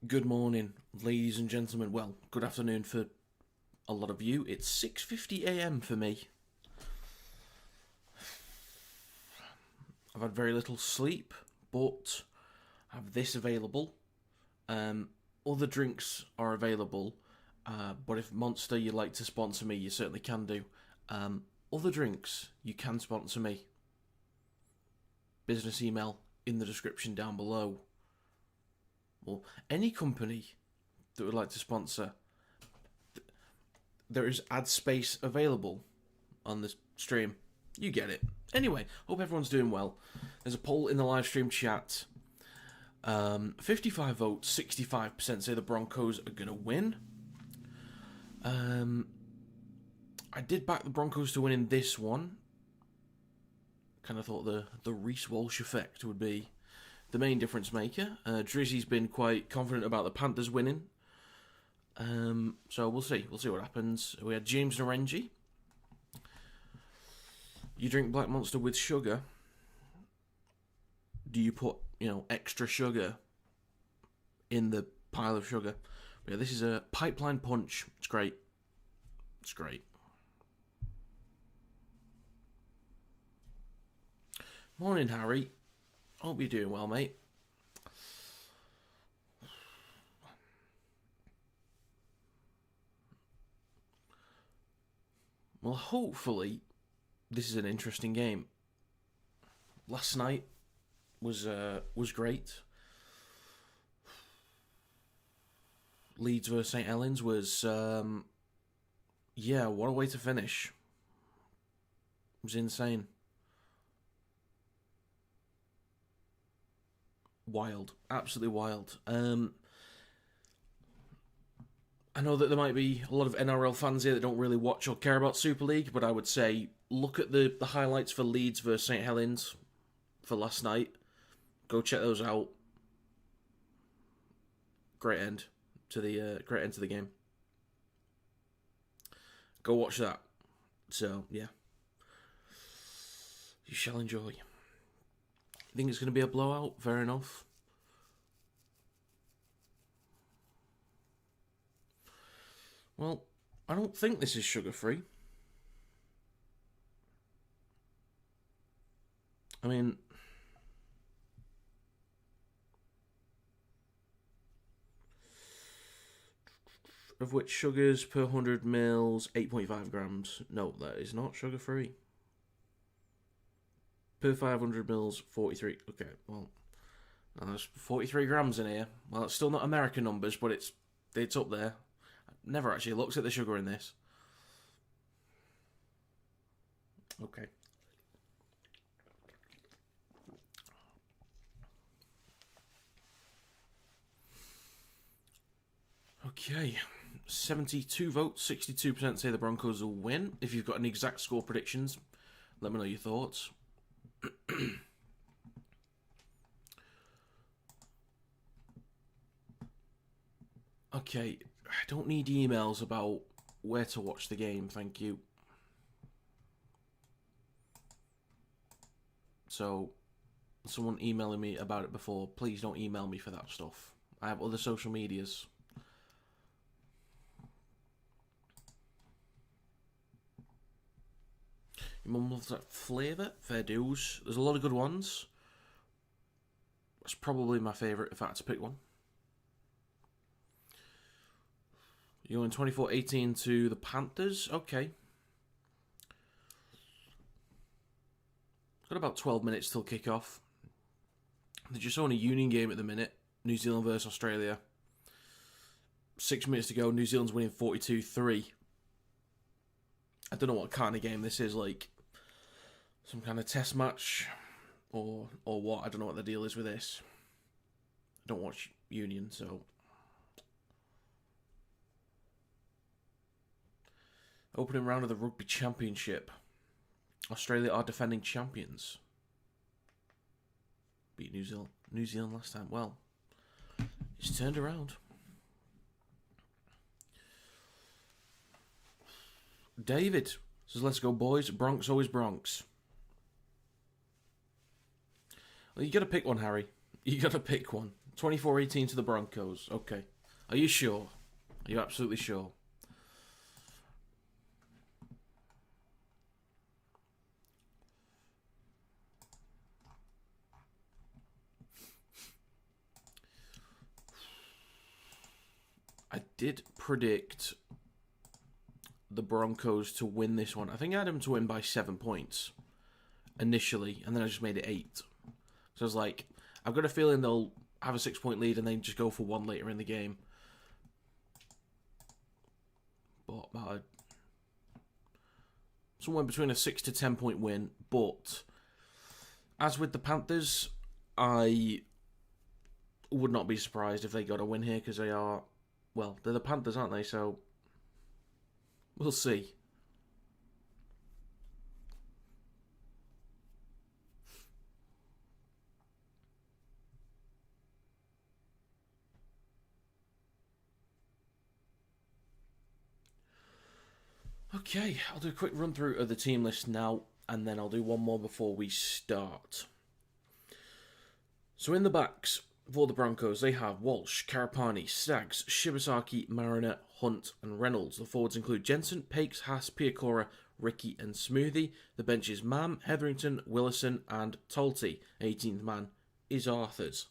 Good morning, ladies and gentlemen. Well, good afternoon for a lot of you. It's 6:50 a.m. for me. I've had very little sleep, but I have this available. Other drinks are available, but if Monster you'd like to sponsor me, you certainly can do. Other drinks, you can sponsor me. Business email in the description down below. Or any company that would like to sponsor, there is ad space available on this stream. You get it. Anyway, hope everyone's doing well. There's a poll in the live stream chat. 55 votes, 65% say the Broncos are going to win. I did back the Broncos to win in this one. Kind of thought the Reece Walsh effect would be the main difference maker. Drizzy's been quite confident about the Panthers winning. So we'll see. We'll see what happens. We had James Narengi. You drink Black Monster with sugar. Do you put, extra sugar in the pile of sugar? But yeah, this is a pipeline punch. It's great. It's great. Morning, Harry. Hope you're doing well, mate. Well, hopefully, this is an interesting game. Last night was great. Leeds versus St Helens was, what a way to finish. It was insane. Wild. Absolutely wild. I know that there might be a lot of NRL fans here that don't really watch or care about Super League, but I would say look at the highlights for Leeds versus St Helens for last night. Go check those out. Great end to the game. Go watch that. So yeah, you shall enjoy. Think it's going to be a blowout? Fair enough. Well, I don't think this is sugar-free. I mean, of which sugars per 100 mils, 8.5 grams. No, that is not sugar-free. Per 500 mils, 43. Okay, well, there's 43 grams in here. Well, it's still not American numbers, but it's up there. I've never actually looked at the sugar in this. Okay. Okay. 72 votes, 62% say the Broncos will win. If you've got any exact score predictions, let me know your thoughts. Okay, I don't need emails about where to watch the game, thank you. So, someone emailing me about it before, please don't email me for that stuff. I have other social medias. Your mum loves that flavour? Fair dues. There's a lot of good ones. That's probably my favourite if I had to pick one. You're in 24-18 to the Panthers? Okay. Got about 12 minutes till kick-off. They're just on a union game at the minute. New Zealand versus Australia. 6 minutes to go. New Zealand's winning 42-3. I don't know what kind of game this is, like some kind of test match or what. I don't know what the deal is with this. I don't watch Union, so. Opening round of the Rugby Championship. Australia are defending champions. Beat New Zealand last time. Well, it's turned around. David says, let's go boys. Bronx always Bronx. Well, you got to pick one, Harry. You got to pick one. 24-18 to the Broncos. Okay. Are you sure? Are you absolutely sure? I did predict the Broncos to win this one. I think I had them to win by 7 points initially, and then I just made it 8. So I was like, I've got a feeling they'll have a 6-point lead and then just go for 1 later in the game. But somewhere between a 6 to 10 point win. But as with the Panthers, I would not be surprised if they got a win here because they are, well, they're the Panthers, aren't they? So we'll see. Okay, I'll do a quick run through of the team list now, and then I'll do one more before we start. So in the backs for the Broncos, they have Walsh, Karapani, Staggs, Shibasaki, Mariner, Hunt, and Reynolds. The forwards include Jensen, Pakes, Haas, Piacora, Ricky, and Smoothie. The bench is Mam, Hetherington, Willison, and Tolte. 18th man is Arthurs.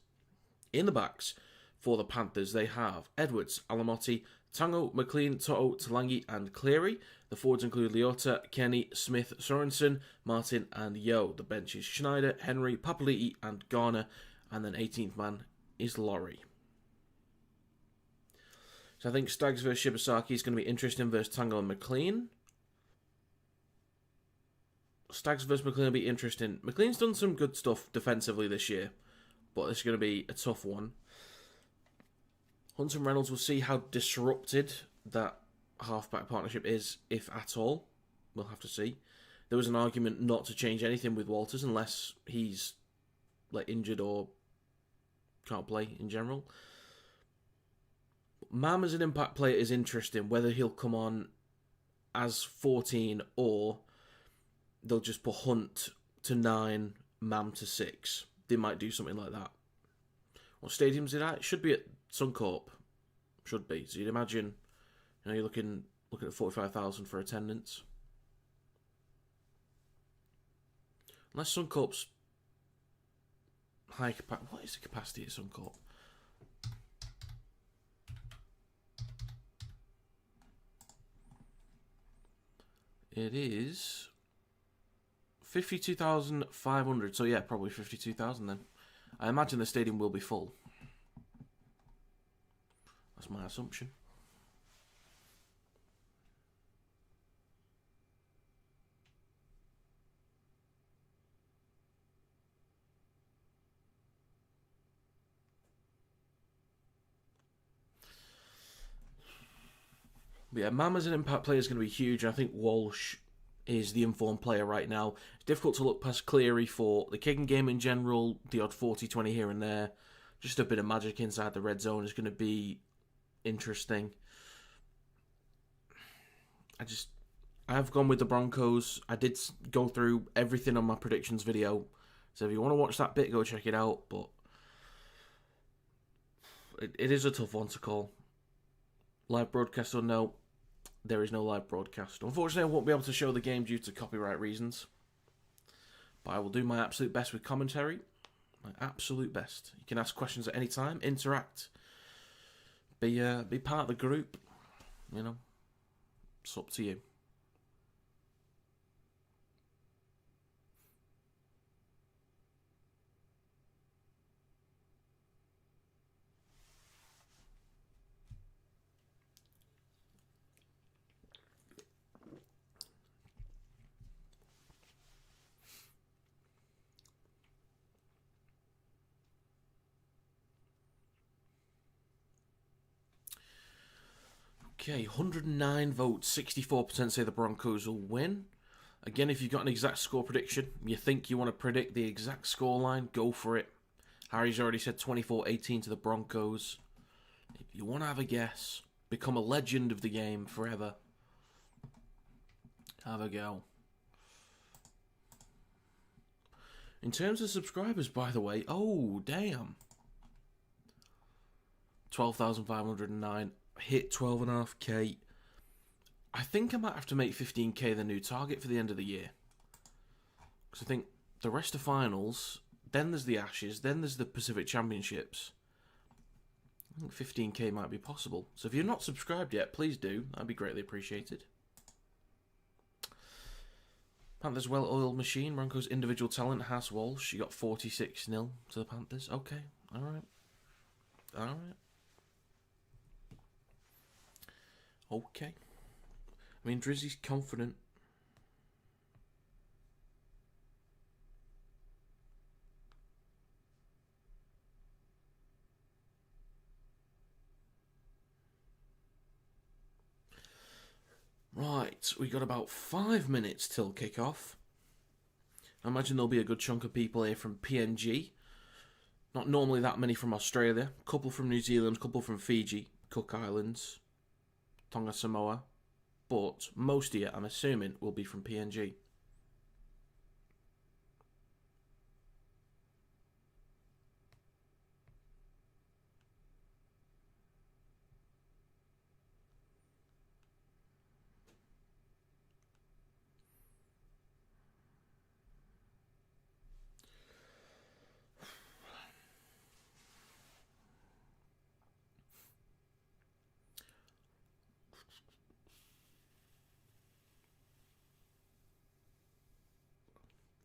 In the backs for the Panthers, they have Edwards, Alamotti, Tango, McLean, Toto, Talangi, and Cleary. The forwards include Leota, Kenny, Smith, Sorensen, Martin, and Yo. The bench is Schneider, Henry, Papali'i, and Garner. And then 18th man is Laurie. So I think Staggs versus Shibasaki is going to be interesting versus Tango and McLean. Staggs versus McLean will be interesting. McLean's done some good stuff defensively this year, but this is going to be a tough one. Hunt and Reynolds will see how disrupted that halfback partnership is, if at all. We'll have to see. There was an argument not to change anything with Walters unless he's like injured or can't play in general. Mam as an impact player is interesting, whether he'll come on as 14 or they'll just put Hunt to 9, Mam to 6. They might do something like that. What stadium's it at? It should be at Suncorp. Should be. So you'd imagine, you're looking at 45,000 for attendance. Unless Suncorp's high capacity. What is the capacity at Suncorp? It is 52,500. So yeah, probably 52,000 then. I imagine the stadium will be full. That's my assumption. But yeah, Mam as an impact player is going to be huge. I think Walsh is the informed player right now. It's difficult to look past Cleary for the kicking game in general, the odd 40-20 here and there. Just a bit of magic inside the red zone is going to be interesting. I've gone with the Broncos. I did go through everything on my predictions video. So if you want to watch that bit, go check it out. But it is a tough one to call. Live broadcast or no, there is no live broadcast. Unfortunately, I won't be able to show the game due to copyright reasons. But I will do my absolute best with commentary. My absolute best. You can ask questions at any time. Interact. Be part of the group. You know. It's up to you. Okay, 109 votes, 64% say the Broncos will win. Again, if you've got an exact score prediction, you think you want to predict the exact scoreline, go for it. Harry's already said 24-18 to the Broncos. If you want to have a guess, become a legend of the game forever. Have a go. In terms of subscribers, by the way, oh, damn. 12,509. Hit 12.5k. I think I might have to make 15k the new target for the end of the year. Because I think the rest of finals, then there's the Ashes, then there's the Pacific Championships. I think 15k might be possible. So if you're not subscribed yet, please do. That'd be greatly appreciated. Panthers well-oiled machine. Broncos individual talent. Haas Walsh. She got 46-0 to the Panthers. Okay. Alright. Okay. I mean, Drizzy's confident. Right, we got about 5 minutes till kick-off. I imagine there'll be a good chunk of people here from PNG. Not normally that many from Australia. Couple from New Zealand, couple from Fiji, Cook Islands, Tonga, Samoa. But most of you, I'm assuming, will be from PNG.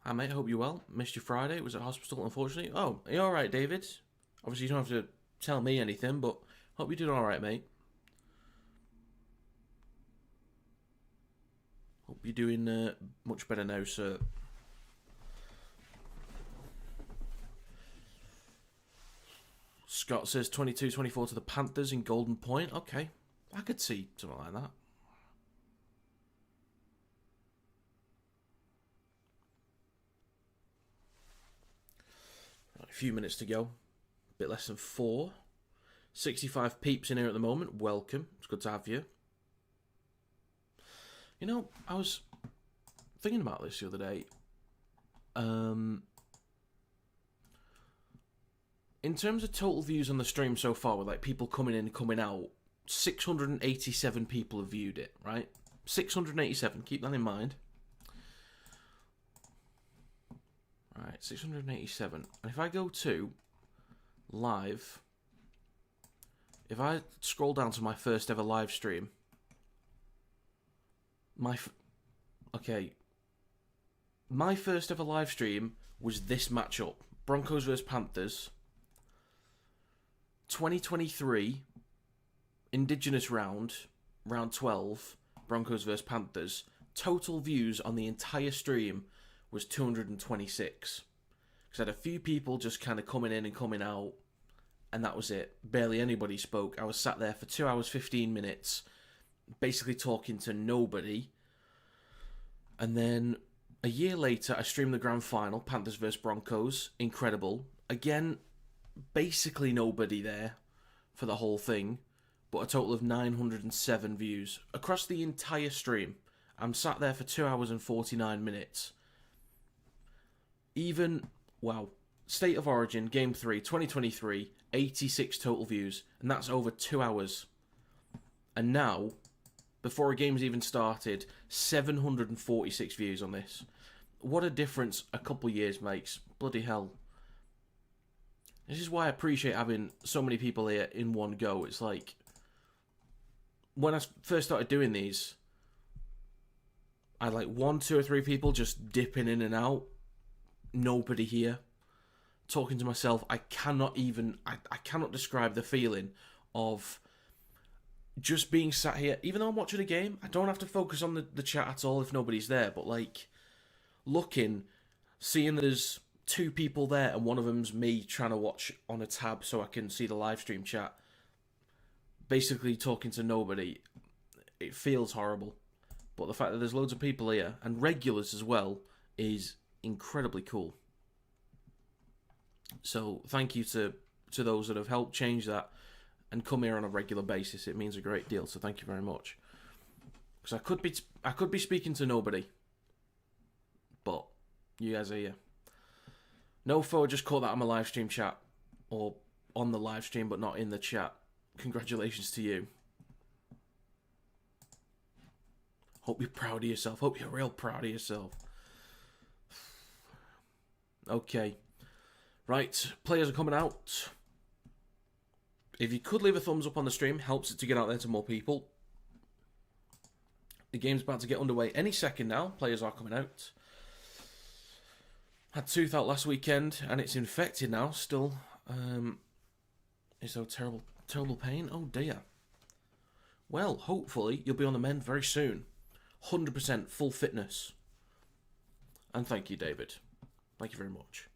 Hi mate, hope you're well. Missed you Friday, was at hospital unfortunately. Oh, are you alright, David? Obviously you don't have to tell me anything, but hope you're doing alright, mate. Hope you're doing much better now, sir. Scott says 22-24 to the Panthers in Golden Point. Okay, I could see something like that. A few minutes to go. A bit less than 4. 65 peeps in here at the moment. Welcome. It's good to have you. You know, I was thinking about this the other day. In terms of total views on the stream so far, with like people coming in and coming out, 687 people have viewed it, right? 687. Keep that in mind. Alright, 687. And if I go to live, if I scroll down to my first ever live stream, my first ever live stream was this matchup. Broncos vs Panthers. 2023 Indigenous round, round 12, Broncos vs Panthers. Total views on the entire stream was 226. Because I had a few people just kind of coming in and coming out, and that was it. Barely anybody spoke. I was sat there for 2 hours, 15 minutes, basically talking to nobody. And then a year later, I streamed the grand final, Panthers vs Broncos. Incredible. Again, basically nobody there for the whole thing, but a total of 907 views across the entire stream. I'm sat there for 2 hours and 49 minutes. Even, wow, State of Origin, Game 3, 2023, 86 total views, and that's over 2 hours. And now, before a game's even started, 746 views on this. What a difference a couple years makes. Bloody hell. This is why I appreciate having so many people here in one go. It's like, when I first started doing these, I had like 1, 2 or 3 people just dipping in and out. Nobody here. Talking to myself. I cannot describe the feeling of just being sat here. Even though I'm watching a game, I don't have to focus on the chat at all if nobody's there. But like, looking, seeing there's 2 people there and one of them's me trying to watch on a tab so I can see the live stream chat. Basically talking to nobody. It feels horrible. But the fact that there's loads of people here, and regulars as well, is incredibly cool. So thank you to those that have helped change that and come here on a regular basis. It means a great deal, so thank you very much. Because I could be speaking to nobody, but you guys are here. No foe just caught that on my live stream chat, or on the live stream but not in the chat. Congratulations to you. Hope you're proud of yourself. Hope you're real proud of yourself. Okay. Right, players are coming out. If you could leave a thumbs up on the stream, helps it to get out there to more people. The game's about to get underway any second now. Players are coming out. Had tooth out last weekend, and it's infected now. Still, it's so terrible pain. Oh dear. Well, hopefully you'll be on the mend very soon. 100% full fitness. And thank you, David. Thank you very much.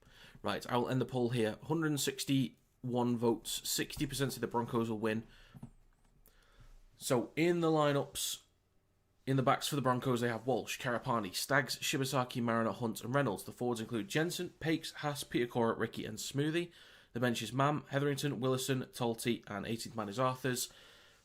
Right, I'll end the poll here. 161 votes. 60% say the Broncos will win. So, in the lineups, in the backs for the Broncos, they have Walsh, Karapani, Staggs, Shibasaki, Mariner, Hunt, and Reynolds. The forwards include Jensen, Pakes, Haas, Peter Cora, Ricky, and Smoothie. The bench is Mam, Hetherington, Willison, Tolty, and 18th man is Arthurs.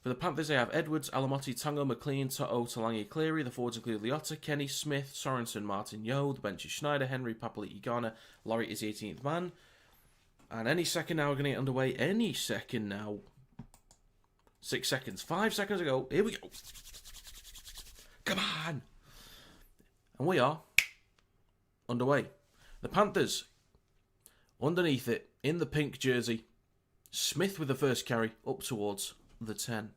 For the Panthers, they have Edwards, Alamotti, Tango, McLean, To'o, Talangi, Cleary. The forwards include Liotta, Kenny, Smith, Sorensen, Martin, Yo. The bench is Schneider, Henry, Papali, Igana. Laurie is the 18th man. And any second now, we're going to get underway. Any second now. 6 seconds. 5 seconds ago. Here we go. Come on. And we are underway. The Panthers, underneath it, in the pink jersey. Smith with the first carry, up towards the 10.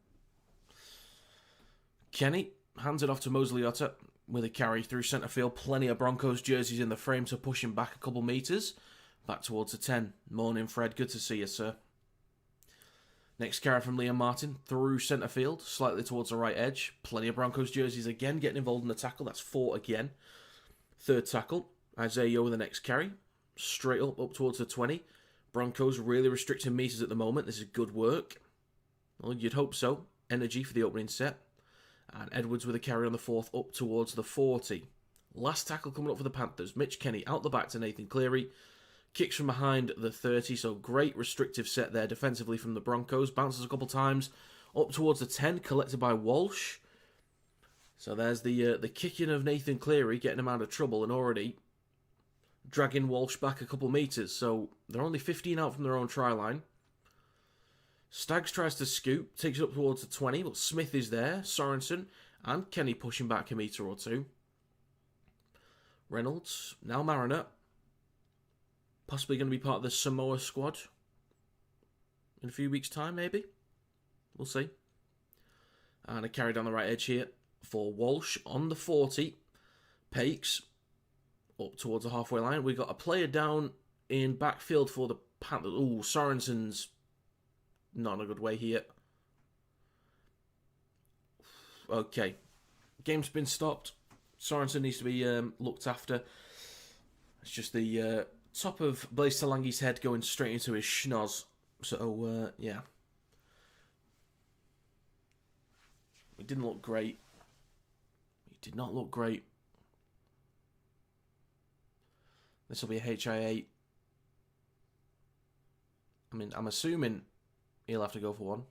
Kenny hands it off to Mosley Otter with a carry through centre field. Plenty of Broncos jerseys in the frame to push him back a couple metres. Back towards the 10. Morning, Fred. Good to see you, sir. Next carry from Liam Martin through centre field, slightly towards the right edge. Plenty of Broncos jerseys again getting involved in the tackle. That's 4 again. Third tackle. Isaiah Yo with the next carry. Straight up towards the 20. Broncos really restricting metres at the moment. This is good work. Well, you'd hope so. Energy for the opening set. And Edwards with a carry on the 4th up towards the 40. Last tackle coming up for the Panthers. Mitch Kenny out the back to Nathan Cleary. Kicks from behind the 30, so great restrictive set there defensively from the Broncos. Bounces a couple times up towards the 10, collected by Walsh. So there's the kicking of Nathan Cleary, getting him out of trouble and already dragging Walsh back a couple metres. So they're only 15 out from their own try line. Staggs tries to scoop, takes it up towards the 20, but Smith is there. Sorensen and Kenny pushing back a metre or two. Reynolds, now Mariner. Possibly going to be part of the Samoa squad in a few weeks' time, maybe. We'll see. And a carry down the right edge here for Walsh on the 40. Pakes up towards the halfway line. We've got a player down in backfield for the Panthers. Ooh, Sorensen's not in a good way here. Okay. Game's been stopped. Sorensen needs to be looked after. It's just the top of Blaise Talangi's head going straight into his schnoz. So, yeah. It didn't look great. It did not look great. This will be a HIA. I mean, I'm assuming he'll have to go for one.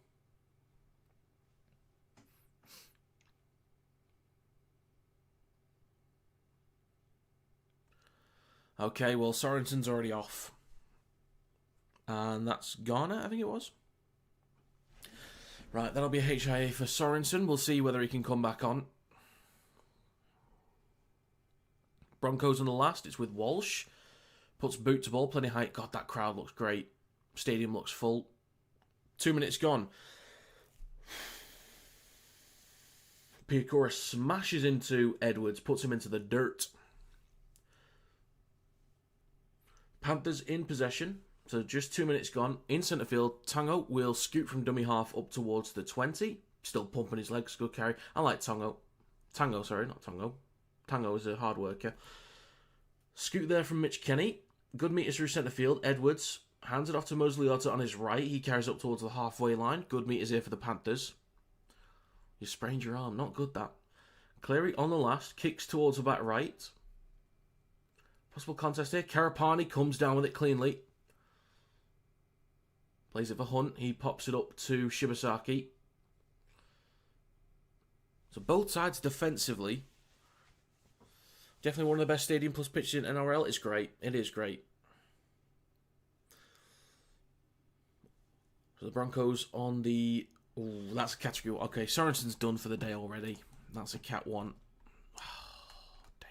Okay, well, Sorensen's already off. And that's Garner, I think it was. Right, that'll be a HIA for Sorensen. We'll see whether he can come back on. Broncos on the last. It's with Walsh. Puts boot to ball, plenty of height. God, that crowd looks great. Stadium looks full. 2 minutes gone. Piacora smashes into Edwards, puts him into the dirt. Panthers in possession. So just 2 minutes gone. In centre field, Tango will scoot from dummy half up towards the 20. Still pumping his legs. Good carry. I like Tango. Tango, sorry, not Tango. Tango is a hard worker. Scoot there from Mitch Kenny. Good meters through centre field. Edwards hands it off to Mosley Otter on his right. He carries up towards the halfway line. Good meters here for the Panthers. You sprained your arm. Not good, that. Cleary on the last. Kicks towards the back right. Possible contest here. Karapani comes down with it cleanly. Plays it for Hunt. He pops it up to Shibasaki. So both sides defensively. Definitely one of the best Stadium Plus pitches in NRL. It's great. It is great. So the Broncos on the... Ooh, that's a category 1. Okay, Sorensen's done for the day already. That's a cat 1. Oh, damn.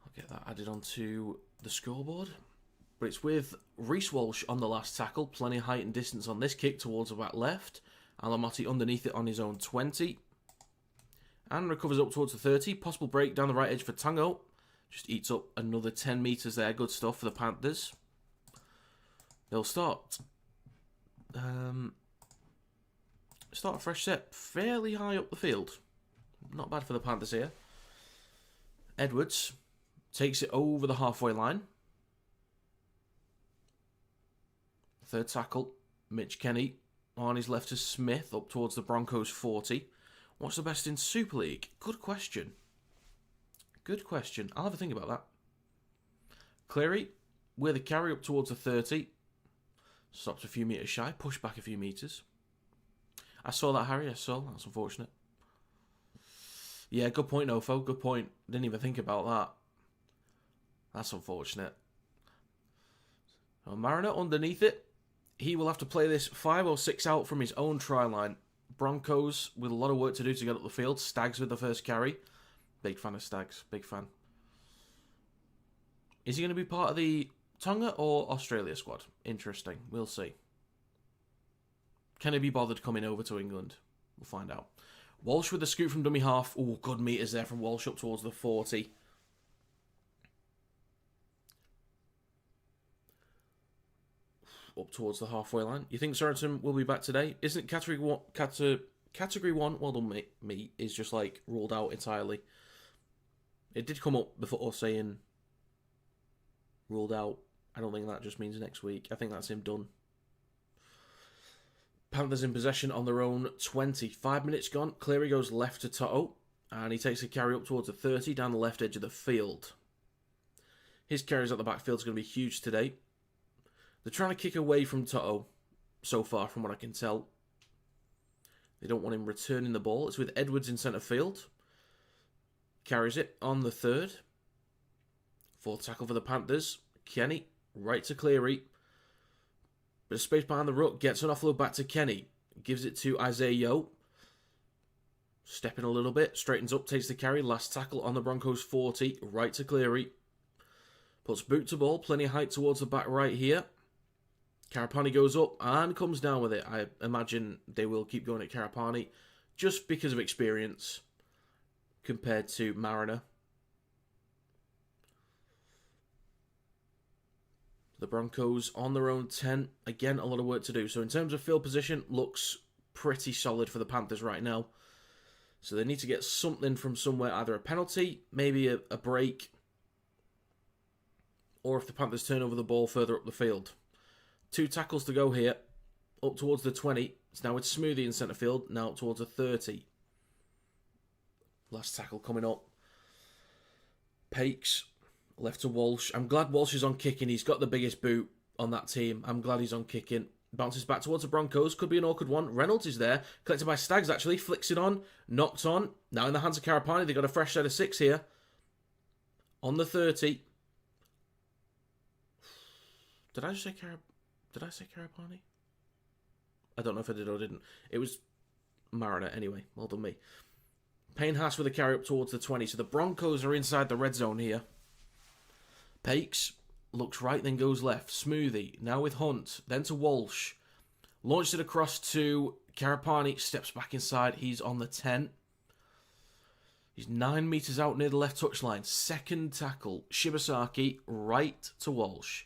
I'll get that added onto the scoreboard. But it's with Reece Walsh on the last tackle. Plenty of height and distance on this kick towards the back left. Alamotti underneath it on his own 20. And recovers up towards the 30. Possible break down the right edge for Tango. Just eats up another 10 metres there. Good stuff for the Panthers. They'll start. Start a fresh set. Fairly high up the field. Not bad for the Panthers here. Edwards takes it over the halfway line. Third tackle. Mitch Kenny on his left to Smith up towards the Broncos 40. What's the best in Super League? Good question. Good question. I'll have a think about that. Cleary with a carry up towards the 30. Stops a few metres shy. Pushed back a few metres. I saw that, Harry. I saw. That's unfortunate. Yeah, good point, Nofo. Good point. Didn't even think about that. That's unfortunate. Mariner underneath it. He will have to play this 5 or 6 out from his own try line. Broncos with a lot of work to do to get up the field. Stags with the first carry. Big fan of Stags. Big fan. Is he going to be part of the Tonga or Australia squad? Interesting. We'll see. Can he be bothered coming over to England? We'll find out. Walsh with the scoot from dummy half. Oh, good meters there from Walsh up towards the 40. Up towards the halfway line. You think Sorensen will be back today? Isn't category 1, well done me, is just like ruled out entirely. It did come up before saying ruled out. I don't think that just means next week. I think that's him done. Panthers in possession on their own 20. 5 minutes gone. Cleary goes left to Toto. And he takes a carry up towards the 30 down the left edge of the field. His carries at the backfield is going to be huge today. They're trying to kick away from Toto so far, from what I can tell. They don't want him returning the ball. It's with Edwards in centre field. Carries it on the 3rd. 4th tackle for the Panthers. Kenny, right to Cleary. Bit of space behind the ruck. Gets an offload back to Kenny. Gives it to Isaiah Yo. Stepping a little bit. Straightens up. Takes the carry. Last tackle on the Broncos 40. Right to Cleary. Puts boot to ball. Plenty of height towards the back right here. Karapani goes up and comes down with it. I imagine they will keep going at Karapani just because of experience compared to Mariner. The Broncos on their own 10. Again, a lot of work to do. So in terms of field position, looks pretty solid for the Panthers right now. So they need to get something from somewhere, either a penalty, maybe a break, or if the Panthers turn over the ball further up the field. 2 tackles to go here, up towards the 20. It's now with Smoothie in centre field, now up towards the 30. Last tackle coming up. Pakes, left to Walsh. I'm glad Walsh is on kicking. He's got the biggest boot on that team. I'm glad he's on kicking. Bounces back towards the Broncos. Could be an awkward one. Reynolds is there. Collected by Stags, actually. Flicks it on. Knocked on. Now in the hands of Karapani. They've got a fresh set of 6 here. On the 30. Did I say Karapani? I don't know if I did or didn't. It was Mariner anyway. Well done me. Payne Haas with a carry up towards the 20. So the Broncos are inside the red zone here. Pakes looks right, then goes left. Smoothie, now with Hunt, then to Walsh. Launched it across to Karapani, steps back inside. He's on the 10. He's 9 metres out near the left touchline. Second tackle, Shibasaki, right to Walsh.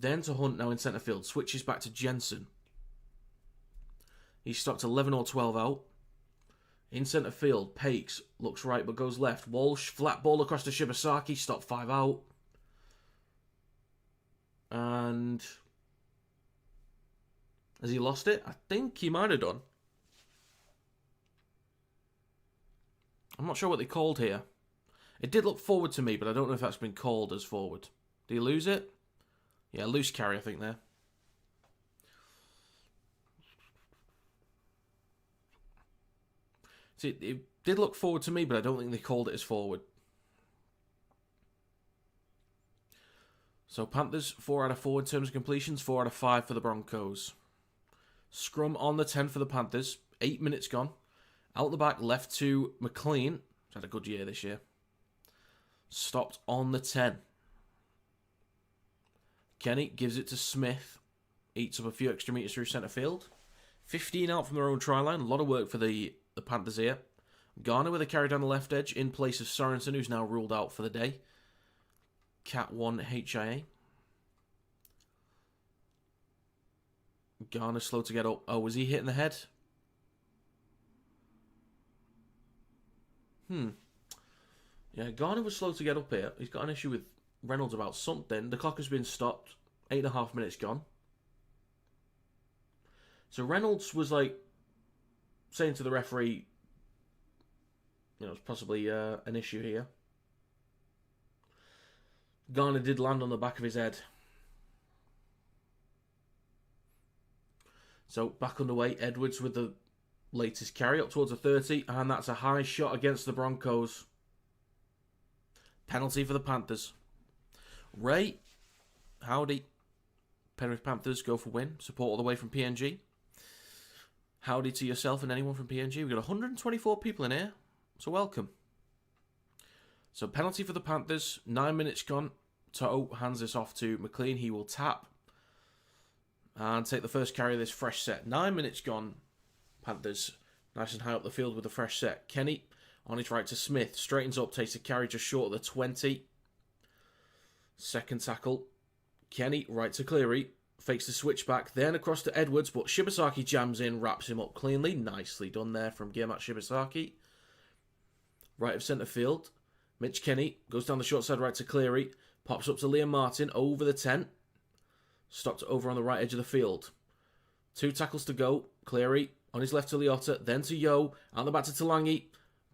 Then to Hunt, now in centre field. Switches back to Jensen. He's stopped 11 or 12 out. In centre field, Pakes looks right but goes left. Walsh, flat ball across to Shibasaki, stop 5 out. And has he lost it? I think he might have done. I'm not sure what they called here. It did look forward to me, but I don't know if that's been called as forward. Did he lose it? Yeah, loose carry, I think, there. See, it Did look forward to me, but I don't think they called it as forward. So Panthers, 4 out of 4 in terms of completions, 4 out of 5 for the Broncos. Scrum on the 10 for the Panthers, 8 minutes gone. Out the back, left to McLean. He's had a good year this year. Stopped on the 10. Kenny gives it to Smith. Eats up a few extra metres through centre field. 15 out from their own try line. A lot of work for the Panthers here. Garner with a carry down the left edge in place of Sorensen, who's now ruled out for the day. Cat 1 HIA. Garner slow to get up. Oh, was he hitting the head? Yeah, Garner was slow to get up here. He's got an issue with Reynolds about something. The clock has been stopped. 8.5 minutes gone. So Reynolds was like saying to the referee, it's possibly an issue here. Garner did land on the back of his head. So back underway, Edwards with the latest carry up towards the 30, and that's a high shot against the Broncos. Penalty for the Panthers. Ray, howdy. Penrith Panthers go for win. Support all the way from PNG. Howdy to yourself and anyone from PNG. We've got 124 people in here, so welcome. So penalty for the Panthers. 9 minutes gone. Toto hands this off to McLean. He will tap and take the first carry of this fresh set. 9 minutes gone. Panthers nice and high up the field with a fresh set. Kenny on his right to Smith. Straightens up, takes the carry just short of the 20. Second tackle. Kenny right to Cleary. Fakes the switchback. Then across to Edwards, but Shibasaki jams in, wraps him up cleanly. Nicely done there from Guillermo Shibasaki. Right of centre field. Mitch Kenny goes down the short side right to Cleary. Pops up to Liam Martin over the 10. Stopped over on the right edge of the field. 2 tackles to go. Cleary on his left to Liotta, then to Yo. On the back to Talangi.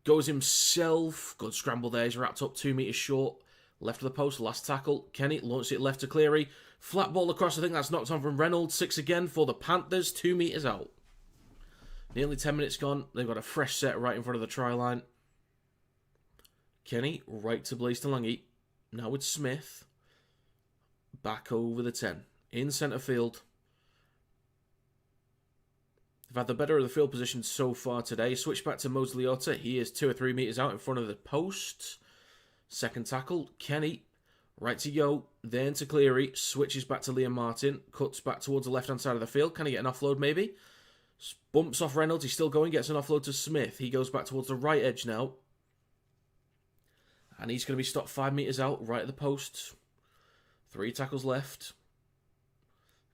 Goes himself. Good scramble there. He's wrapped up 2 metres short. Left of the post. Last tackle. Kenny launches it left to Cleary. Flat ball across. I think that's knocked on from Reynolds. 6 again for the Panthers. 2 metres out. Nearly 10 minutes gone. They've got a fresh set right in front of the try line. Kenny right to Blaze Talangi. Now with Smith. Back over the 10. In centre field. They've had the better of the field position so far today. Switch back to Moses Liotta. He is 2 or 3 metres out in front of the post. Second tackle. Kenny. Right to Yo. Then to Cleary. Switches back to Liam Martin. Cuts back towards the left-hand side of the field. Can he get an offload maybe? Bumps off Reynolds. He's still going. Gets an offload to Smith. He goes back towards the right edge now. And he's going to be stopped 5 metres out. Right at the post. 3 tackles left.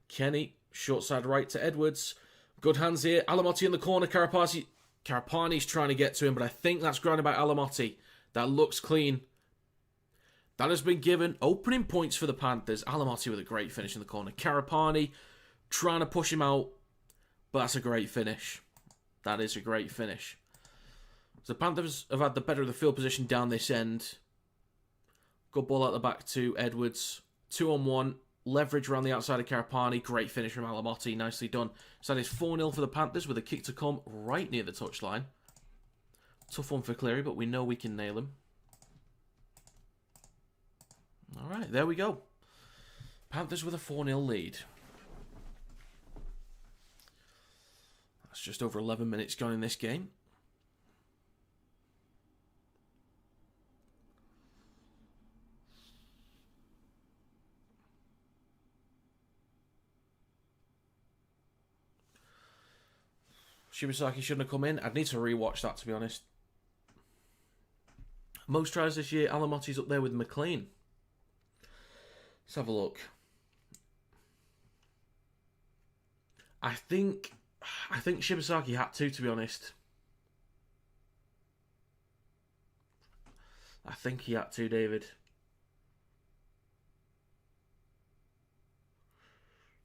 Kenny. Short side right to Edwards. Good hands here. Alamotti in the corner. Karapani's trying to get to him, but I think that's grounded by Alamotti. That looks clean. That has been given. Opening points for the Panthers. Alamotti with a great finish in the corner. Karapani trying to push him out, but that's a great finish. That is a great finish. So the Panthers have had the better of the field position down this end. Good ball out the back to Edwards. 2-on-1. Leverage around the outside of Karapani. Great finish from Alamotti. Nicely done. So that is 4-0 for the Panthers with a kick to come right near the touchline. Tough one for Cleary, but we know we can nail him. Alright, there we go. Panthers with a 4-0 lead. That's just over 11 minutes gone in this game. Shibasaki shouldn't have come in. I'd need to rewatch that, to be honest. Most tries this year, Alamotti's up there with McLean. Let's have a look. I think Shibasaki had to be honest. I think he had to, David.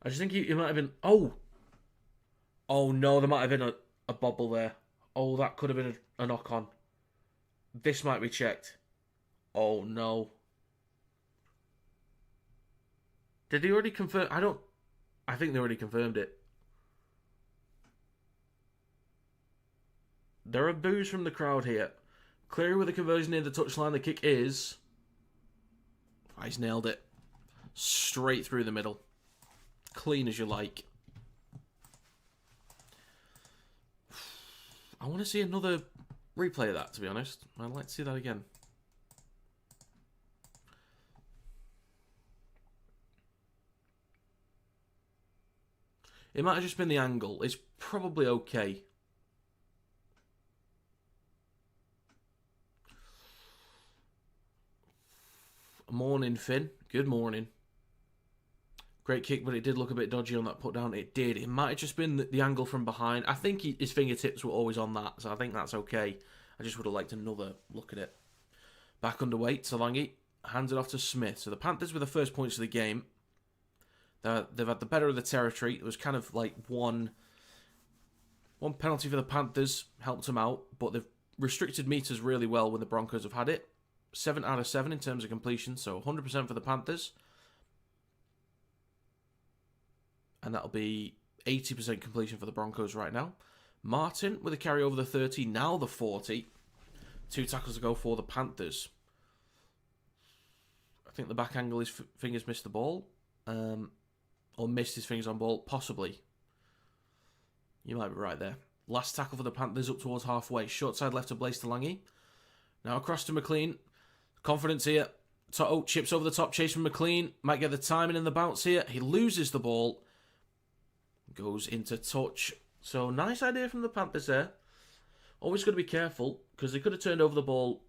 I just think he might have been... Oh no, there might have been a bobble there. Oh, that could have been a knock-on. This might be checked. Oh no. Did he already confirm? I think they already confirmed it. There are boos from the crowd here. Cleary with a conversion near the touchline. The kick is... Oh, he's nailed it. Straight through the middle. Clean as you like. I want to see another replay of that, to be honest. I'd like to see that again. It might have just been the angle. It's probably okay. Morning, Finn. Good morning. Great kick, but it did look a bit dodgy on that put down. It did. It might have just been the angle from behind. I think his fingertips were always on that, so I think that's okay. I just would have liked another look at it. Back underweight, Solangi hands it off to Smith. So the Panthers were the first points of the game. They've had the better of the territory. It was kind of like one penalty for the Panthers, helped them out, but they've restricted meters really well when the Broncos have had it. 7 out of 7 in terms of completion, so 100% for the Panthers. And that'll be 80% completion for the Broncos right now. Martin with a carry over the 30, now the 40. 2 tackles to go for the Panthers. I think the back angle, his fingers missed the ball. Or missed his fingers on ball, possibly. You might be right there. Last tackle for the Panthers up towards halfway. Short side left to Blaise Talangi. Now across to McLean. Confidence here. Toto chips over the top, chase from McLean. Might get the timing and the bounce here. He loses the ball. Goes into touch. So nice idea from the Panthers there. Always got to be careful, because they could have turned over the ball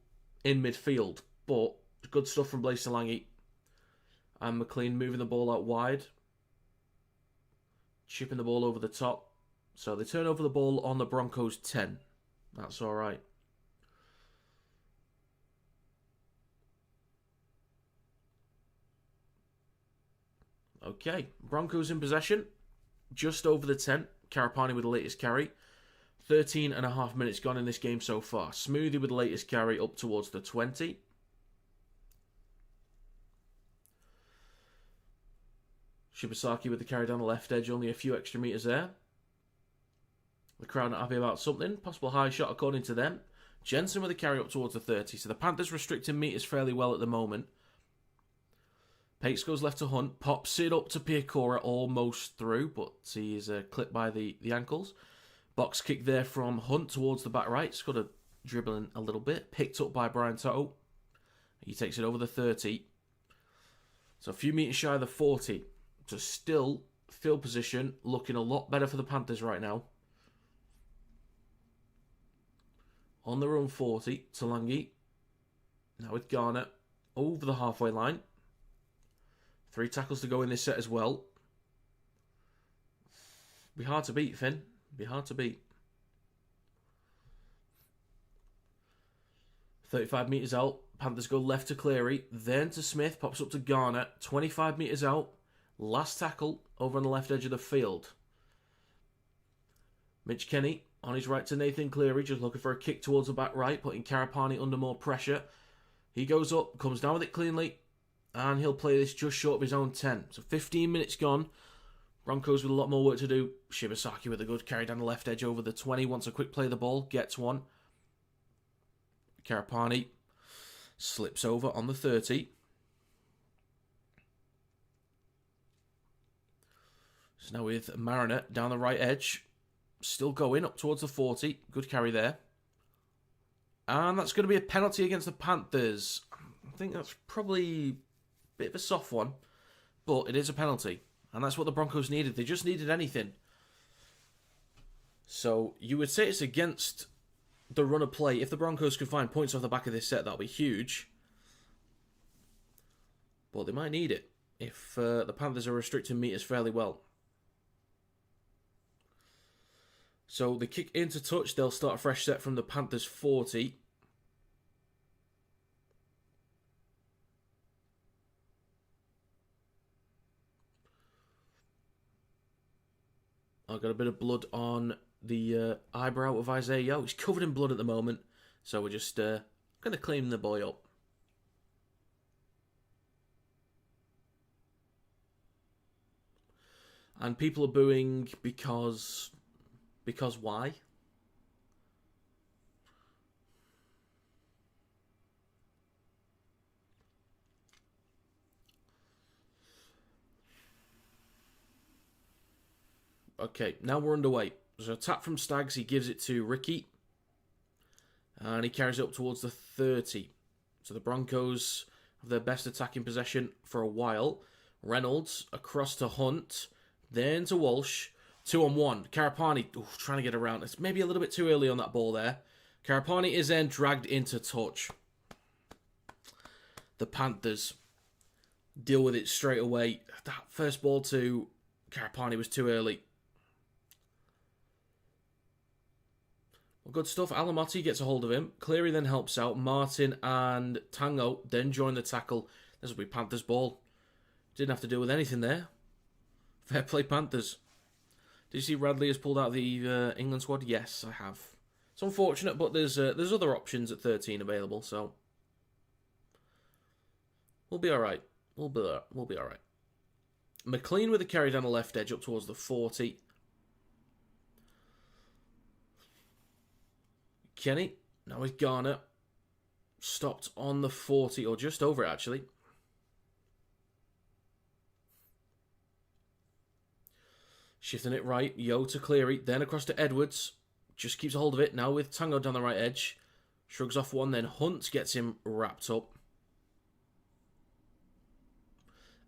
in midfield. But good stuff from Blaise Talangi. And McLean moving the ball out wide. Chipping the ball over the top. So they turn over the ball on the Broncos 10. That's alright. Okay, Broncos in possession. Just over the 10. Karapani with the latest carry. 13 and a half minutes gone in this game so far. Smoothie with the latest carry up towards the 20. Shibasaki with the carry down the left edge, only a few extra metres there. The crowd not happy about something. Possible high shot according to them. Jensen with the carry up towards the 30. So the Panthers restricting metres fairly well at the moment. Pates goes left to Hunt. Pops it up to Piacora, almost through, but he is clipped by the ankles. Box kick there from Hunt towards the back right. It's got to dribble in a little bit. Picked up by Brian Toto. He takes it over the 30. So a few metres shy of the 40. So still, field position, looking a lot better for the Panthers right now. On their own 40, Talangi. Now with Garner over the halfway line. 3 tackles to go in this set as well. Be hard to beat, Finn. Be hard to beat. 35 metres out. Panthers go left to Cleary. Then to Smith. Pops up to Garner. 25 metres out. Last tackle over on the left edge of the field. Mitch Kenny on his right to Nathan Cleary. Just looking for a kick towards the back right. Putting Karapani under more pressure. He goes up. Comes down with it cleanly. And he'll play this just short of his own 10. So 15 minutes gone. Broncos with a lot more work to do. Shibasaki with a good carry down the left edge over the 20. Wants a quick play of the ball. Gets one. Karapani slips over on the 30. So now with Mariner down the right edge. Still going up towards the 40. Good carry there. And that's going to be a penalty against the Panthers. I think that's probably a bit of a soft one. But it is a penalty. And that's what the Broncos needed. They just needed anything. So you would say it's against the run of play. If the Broncos could find points off the back of this set, that'll be huge. But they might need it if the Panthers are restricting meters fairly well. So the kick into touch. They'll start a fresh set from the Panthers 40. I've got a bit of blood on the eyebrow of Isaiah Yeo. He's covered in blood at the moment. So we're just going to clean the boy up. And people are booing because... Because why? Okay, now we're underway. There's a tap from Staggs. He gives it to Ricky. And he carries it up towards the 30. So the Broncos have their best attacking possession for a while. Reynolds across to Hunt. Then to Walsh. 2-on-1. Karapani trying to get around. It's maybe a little bit too early on that ball there. Karapani is then dragged into touch. The Panthers deal with it straight away. That first ball to Karapani was too early. Well, good stuff. Alamotti gets a hold of him. Cleary then helps out. Martin and Tango then join the tackle. This will be Panthers' ball. Didn't have to deal with anything there. Fair play, Panthers. Did you see Radley has pulled out the England squad? Yes, I have. It's unfortunate, but there's other options at 13 available, so we'll be all right. We'll be all right. McLean with a carry down the left edge up towards the 40. Kenny, now with Garner, stopped on the 40, or just over it, actually. Shifting it right, Yo to Cleary, then across to Edwards. Just keeps a hold of it, now with Tango down the right edge. Shrugs off one, then Hunt gets him wrapped up.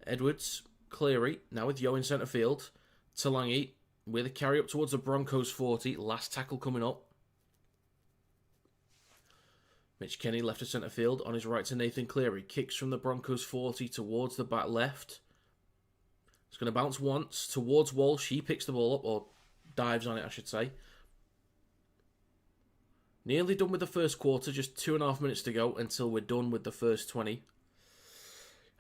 Edwards, Cleary, now with Yo in centre field. Talangi with a carry up towards the Broncos 40, last tackle coming up. Mitch Kenny left to centre field, on his right to Nathan Cleary. Kicks from the Broncos 40 towards the back left. It's going to bounce once towards Walsh. He picks the ball up, or dives on it, I should say. Nearly done with the first quarter, just 2.5 minutes to go until we're done with the first 20.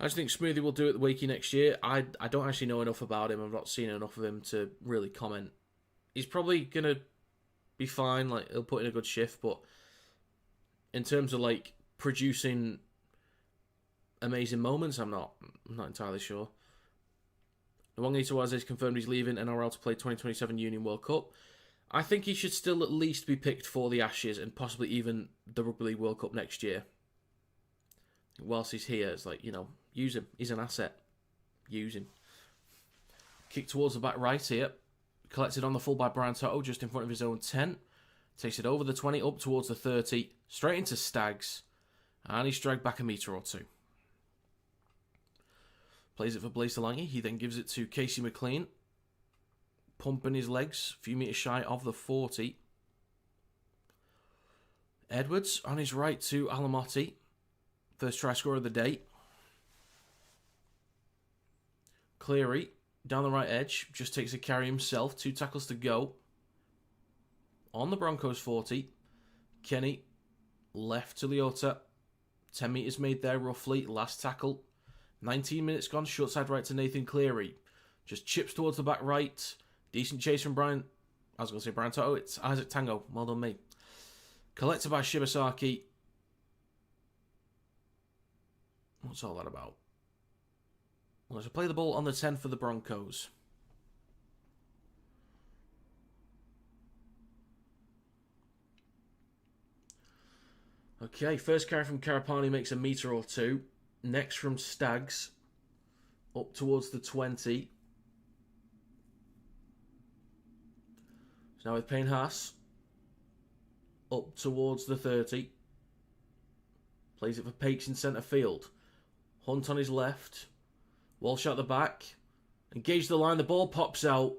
I just think Smoothie will do it the Wakey next year. I don't actually know enough about him. I've not seen enough of him to really comment. He's probably going to be fine. Like, he'll put in a good shift, but in terms of like producing amazing moments, I'm not entirely sure. Nwangi Tawaze has confirmed he's leaving NRL to play 2027 Union World Cup. I think he should still at least be picked for the Ashes and possibly even the Rugby League World Cup next year. Whilst he's here, it's like, use him. He's an asset. Use him. Kick towards the back right here. Collected on the full by Brian Toto just in front of his own 10. Takes it over the 20, up towards the 30. Straight into Staggs. And he's dragged back a metre or two. Plays it for Blaise Talangi. He then gives it to Casey McLean. Pumping his legs. A few metres shy of the 40. Edwards on his right to Alamotti. First try scorer of the day. Cleary down the right edge. Just takes a carry himself. 2 tackles to go. On the Broncos 40. Kenny left to Leota. 10 metres made there roughly. Last tackle. 19 minutes gone. Short side right to Nathan Cleary. Just chips towards the back right. Decent chase from Brian. I was going to say Brian Toto. It's Isaac Tango. Well done, me. Collected by Shibasaki. What's all that about? Well, let's play the ball on the 10 for the Broncos. Okay, first carry from Karapani makes a metre or two. Next from Staggs. Up towards the 20. So now with Payne Haas. Up towards the 30. Plays it for Pakes in centre field. Hunt on his left. Walsh at the back. Engage the line. The ball pops out.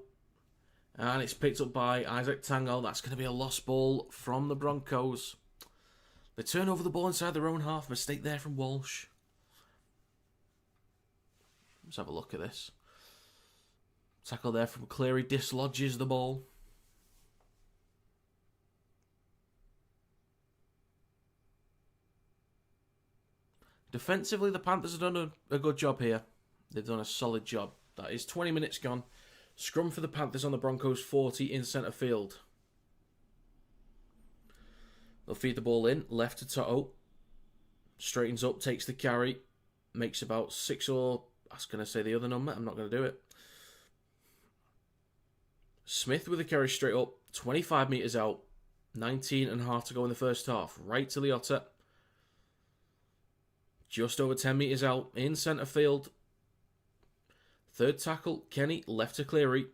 And it's picked up by Isaac Tango. That's going to be a lost ball from the Broncos. They turn over the ball inside their own half. Mistake there from Walsh. Let's have a look at this. Tackle there from Cleary. Dislodges the ball. Defensively, the Panthers have done a good job here. They've done a solid job. That is 20 minutes gone. Scrum for the Panthers on the Broncos 40 in centre field. They'll feed the ball in. Left to Toto. Straightens up, takes the carry. Makes about 6 or... I was going to say the other number. I'm not going to do it. Smith with the carry straight up. 25 metres out. 19.5 to go in the first half. Right to Leota. Just over 10 metres out in centre field. Third tackle, Kenny, left to Cleary.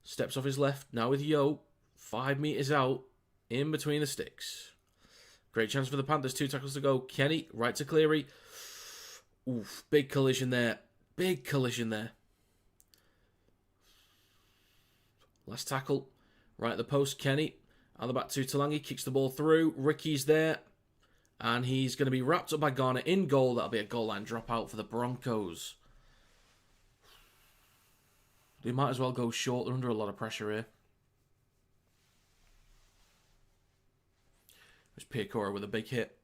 Steps off his left. Now with Yo. 5 metres out. In between the sticks. Great chance for the Panthers. 2 tackles to go. Kenny, right to Cleary. Oof, big collision there. Big collision there. Last tackle. Right at the post. Kenny. Out the back to Talangi. Kicks the ball through. Ricky's there. And he's going to be wrapped up by Garner in goal. That'll be a goal line dropout for the Broncos. They might as well go short. They're under a lot of pressure here. There's Piacora with a big hit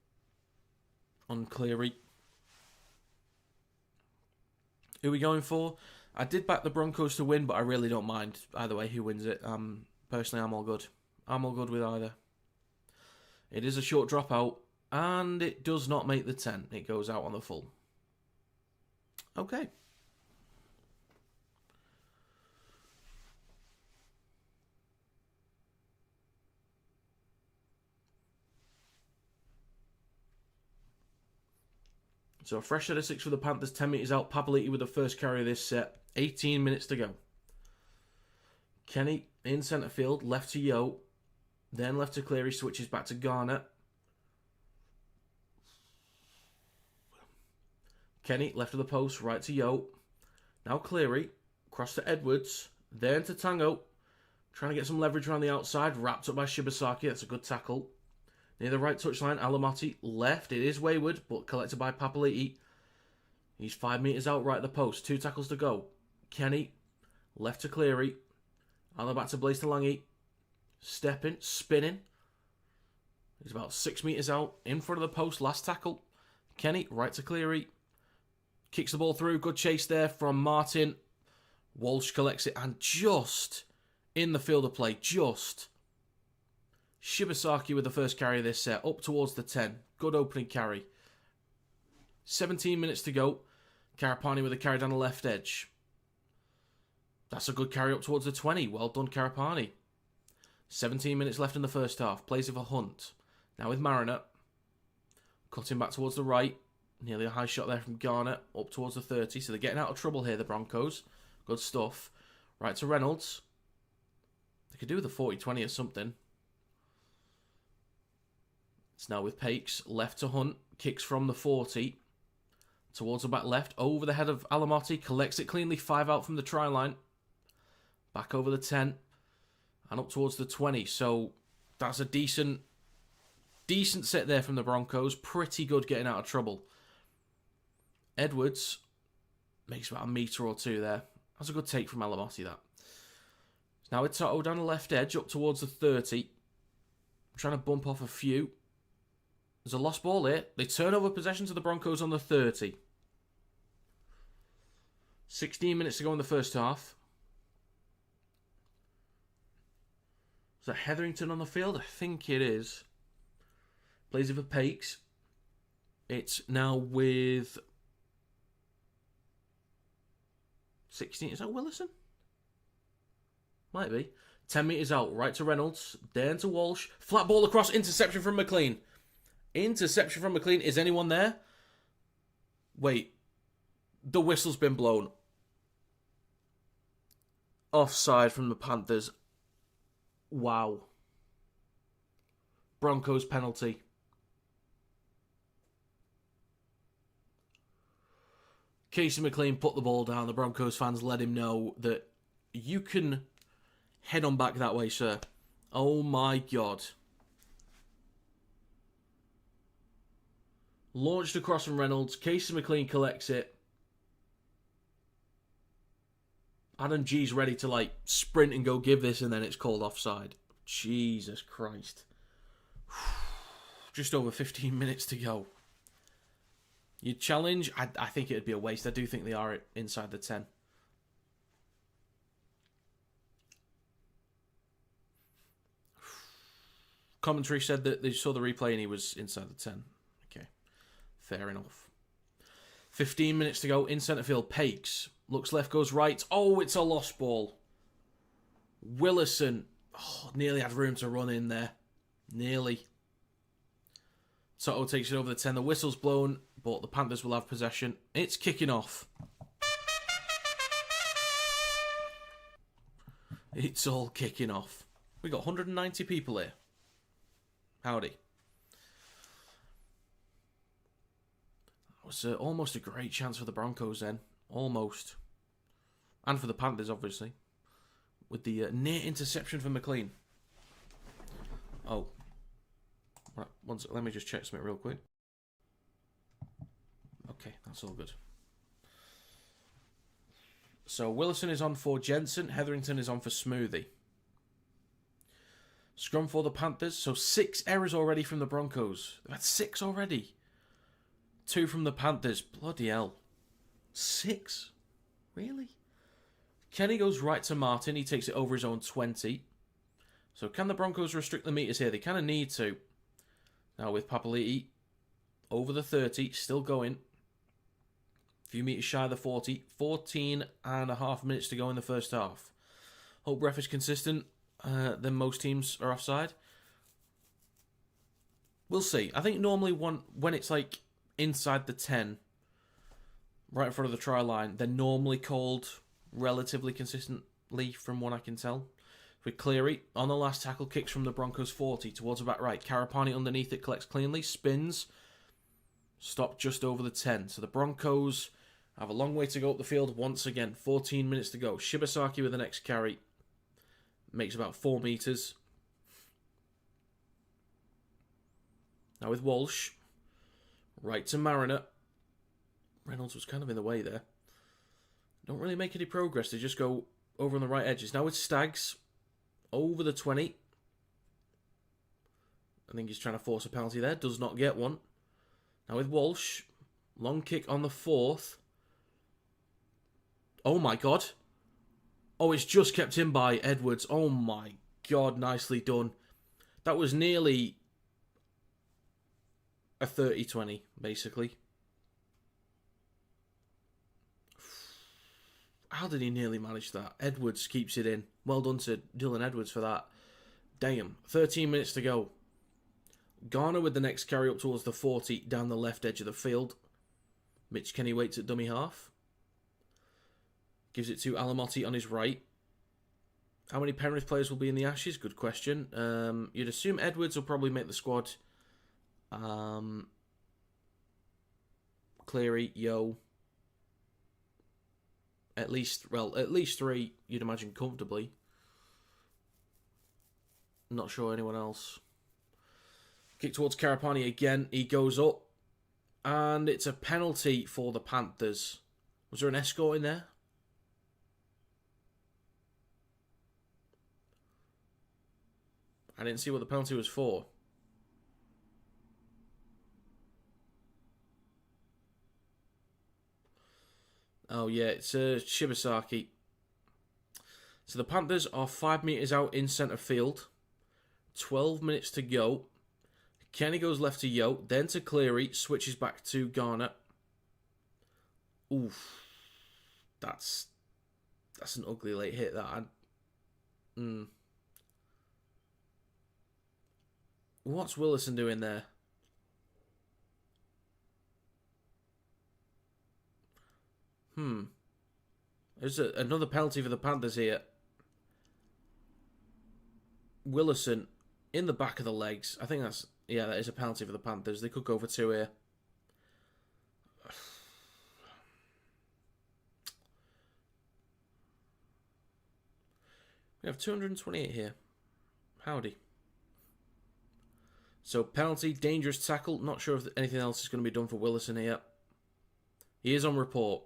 on Cleary. Who are we going for? I did back the Broncos to win, but I really don't mind either way who wins it. Personally, I'm all good. I'm all good with either. It is a short dropout, and it does not make the 10. It goes out on the full. Okay. So a fresh set of 6 for the Panthers, 10 metres out. Papali'i with the first carry of this set. 18 minutes to go. Kenny in centre field, left to Yo. Then left to Cleary, switches back to Garner. Kenny, left of the post, right to Yo. Now Cleary, cross to Edwards. Then to Tango. Trying to get some leverage around the outside. Wrapped up by Shibasaki. That's a good tackle. Near the right touchline, Alamotti left. It is wayward, but collected by Papali'i. He's 5 metres out right at the post. 2 tackles to go. Kenny, left to Cleary. On the back to Blaze Talangi. Stepping, spinning. He's about 6 metres out. In front of the post, last tackle. Kenny, right to Cleary. Kicks the ball through. Good chase there from Martin. Walsh collects it and just in the field of play. Just. Shibasaki with the first carry of this set. Up towards the 10. Good opening carry. 17 minutes to go. Karapani with a carry down the left edge. That's a good carry up towards the 20. Well done, Karapani. 17 minutes left in the first half. Plays it for Hunt. Now with Mariner. Cutting back towards the right. Nearly a high shot there from Garner. Up towards the 30. So they're getting out of trouble here, the Broncos. Good stuff. Right to Reynolds. They could do with a 40-20 or something. It's now with Pakes. Left to Hunt. Kicks from the 40. Towards the back left. Over the head of Alamotti. Collects it cleanly. 5 out from the try line. Back over the 10. And up towards the 20. So that's a decent set there from the Broncos. Pretty good getting out of trouble. Edwards makes about a metre or 2 there. That's a good take from Alamotti, that. Now it's Toto down the left edge. Up towards the 30. Trying to bump off a few. There's a lost ball here. They turn over possession to the Broncos on the 30. 16 minutes to go in the first half. Is that Hetherington on the field? I think it is. Plays it for Pakes. It's now with 16. Is that Willison? Might be. 10 metres out. Right to Reynolds. Then to Walsh. Flat ball across. Interception from McLean. Interception from McLean. Is anyone there? Wait. The whistle's been blown. Offside from the Panthers. Wow. Broncos penalty. Casey McLean put the ball down. The Broncos fans let him know that you can head on back that way, sir. Oh my God. Launched across from Reynolds. Casey McLean collects it. Adam G's ready to sprint and go give this, and then it's called offside. Jesus Christ. Just over 15 minutes to go. You challenge? I think it'd be a waste. I do think they are inside the 10. Commentary said that they saw the replay and he was inside the 10. Okay. Fair enough. 15 minutes to go in centre field. Pakes. Looks left, goes right. Oh, it's a lost ball. Willison. Oh, nearly had room to run in there. Nearly. Toto takes it over the 10. The whistle's blown, but the Panthers will have possession. It's kicking off. It's all kicking off. We got 190 people here. Howdy. It was almost a great chance for the Broncos then. Almost. And for the Panthers, obviously. With the near interception for McLean. Oh. Right, let me just check something real quick. Okay, that's all good. So Willison is on for Jensen. Hetherington is on for Smoothie. Scrum for the Panthers. So 6 errors already from the Broncos. They've had 6 already. 2 from the Panthers. Bloody hell. 6? Really? Kenny goes right to Martin. He takes it over his own 20. So can the Broncos restrict the meters here? They kind of need to. Now with Papali'i over the 30. Still going. A few meters shy of the 40. 14 and a half minutes to go in the first half. Hope ref is consistent. Then most teams are offside. We'll see. I think normally when it's like inside the 10, right in front of the try line, they're normally called relatively consistently from what I can tell. With Cleary, on the last tackle, kicks from the Broncos 40 towards the back right. Karapani underneath it, collects cleanly, spins, stopped just over the 10. So the Broncos have a long way to go up the field once again. 14 minutes to go. Shibasaki with the next carry. Makes about 4 meters. Now with Walsh. Right to Mariner. Reynolds was kind of in the way there. Don't really make any progress. They just go over on the right edges. Now with Staggs. Over the 20. I think he's trying to force a penalty there. Does not get one. Now with Walsh. Long kick on the 4th. Oh my God. Oh, it's just kept in by Edwards. Oh my God, nicely done. That was nearly a 30-20, basically. How did he nearly manage that? Edwards keeps it in. Well done to Dylan Edwards for that. Damn. 13 minutes to go. Garner with the next carry up towards the 40 down the left edge of the field. Mitch Kenny waits at dummy half. Gives it to Alamotti on his right. How many Penrith players will be in the Ashes? Good question. You'd assume Edwards will probably make the squad. Cleary, Yo. At least 3, you'd imagine comfortably. Not sure anyone else. Kick towards Karapani again. He goes up. And it's a penalty for the Panthers. Was there an escort in there? I didn't see what the penalty was for. Oh yeah, it's Shibasaki. So the Panthers are 5 meters out in centre field. 12 minutes to go. Kenny goes left to Yo, then to Cleary, switches back to Garner. Oof. That's an ugly late hit, that. What's Willison doing there? There's another penalty for the Panthers here. Willison in the back of the legs. I think that is a penalty for the Panthers. They could go for 2 here. We have 228 here. Howdy. So penalty, dangerous tackle. Not sure if anything else is going to be done for Willison here. He is on report.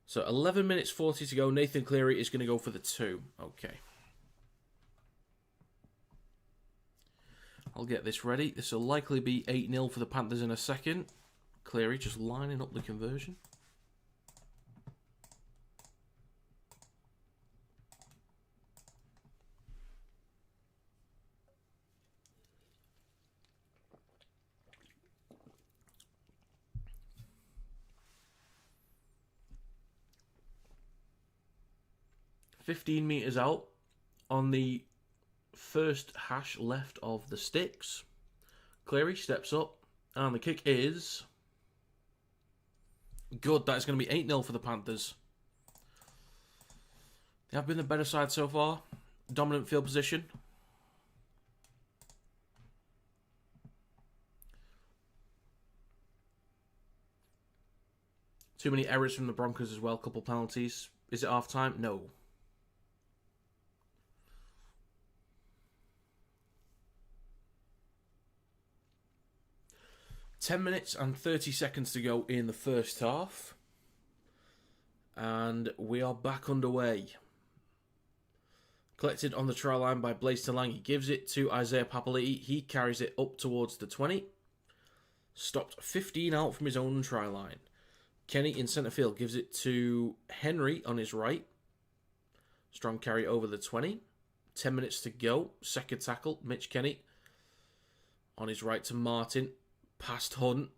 So 11 minutes 40 to go. Nathan Cleary is going to go for the 2. Okay. I'll get this ready. This will likely be 8-0 for the Panthers in a second. Cleary just lining up the conversion. $15 meters out on the first hash left of the sticks. Cleary steps up, and the kick is good. That's going to be 8-0 for the Panthers. They have been the better side so far. Dominant field position. Too many errors from the Broncos as well. Couple penalties. Is it half time? No. $10 minutes and 30 seconds to go in the first half. And we are back underway. Collected on the try line by Blaise Talang. He gives it to Isaiah Papali'i. He carries it up towards the 20. Stopped 15 out from his own try line. Kenny in centre field gives it to Henry on his right. Strong carry over the 20. 10 minutes to go. Second tackle, Mitch Kenny. On his right to Martin. Past Hunt.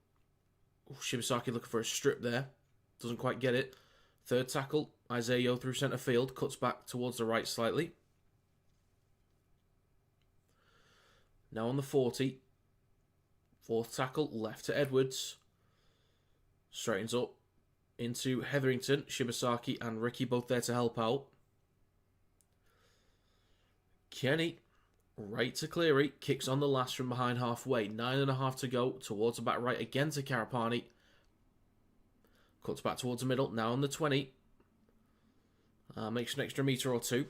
Shibasaki looking for a strip there. Doesn't quite get it. Third tackle, Isaiah Yeo through centre field. Cuts back towards the right slightly. Now on the 40. Fourth tackle, left to Edwards. Straightens up into Hetherington, Shibasaki and Ricky both there to help out. Kenny, right to Cleary, kicks on the last from behind halfway. 9.5 to go, towards the back right again to Karapani. Cuts back towards the middle, now on the 20. Makes an extra metre or two.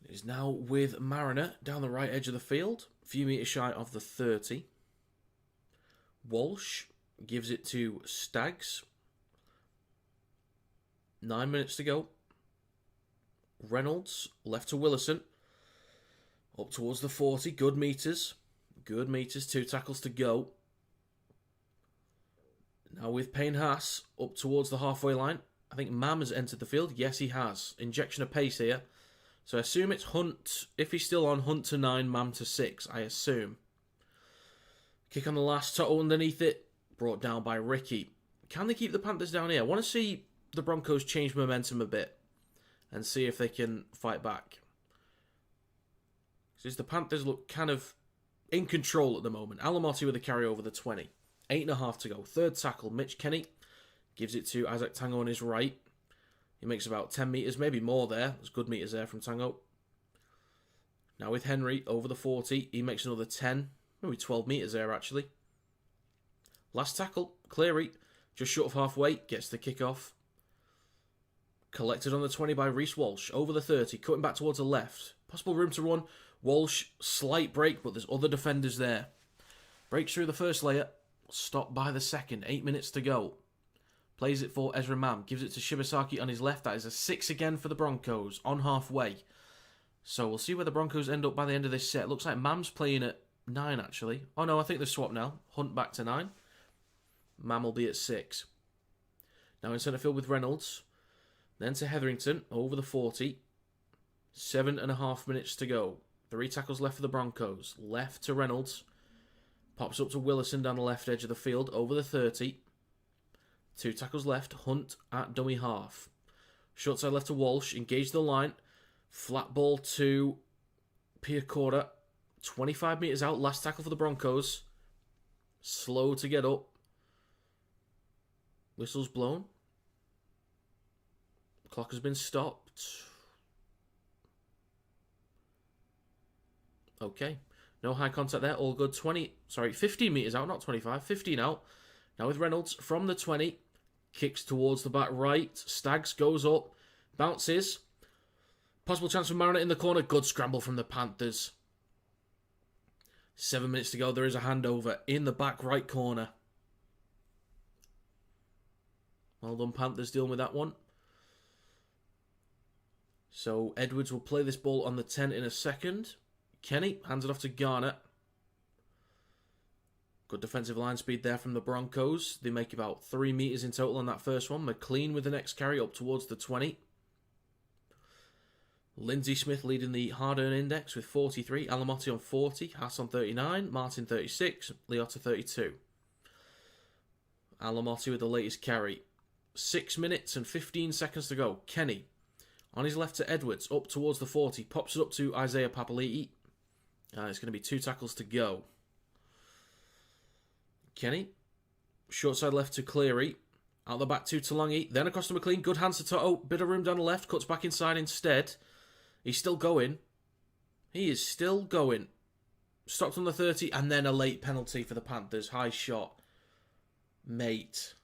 Is now with Mariner down the right edge of the field. A few metres shy of the 30. Walsh gives it to Staggs. 9 minutes to go. Reynolds left to Willison. Up towards the 40. Good metres. Good metres. 2 tackles to go. Now with Payne Haas up towards the halfway line. I think Mam has entered the field. Yes, he has. Injection of pace here. So I assume it's Hunt. If he's still on, Hunt to 9, Mam to 6, I assume. Kick on the last, Toto underneath it. Brought down by Ricky. Can they keep the Panthers down here? I want to see the Broncos change momentum a bit. And see if they can fight back. Because the Panthers look kind of in control at the moment. Alamotti with a carry over the 20. 8.5 to go. Third tackle, Mitch Kenny. Gives it to Isaac Tango on his right. He makes about 10 metres, maybe more there. There's good metres there from Tango. Now with Henry over the 40. He makes another 10. Maybe 12 metres there, actually. Last tackle, Cleary. Just short of halfway. Gets the kick-off. Collected on the 20 by Reece Walsh. Over the 30. Cutting back towards the left. Possible room to run. Walsh, slight break, but there's other defenders there. Breaks through the first layer. Stopped by the second. 8 minutes to go. Plays it for Ezra Mam. Gives it to Shibasaki on his left. That is a 6 again for the Broncos. On halfway. So we'll see where the Broncos end up by the end of this set. Looks like Mam's playing at 9 actually. Oh no, I think they've swapped now. Hunt back to 9. Mam will be at 6. Now in centre field with Reynolds. Then to Hetherington. Over the 40. 7.5 minutes to go. 3 tackles left for the Broncos. Left to Reynolds. Pops up to Willison down the left edge of the field. Over the 30. 2 tackles left. Hunt at dummy half. Short side left to Walsh. Engage the line. Flat ball to Piacora. 25 metres out. Last tackle for the Broncos. Slow to get up. Whistle's blown. Clock has been stopped. Okay. No high contact there. All good. 15 metres out. Not 25. 15 out. Now with Reynolds from the 20. Kicks towards the back right. Staggs goes up. Bounces. Possible chance for Mariner in the corner. Good scramble from the Panthers. 7 minutes to go. There is a handover in the back right corner. Well done, Panthers, dealing with that one. So Edwards will play this ball on the 10 in a second. Kenny hands it off to Garner. Good defensive line speed there from the Broncos. They make about 3 metres in total on that first one. McLean with the next carry up towards the 20. Lindsay Smith leading the hard-earned index with 43. Alamotti on 40. Haas on 39. Martin 36. Leota 32. Alamotti with the latest carry. 6 minutes and 15 seconds to go. Kenny on his left to Edwards. Up towards the 40. Pops it up to Isaiah Papali'i. It's going to be 2 tackles to go. Kenny. Short side left to Cleary. Out the back to Talangi. Then across to McLean. Good hands to Toto. Bit of room down the left. Cuts back inside instead. He's still going. He is still going. Stopped on the 30. And then a late penalty for the Panthers. High shot. Mate.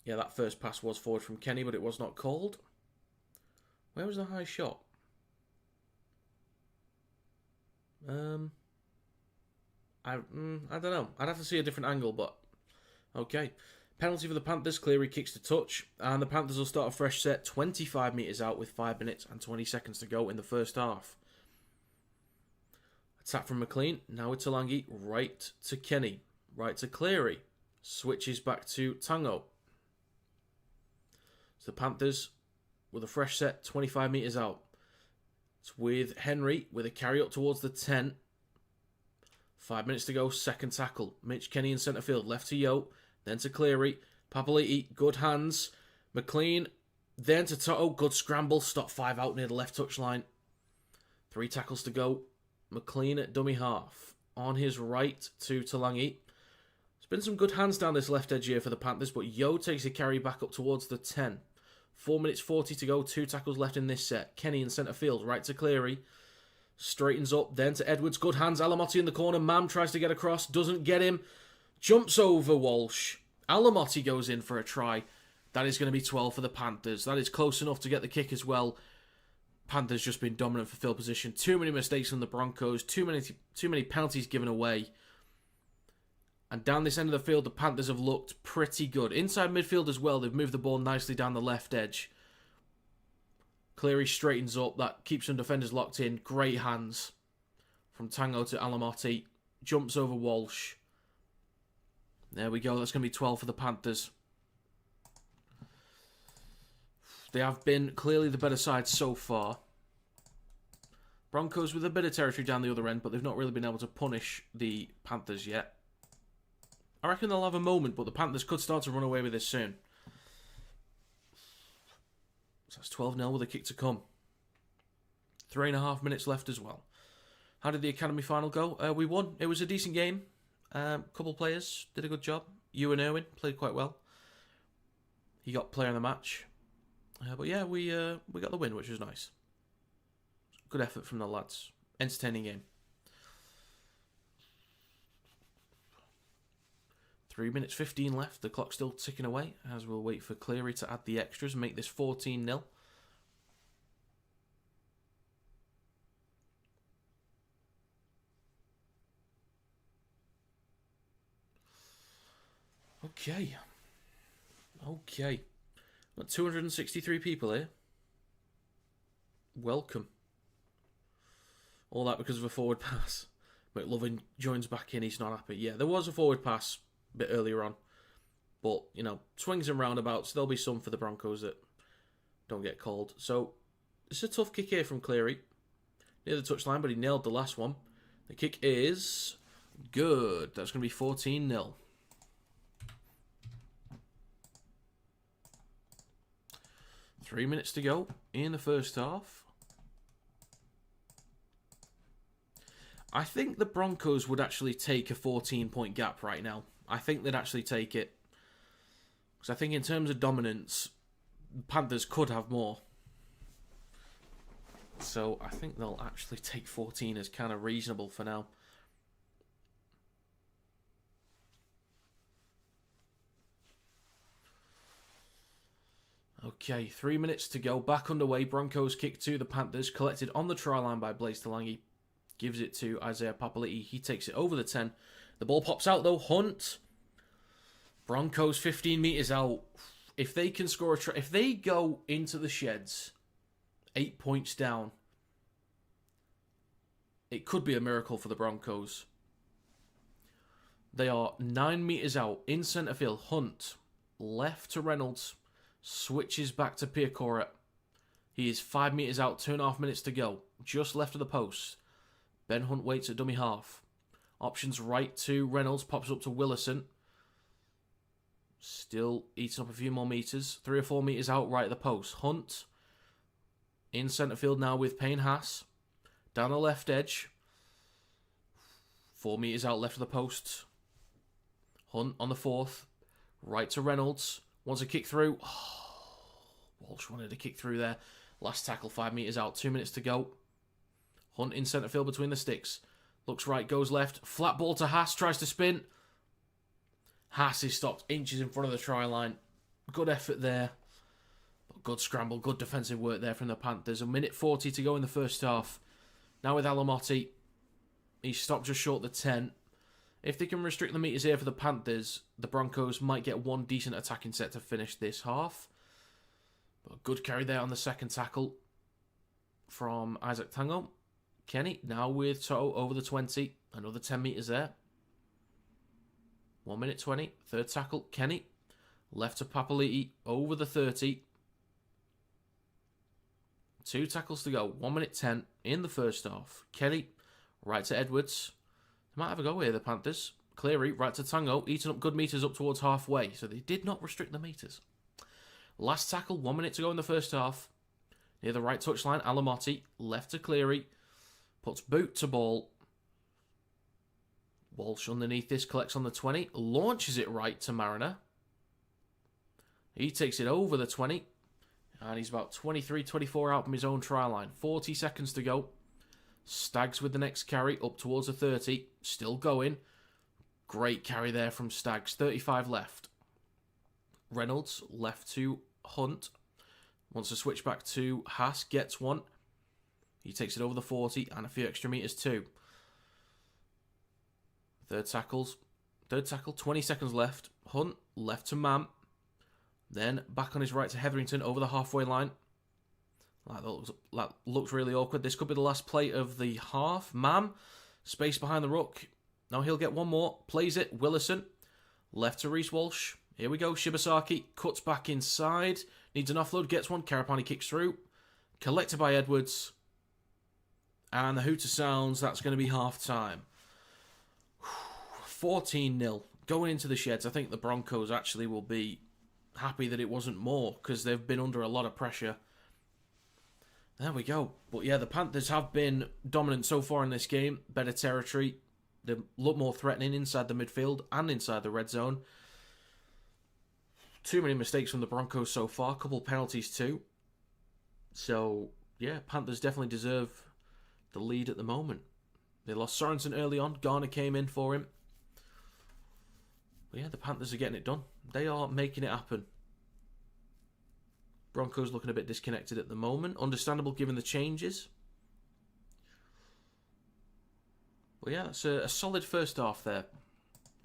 Yeah, that first pass was forward from Kenny, but it was not called. Where was the high shot? I don't know. I'd have to see a different angle, but okay. Penalty for the Panthers. Cleary kicks to touch, and the Panthers will start a fresh set 25 metres out with 5 minutes and 20 seconds to go in the first half. Attack from McLean. Now with Talangi. Right to Kenny. Right to Cleary. Switches back to Tango. So the Panthers with a fresh set 25 metres out. It's with Henry with a carry up towards the 10. 5 minutes to go, second tackle. Mitch Kenny in centre field, left to Yo, then to Cleary. Papali'i, good hands. McLean, then to Toto, good scramble. Stop 5 out near the left touchline. 3 tackles to go. McLean at dummy half. On his right to Talangi. There's been some good hands down this left edge here for the Panthers, but Yo takes a carry back up towards the 10. 4 minutes 40 to go, 2 tackles left in this set. Kenny in centre field, right to Cleary. Straightens up, then to Edwards. Good hands, Alamotti in the corner. Mam tries to get across, doesn't get him. Jumps over Walsh. Alamotti goes in for a try. That is going to be 12 for the Panthers. That is close enough to get the kick as well. Panthers just been dominant for field position. Too many mistakes from the Broncos. Too many penalties given away. And down this end of the field, the Panthers have looked pretty good. Inside midfield as well, they've moved the ball nicely down the left edge. Cleary straightens up. That keeps some defenders locked in. Great hands from Tango to Alamotti. Jumps over Walsh. There we go. That's going to be 12 for the Panthers. They have been clearly the better side so far. Broncos with a bit of territory down the other end, but they've not really been able to punish the Panthers yet. I reckon they'll have a moment, but the Panthers could start to run away with this soon. So that's 12-0 with a kick to come. 3.5 minutes left as well. How did the Academy final go? We won. It was a decent game. Couple players did a good job. Ewan Irwin played quite well. He got player of the match. But yeah, we got the win, which was nice. Good effort from the lads. Entertaining game. 3 minutes 15 left. The clock's still ticking away as we'll wait for Cleary to add the extras and make this 14-0. Okay. Got 263 people here. Welcome. All that because of a forward pass. McLovin joins back in. He's not happy. Yeah, there was a forward pass a bit earlier on. But, you know, swings and roundabouts. There'll be some for the Broncos that don't get called. So, it's a tough kick here from Cleary. Near the touchline, but he nailed the last one. The kick is good. That's going to be 14-0. Three minutes to go in the first half. I think the Broncos would actually take a 14-point gap right now. I think they'd actually take it. Because I think in terms of dominance, the Panthers could have more. So I think they'll actually take 14 as kind of reasonable for now. Okay, 3 minutes to go. Back underway. Broncos kick to the Panthers. Collected on the try line by Blaise Talangi. Gives it to Isaiah Papali'i. He takes it over the 10. The ball pops out though. Hunt. Broncos 15 metres out. If they can score a try, if they go into the sheds 8 points down, it could be a miracle for the Broncos. They are 9 metres out in centre field. Hunt. Left to Reynolds. Switches back to Piacora. He is 5 metres out, 2.5 minutes to go. Just left of the post. Ben Hunt waits at dummy half. Options right to Reynolds, pops up to Willison. Still eating up a few more metres. 3 or 4 metres out, right at the post. Hunt. In centre field now with Payne Haas. Down the left edge. 4 metres out left of the post. Hunt on the 4th. Right to Reynolds. Wants a kick through. Oh, Walsh wanted a kick through there. Last tackle 5 metres out. 2 minutes to go. Hunt in centre field between the sticks. Looks right, goes left. Flat ball to Haas. Tries to spin. Haas is stopped inches in front of the try line. Good effort there. Good scramble. Good defensive work there from the Panthers. 1:40 to go in the first half. Now with Alamotti. He's stopped just short of the 10. If they can restrict the metres here for the Panthers, the Broncos might get one decent attacking set to finish this half. But a good carry there on the second tackle from Isaac Tango. Kenny now with Toto over the 20. Another 10 metres there. 1:20. Third tackle, Kenny. Left to Papali'i over the 30. 2 tackles to go. 1:10 in the first half. Kenny, right to Edwards. They might have a go here, the Panthers. Cleary, right to Tango. Eating up good metres up towards halfway. So they did not restrict the metres. Last tackle, 1 minute to go in the first half. Near the right touchline, Alamotti. Left to Cleary. Puts boot to ball. Walsh underneath this, collects on the 20. Launches it right to Mariner. He takes it over the 20. And he's about 23, 24 out from his own try line. 40 seconds to go. Staggs with the next carry up towards the 30. Still going. Great carry there from Staggs. 35 left. Reynolds left to Hunt. Wants to switch back to Haas. Gets one. He takes it over the 40 and a few extra metres too. Third tackle, 20 seconds left. Hunt left to Mam. Then back on his right to Hetherington over the halfway line. That looks really awkward. This could be the last play of the half. Mam, space behind the ruck. Now he'll get one more. Plays it. Willison. Left to Reece Walsh. Here we go. Shibasaki cuts back inside. Needs an offload. Gets one. Karapani kicks through. Collected by Edwards. And the hooter sounds. That's going to be half time. 14-0. Going into the sheds. I think the Broncos actually will be happy that it wasn't more, because they've been under a lot of pressure. There we go. But yeah, the Panthers have been dominant so far in this game. Better territory. They look more threatening inside the midfield and inside the red zone. Too many mistakes from the Broncos so far. A couple penalties too. So yeah, Panthers definitely deserve the lead at the moment. They lost Sorensen early on. Garner came in for him. But yeah, the Panthers are getting it done. They are making it happen. Broncos looking a bit disconnected at the moment. Understandable given the changes. Well, yeah, it's a solid first half there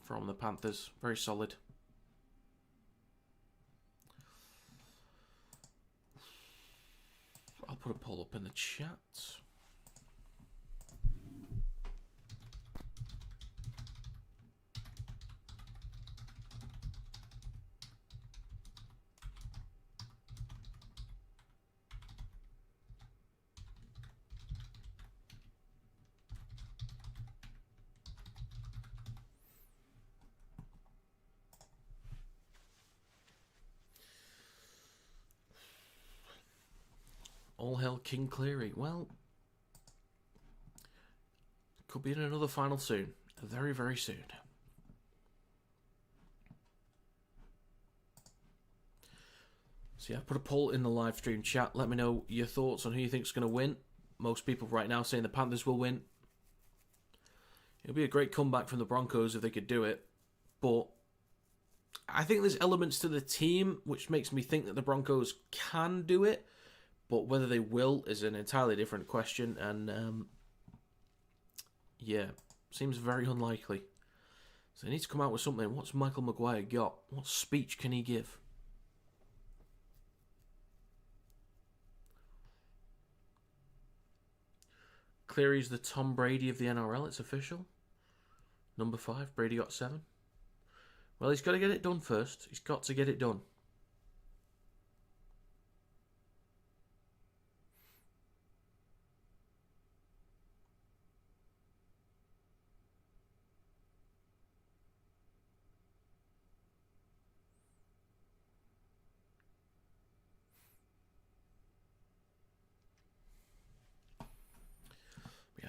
from the Panthers. Very solid. I'll put a poll up in the chat. All hail King Cleary. Well, could be in another final soon. Very, very soon. So yeah, put a poll in the live stream chat. Let me know your thoughts on who you think is going to win. Most people right now saying the Panthers will win. It'll be a great comeback from the Broncos if they could do it. But I think there's elements to the team which makes me think that the Broncos can do it. But whether they will is an entirely different question. And yeah, seems very unlikely. So they need to come out with something. What's Michael Maguire got? What speech can he give? Cleary's the Tom Brady of the NRL. It's official. Number 5. Brady got 7. Well, he's got to get it done first. He's got to get it done.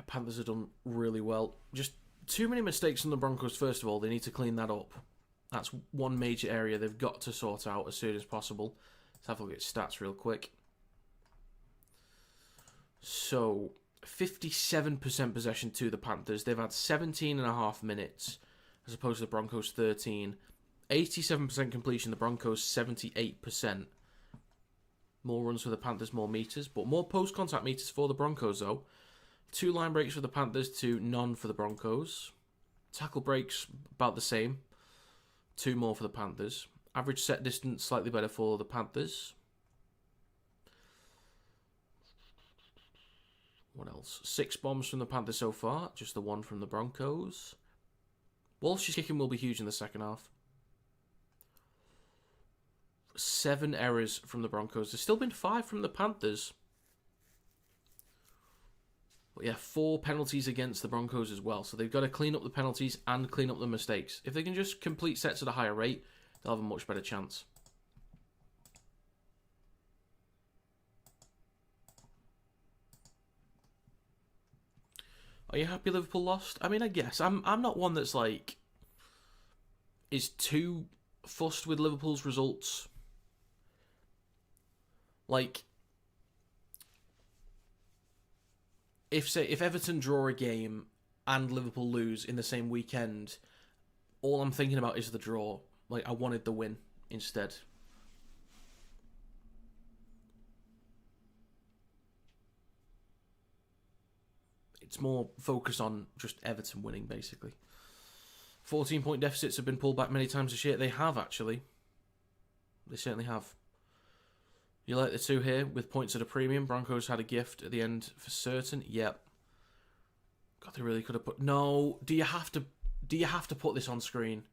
Panthers have done really well. Just Too many mistakes on the Broncos, first of all. They need to clean that up. That's one major area they've got to sort out as soon as possible. Let's have a look at stats real quick. So, 57% possession to the Panthers. They've had 17.5 minutes, as opposed to the Broncos 13. 87% completion, the Broncos 78%. More runs for the Panthers, more meters, but more post-contact meters for the Broncos, though. 2 line breaks for the Panthers to none for the Broncos. Tackle breaks, about the same. 2 more for the Panthers. Average set distance, slightly better for the Panthers. What else? 6 bombs from the Panthers so far, just the 1 from the Broncos. Walsh's kicking will be huge in the second half. 7 errors from the Broncos. There's still been 5 from the Panthers. But yeah, 4 penalties against the Broncos as well. So they've got to clean up the penalties and clean up the mistakes. If they can just complete sets at a higher rate, they'll have a much better chance. Are you happy Liverpool lost? I mean, I guess. I'm not one that's like is too fussed with Liverpool's results. Like, if Everton draw a game and Liverpool lose in the same weekend, all I'm thinking about is the draw. Like, I wanted the win instead. It's more focused on just Everton winning, basically. 14-point deficits have been pulled back many times this year. They have, actually. They certainly have. You like the 2 here with points at a premium. Broncos had a gift at the end for certain. Yep. God, they really could have put... No, do you have to put this on screen?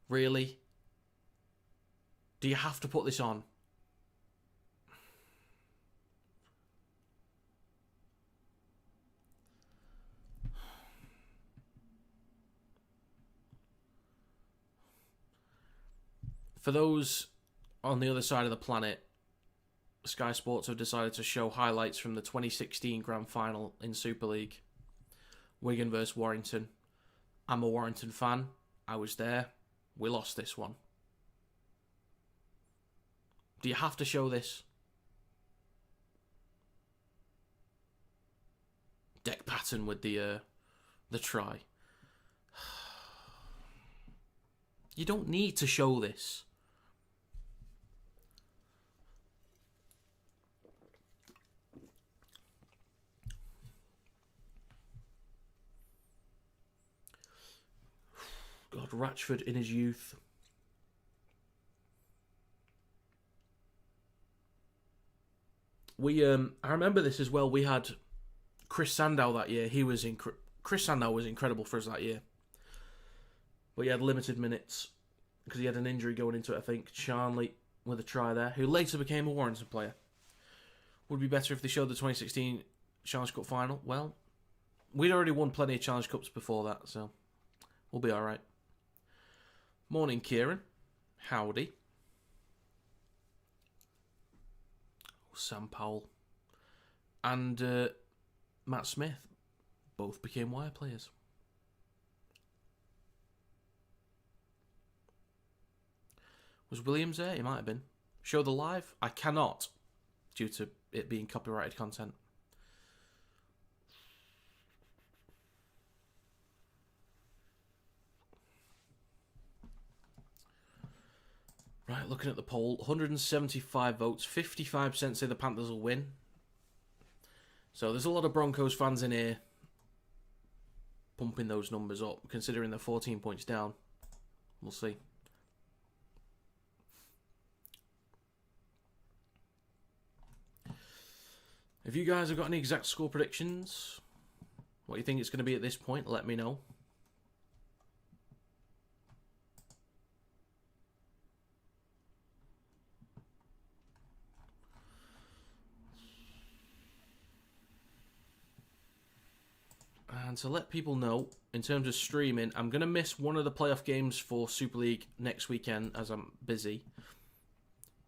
Really? Do you have to put this on? For those on the other side of the planet, Sky Sports have decided to show highlights from the 2016 Grand Final in Super League. Wigan versus Warrington. I'm a Warrington fan. I was there. We lost this one. Do you have to show this? Deck Patton with the try. You don't need to show this. God, Ratchford in his youth. I remember this as well. We had Chris Sandow that year. Chris Sandow was incredible for us that year. But he had limited minutes because he had an injury going into it, I think. Charnley with a try there, who later became a Warrington player. Would be better if they showed the 2016 Challenge Cup final. Well, we'd already won plenty of Challenge Cups before that, so we'll be alright. Morning, Kieran. Howdy. Sam Powell. And Matt Smith. Both became Wire players. Was Williams there? He might have been. Show the live? I cannot, due to it being copyrighted content. Right, looking at the poll, 175 votes, 55% say the Panthers will win. So there's a lot of Broncos fans in here pumping those numbers up, considering they're 14 points down. We'll see. If you guys have got any exact score predictions, what you think it's going to be at this point, let me know. And to let people know, in terms of streaming, I'm going to miss one of the playoff games for Super League next weekend as I'm busy.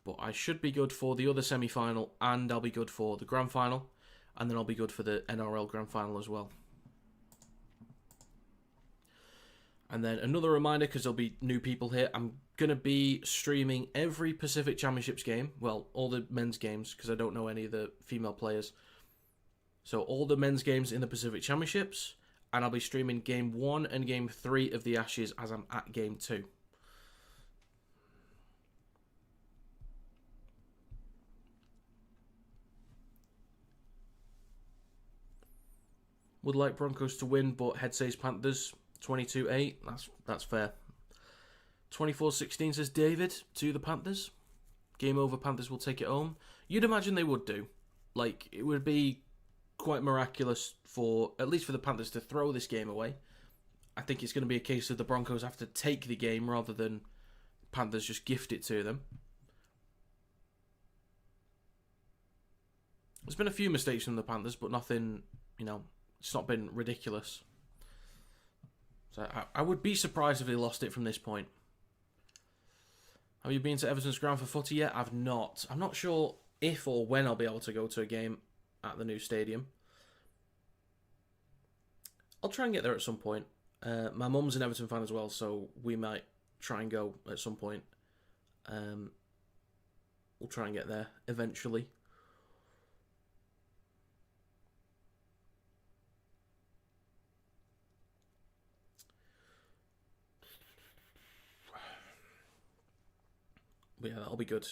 But I should be good for the other semi-final, and I'll be good for the Grand Final, and then I'll be good for the NRL Grand Final as well. And then another reminder, because there'll be new people here, I'm going to be streaming every Pacific Championships game. Well, all the men's games, because I don't know any of the female players. So all the men's games in the Pacific Championships, and I'll be streaming Game 1 and Game 3 of the Ashes as I'm at Game 2. Would like Broncos to win, but head says Panthers 22-8. That's fair. 24-16 says David to the Panthers. Game over, Panthers will take it home. You'd imagine they would do. Like, it would be quite miraculous for, at least for the Panthers, to throw this game away. I think it's going to be a case of the Broncos have to take the game rather than Panthers just gift it to them. There's been a few mistakes from the Panthers, but nothing, it's not been ridiculous. So I would be surprised if they lost it from this point. Have you been to Everton's ground for footy yet? I've not. I'm not sure if or when I'll be able to go to a game at the new stadium. I'll try and get there at some point. My mum's an Everton fan as well, so we might try and go at some point. We'll try and get there eventually. But yeah, that'll be good.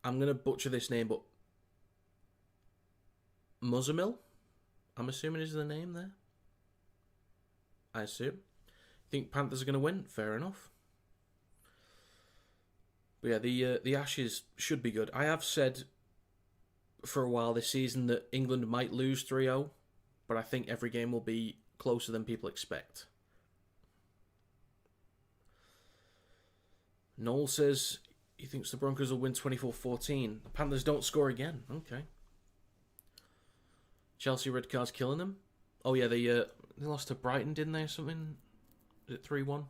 I'm going to butcher this name, but Muzzamil? I'm assuming is the name there. I assume. Think Panthers are going to win? Fair enough. But yeah, the Ashes should be good. I have said for a while this season that England might lose 3-0, but I think every game will be closer than people expect. Noel says he thinks the Broncos will win 24-14. The Panthers don't score again. Okay. Chelsea red cards killing them. Oh yeah, they lost to Brighton, didn't they, or something? Is it 3-1?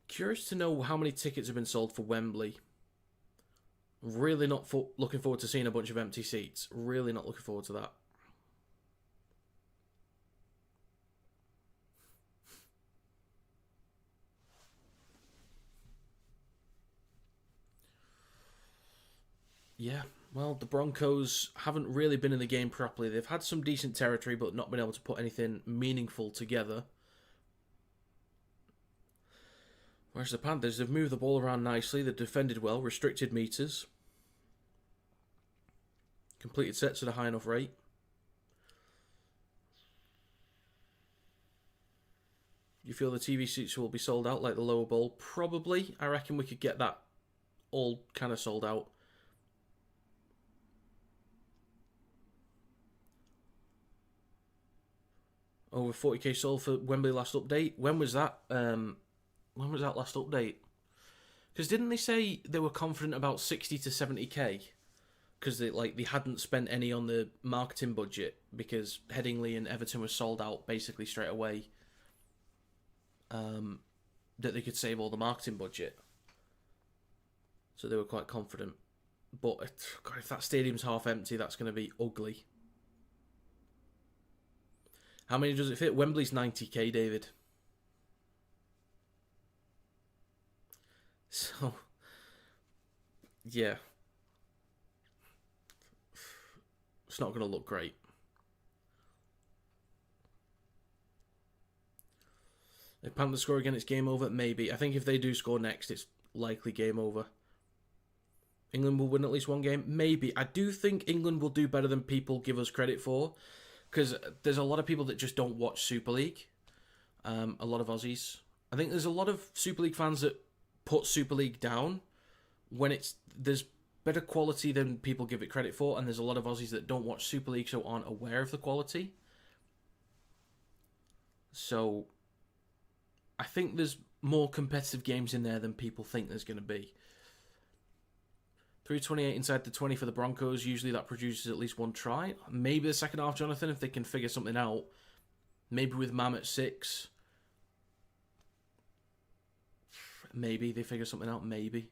Curious to know how many tickets have been sold for Wembley. Really not looking forward to seeing a bunch of empty seats. Really not looking forward to that. Yeah, well, the Broncos haven't really been in the game properly. They've had some decent territory, but not been able to put anything meaningful together. Whereas the Panthers, they've moved the ball around nicely. They've defended well, restricted meters. Completed sets at a high enough rate. You feel the TV seats will be sold out like the lower bowl? Probably. I reckon we could get that all kind of sold out. Over 40k sold for Wembley last update. When was that? When was that last update? Because didn't they say they were confident about 60 to 70k? Because they hadn't spent any on the marketing budget because Headingley and Everton were sold out basically straight away. That they could save all the marketing budget. So they were quite confident. But God, if that stadium's half empty, that's going to be ugly. How many does it fit? Wembley's 90k, David. So, yeah. It's not going to look great. If Panthers score again, it's game over? Maybe. I think if they do score next, it's likely game over. England will win at least one game? Maybe. I do think England will do better than people give us credit for. Because there's a lot of people that just don't watch Super League. A lot of Aussies. I think there's a lot of Super League fans that put Super League down when there's better quality than people give it credit for, and there's a lot of Aussies that don't watch Super League so aren't aware of the quality. So I think there's more competitive games in there than people think there's going to be. 3:28 inside the 20 for the Broncos. Usually that produces at least one try. Maybe the second half, Jonathan, if they can figure something out. Maybe with Mam at 6. Maybe they figure something out, maybe.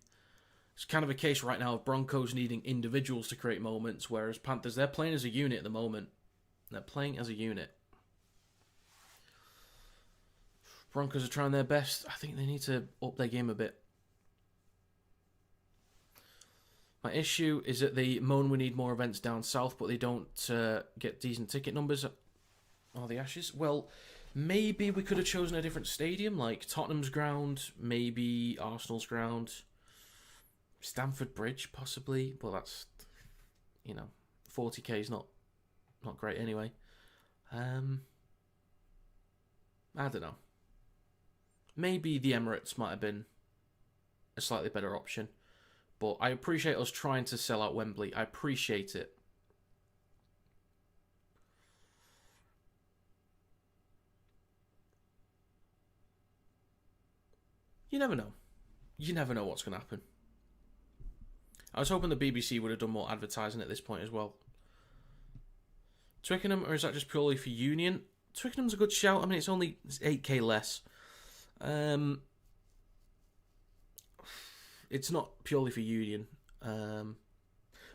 It's kind of a case right now of Broncos needing individuals to create moments, whereas Panthers, they're playing as a unit at the moment. They're playing as a unit. Broncos are trying their best. I think they need to up their game a bit. My issue is that they moan we need more events down south, but they don't get decent ticket numbers. Oh, the Ashes? Well, maybe we could have chosen a different stadium, like Tottenham's ground, maybe Arsenal's ground, Stamford Bridge, possibly. Well, that's, 40k is not great anyway. I don't know. Maybe the Emirates might have been a slightly better option. But I appreciate us trying to sell out Wembley. I appreciate it. You never know. You never know what's going to happen. I was hoping the BBC would have done more advertising at this point as well. Twickenham, or is that just purely for Union? Twickenham's a good shout. I mean, it's 8k less. It's not purely for Union.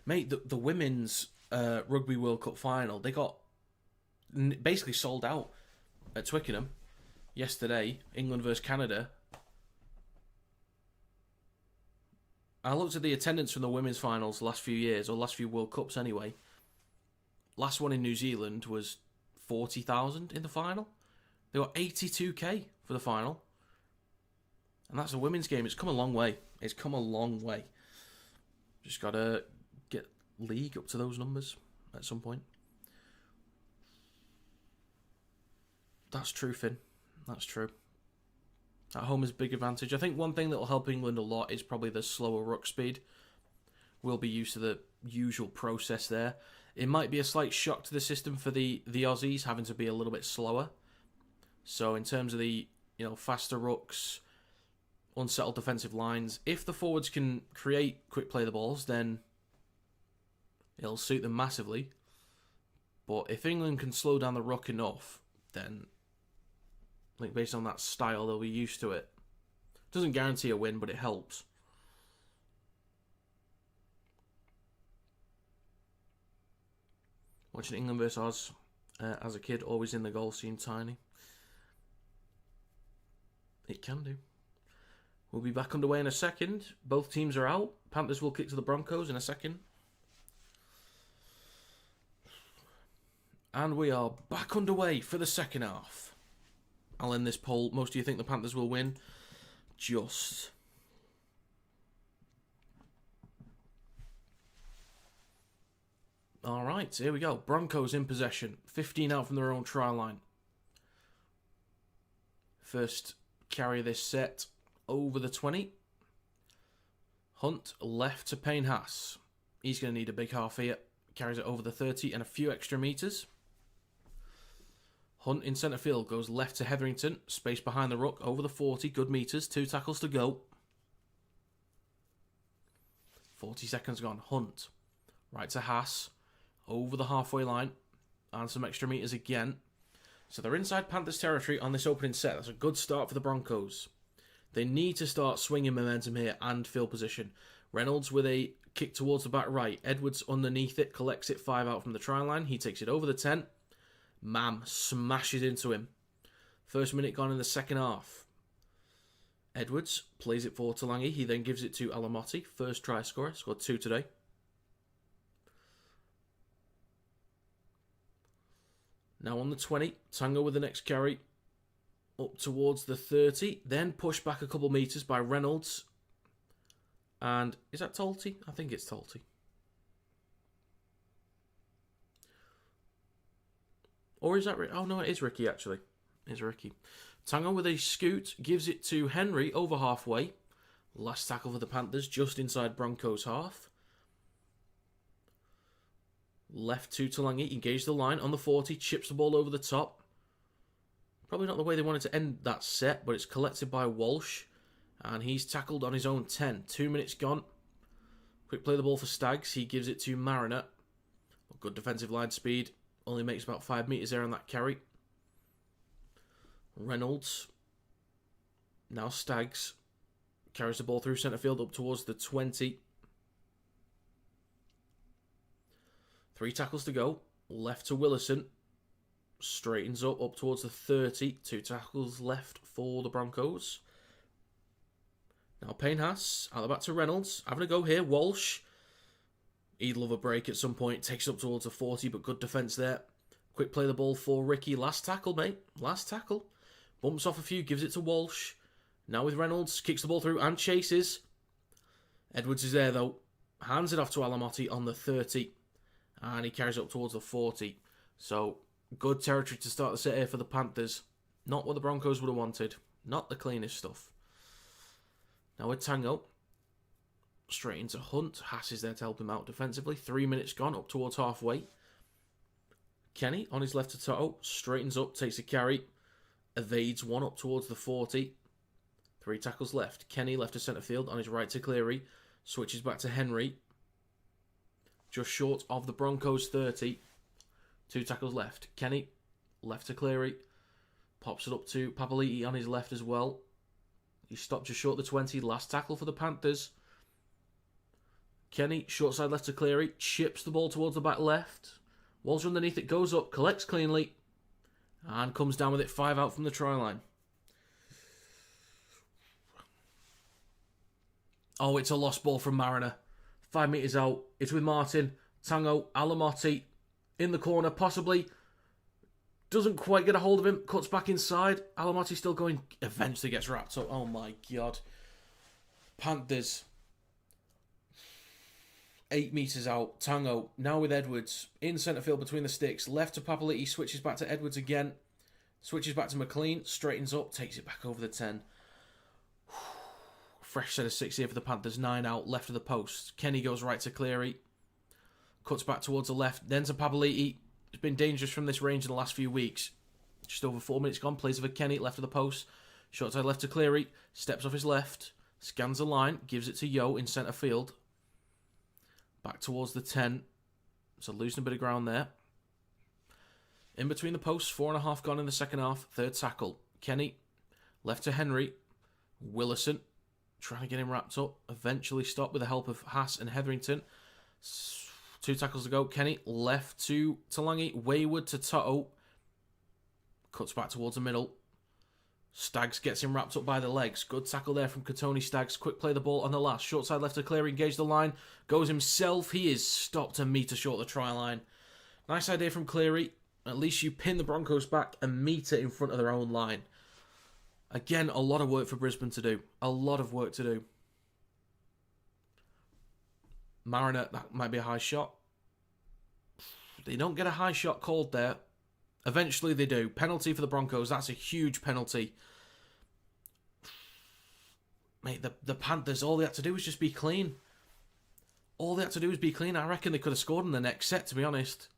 Mate, the women's Rugby World Cup final, they got basically sold out at Twickenham yesterday. England versus Canada. I looked at the attendance from the women's finals the last few years, or last few World Cups anyway. Last one in New Zealand was 40,000 in the final. They got 82k for the final. And that's a women's game. It's come a long way. It's come a long way. Just got to get league up to those numbers at some point. That's true, Finn. That's true. At home is a big advantage. I think one thing that will help England a lot is probably the slower ruck speed. We'll be used to the usual process there. It might be a slight shock to the system for the Aussies having to be a little bit slower. So in terms of the faster rucks, unsettled defensive lines, if the forwards can create quick play the balls, then it'll suit them massively. But if England can slow down the ruck enough, then I think based on that style, they'll be used to it. Doesn't guarantee a win, but it helps. Watching England versus Oz as a kid, always in the goal scene, tiny. It can do. We'll be back underway in a second. Both teams are out. Panthers will kick to the Broncos in a second. And we are back underway for the second half. I'll end this poll. Most of you think the Panthers will win. Just. Alright, here we go. Broncos in possession. 15 out from their own try line. First carry of this set over the 20. Hunt left to Payne Haas. He's going to need a big half here. Carries it over the 30 and a few extra metres. Hunt in centre field goes left to Hetherington. Space behind the ruck over the 40. Good metres. 2 tackles to go. 40 seconds gone. Hunt. Right to Haas. Over the halfway line. And some extra metres again. So they're inside Panthers territory on this opening set. That's a good start for the Broncos. They need to start swinging momentum here and fill position. Reynolds with a kick towards the back right. Edwards underneath it. Collects it 5 out from the try line. He takes it over the 10. Mam smashes into him. First minute gone in the second half. Edwards plays it forward to Lange. He then gives it to Alamotti. First try scorer. Scored 2 today. Now on the 20. Tango with the next carry. Up towards the 30. Then pushed back a couple metres by Reynolds. And is that Tolty? I think it's Tolty. Or is that... Oh, no, it is Ricky, actually. It is Ricky. Tango with a scoot. Gives it to Henry over halfway. Last tackle for the Panthers. Just inside Broncos half. Left to Talangi. Engage the line on the 40. Chips the ball over the top. Probably not the way they wanted to end that set, but it's collected by Walsh. And he's tackled on his own 10. 2 minutes gone. Quick play the ball for Staggs. He gives it to Mariner. Good defensive line speed. Only makes about 5 metres there on that carry. Reynolds. Now Staggs. Carries the ball through centre field up towards the 20. 3 tackles to go. Left to Willison. Straightens up towards the 30. 2 tackles left for the Broncos. Now Payne Haas. Out the back to Reynolds. Having a go here. Walsh. He'd love a break at some point. Takes it up towards the 40, but good defence there. Quick play the ball for Ricky. Last tackle, mate. Last tackle. Bumps off a few. Gives it to Walsh. Now with Reynolds. Kicks the ball through and chases. Edwards is there, though. Hands it off to Alamotti on the 30. And he carries up towards the 40. So, good territory to start the set here for the Panthers. Not what the Broncos would have wanted. Not the cleanest stuff. Now with Tango. Straight into Hunt. Haas is there to help him out defensively. 3 minutes gone, up towards halfway. Kenny on his left to Toto. Straightens up, takes a carry. Evades one up towards the 40. 3 tackles left. Kenny left to centre field on his right to Cleary. Switches back to Henry. Just short of the Broncos 30. 2 tackles left. Kenny left to Cleary. Pops it up to Papali'i on his left as well. He stopped just short of the 20. Last tackle for the Panthers. Kenny, short side left to Cleary. Chips the ball towards the back left. Walsh underneath it, goes up, collects cleanly. And comes down with it 5 out from the try line. Oh, it's a lost ball from Mariner. 5 metres out. It's with Martin. Tango, Alamotti in the corner, possibly. Doesn't quite get a hold of him. Cuts back inside. Alamotti still going. Eventually gets wrapped up. Oh my God. Panthers. 8 metres out. Tango, now with Edwards. In centre field between the sticks. Left to Papali'i. Switches back to Edwards again. Switches back to McLean. Straightens up. Takes it back over the 10. Fresh set of 6 here for the Panthers. 9 out. Left of the post. Kenny goes right to Cleary. Cuts back towards the left. Then to Papali'i. It's been dangerous from this range in the last few weeks. Just over 4 minutes gone. Plays for Kenny. Left of the post. Short side left to Cleary. Steps off his left. Scans the line. Gives it to Yo in centre field. Back towards the 10. So losing a bit of ground there. In between the posts. 4.5 gone in the second half. 3rd tackle. Kenny. Left to Henry. Willison. Trying to get him wrapped up. Eventually stopped with the help of Haas and Hetherington. 2 tackles to go. Kenny left to Talangi. Wayward to Toto. Cuts back towards the middle. Staggs gets him wrapped up by the legs. Good tackle there from Katoni Staggs. Quick play the ball on the last. Short side left to Cleary. Engage the line. Goes himself. He is stopped a metre short of the try line. Nice idea from Cleary. At least you pin the Broncos back a metre in front of their own line. Again, a lot of work for Brisbane to do. A lot of work to do. Mariner, that might be a high shot. They don't get a high shot called there. Eventually they do. Penalty for the Broncos. That's a huge penalty. Mate, the Panthers, all they had to do was just be clean. All they had to do was be clean. I reckon they could have scored in the next set, to be honest.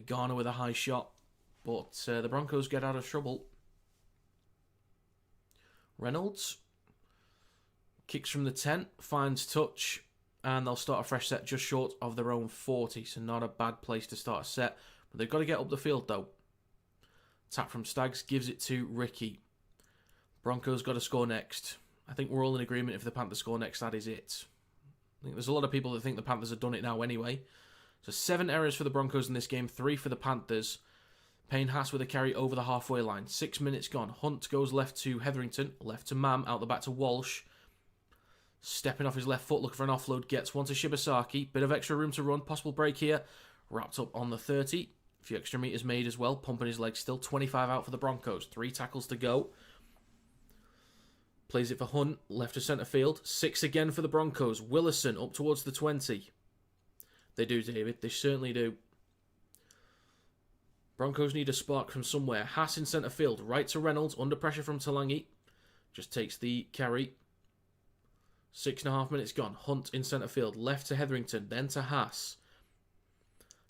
Garner with a high shot. But the Broncos get out of trouble. Reynolds. Kicks from the 10. Finds touch. And they'll start a fresh set just short of their own 40. So not a bad place to start a set. But they've got to get up the field though. Tap from Staggs. Gives it to Ricky. Broncos got to score next. I think we're all in agreement if the Panthers score next, that is it. I think there's a lot of people that think the Panthers have done it now anyway. So 7 errors for the Broncos in this game. 3 for the Panthers. Payne Haas with a carry over the halfway line. 6 minutes gone. Hunt goes left to Hetherington. Left to Mam. Out the back to Walsh. Stepping off his left foot. Looking for an offload. Gets one to Shibasaki. Bit of extra room to run. Possible break here. Wrapped up on the 30. A few extra meters made as well. Pumping his legs still. 25 out for the Broncos. 3 tackles to go. Plays it for Hunt. Left to centre field. 6 again for the Broncos. Willison up towards the 20. They do, David. They certainly do. Broncos need a spark from somewhere. Haas in centre field. Right to Reynolds. Under pressure from Talangi. Just takes the carry. 6.5 minutes gone. Hunt in centre field. Left to Hetherington. Then to Haas.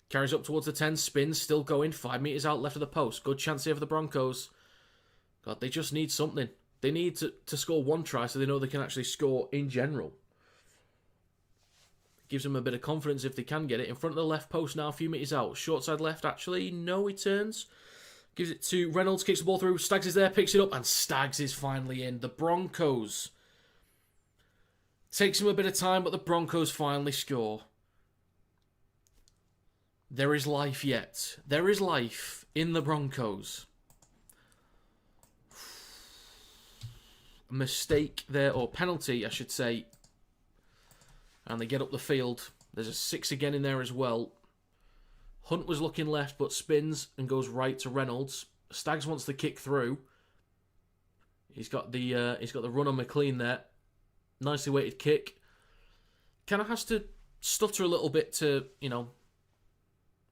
Carries up towards the 10. Spins. Still going. 5 metres out left of the post. Good chance here for the Broncos. God, they just need something. They need to score one try so they know they can actually score in general. Gives them a bit of confidence if they can get it. In front of the left post now, a few metres out. Short side left, actually. No, he turns. Gives it to Reynolds, kicks the ball through. Staggs is there, picks it up, and Staggs is finally in. The Broncos. Takes him a bit of time, but the Broncos finally score. There is life yet. There is life in the Broncos. Mistake there, or penalty, I should say. And they get up the field. There's a 6 again in there as well. Hunt was looking left, but spins and goes right to Reynolds. Staggs wants the kick through. He's got the run on McLean there. Nicely weighted kick. Kind of has to stutter a little bit to,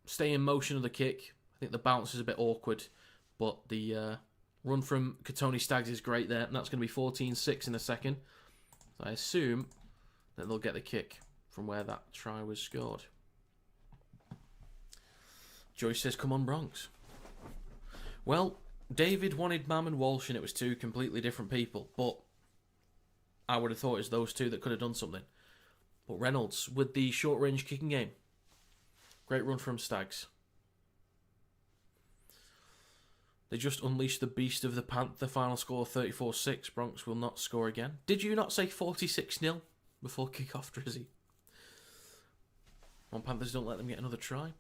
stay in motion of the kick. I think the bounce is a bit awkward, but the run from Katoni Staggs is great there, and that's going to be 14-6 in a second. So I assume that they'll get the kick from where that try was scored. Joyce says, come on, Bronx. Well, David wanted Mam and Walsh, and it was 2 completely different people, but I would have thought it's those 2 that could have done something. But Reynolds with the short-range kicking game. Great run from Staggs. They just unleashed the beast of the Panther. Final score 34-6. Bronx will not score again. Did you not say 46-0 before kick-off, Drizzy? Well, Panthers don't let them get another try.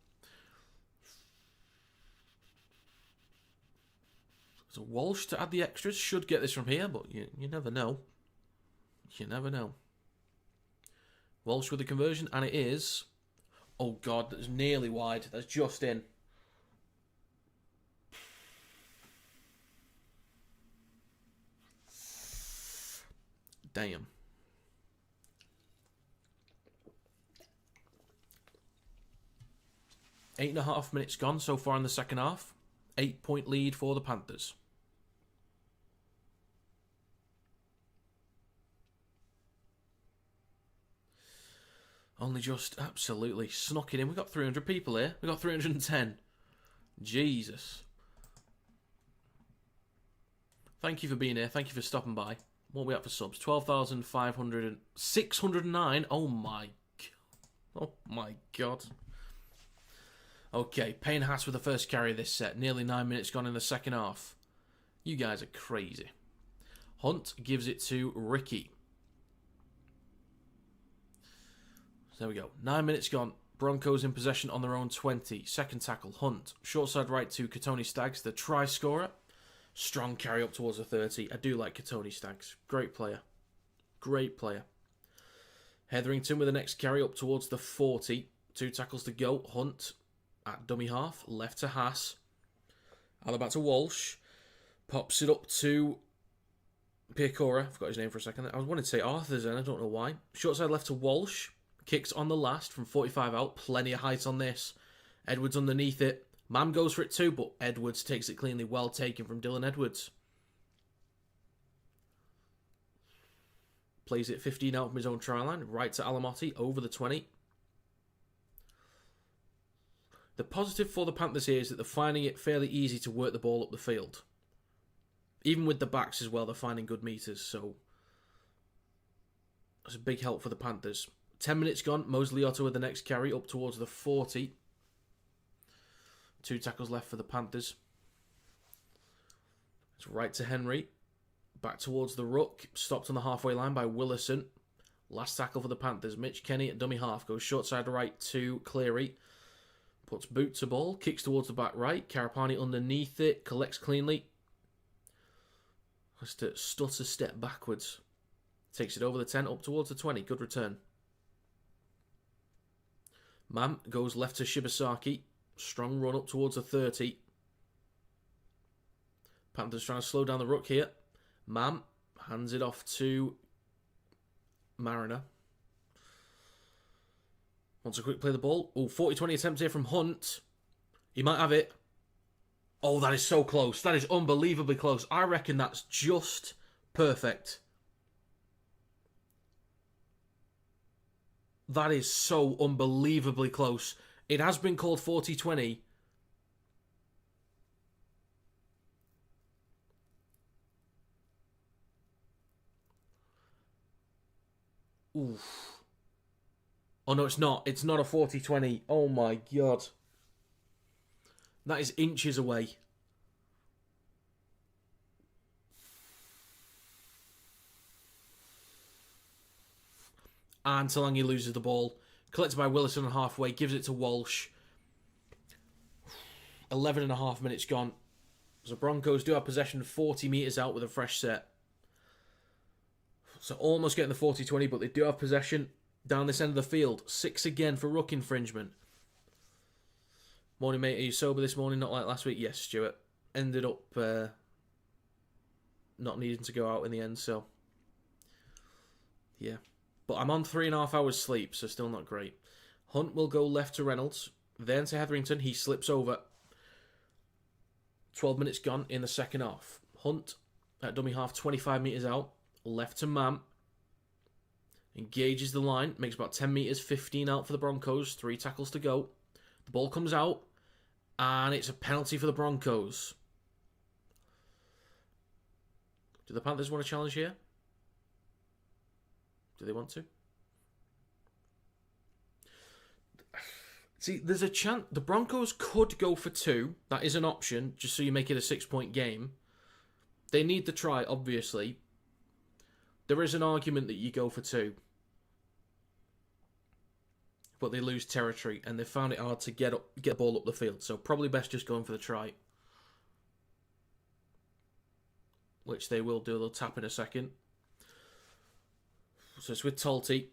So Walsh to add the extras. Should get this from here, but you never know. You never know. Walsh with the conversion, and it is... Oh, God, that's nearly wide. That's just in. Damn. 8.5 minutes gone so far in the second half. 8-point lead for the Panthers. Only just absolutely snuck it in. We've got 300 people here. We've got 310. Jesus. Thank you for being here. Thank you for stopping by. What are we at for subs? 12,500 609. Oh my God. Oh my God. Okay, Payne Haas with the first carry of this set. Nearly 9 minutes gone in the second half. You guys are crazy. Hunt gives it to Ricky. There we go. 9 minutes gone. Broncos in possession on their own 20. Second tackle, Hunt. Short side right to Katoni Staggs, the try scorer. Strong carry up towards the 30. I do like Katoni Staggs. Great player. Great player. Hetherington with the next carry up towards the 40. 2 tackles to go. Hunt at dummy half. Left to Haas. Other back to Walsh. Pops it up to Piacora. I forgot his name for a second. I wanted to say Arthur's then. I don't know why. Short side left to Walsh. Kicks on the last from 45 out. Plenty of height on this. Edwards underneath it. Mam goes for it too, but Edwards takes it cleanly. Well taken from Dylan Edwards. Plays it 15 out from his own try line. Right to Alamotti. Over the 20. The positive for the Panthers here is that they're finding it fairly easy to work the ball up the field. Even with the backs as well, they're finding good meters. So that's a big help for the Panthers. 10 minutes gone. Mosley Otto with the next carry up towards the 40. 2 tackles left for the Panthers. It's right to Henry. Back towards the ruck. Stopped on the halfway line by Willison. Last tackle for the Panthers. Mitch Kenny at dummy half. Goes short side right to Cleary. Puts boot to ball. Kicks towards the back right. Carapani underneath it. Collects cleanly. Has to stutter step backwards. Takes it over the 10 up towards the 20. Good return. Mam goes left to Shibasaki. Strong run up towards the 30. Panthers trying to slow down the ruck here. Mam hands it off to Mariner. Wants to quick play the ball. Oh, 40-20 attempt here from Hunt. He might have it. Oh, that is so close. That is unbelievably close. I reckon that's just perfect. That is so unbelievably close. It has been called 40-20. Oh, no, it's not. It's not a 40-20. Oh, my God. That is inches away. And Talangi loses the ball. Collected by Willison on halfway. Gives it to Walsh. 11 and a half minutes gone. So Broncos do have possession 40 metres out with a fresh set. So almost getting the 40-20, but they do have possession down this end of the field. 6 again for ruck infringement. Morning, mate. Are you sober this morning? Not like last week? Yes, Stuart. Ended up not needing to go out in the end, so... yeah. But I'm on 3.5 hours sleep, so still not great. Hunt will go left to Reynolds. Then to Hetherington. He slips over. 12 minutes gone in the second half. Hunt at dummy half, 25 metres out. Left to Mam. Engages the line. Makes about 10 metres. 15 out for the Broncos. 3 tackles to go. The ball comes out. And it's a penalty for the Broncos. Do the Panthers want to challenge here? Do they want to? See, there's a chance. The Broncos could go for 2. That is an option, just so you make it a 6-point game. They need the try, obviously. There is an argument that you go for 2. But they lose territory, and they found it hard to get the ball up the field. So probably best just going for the try. Which they will do. They'll tap in a second. So it's with Talty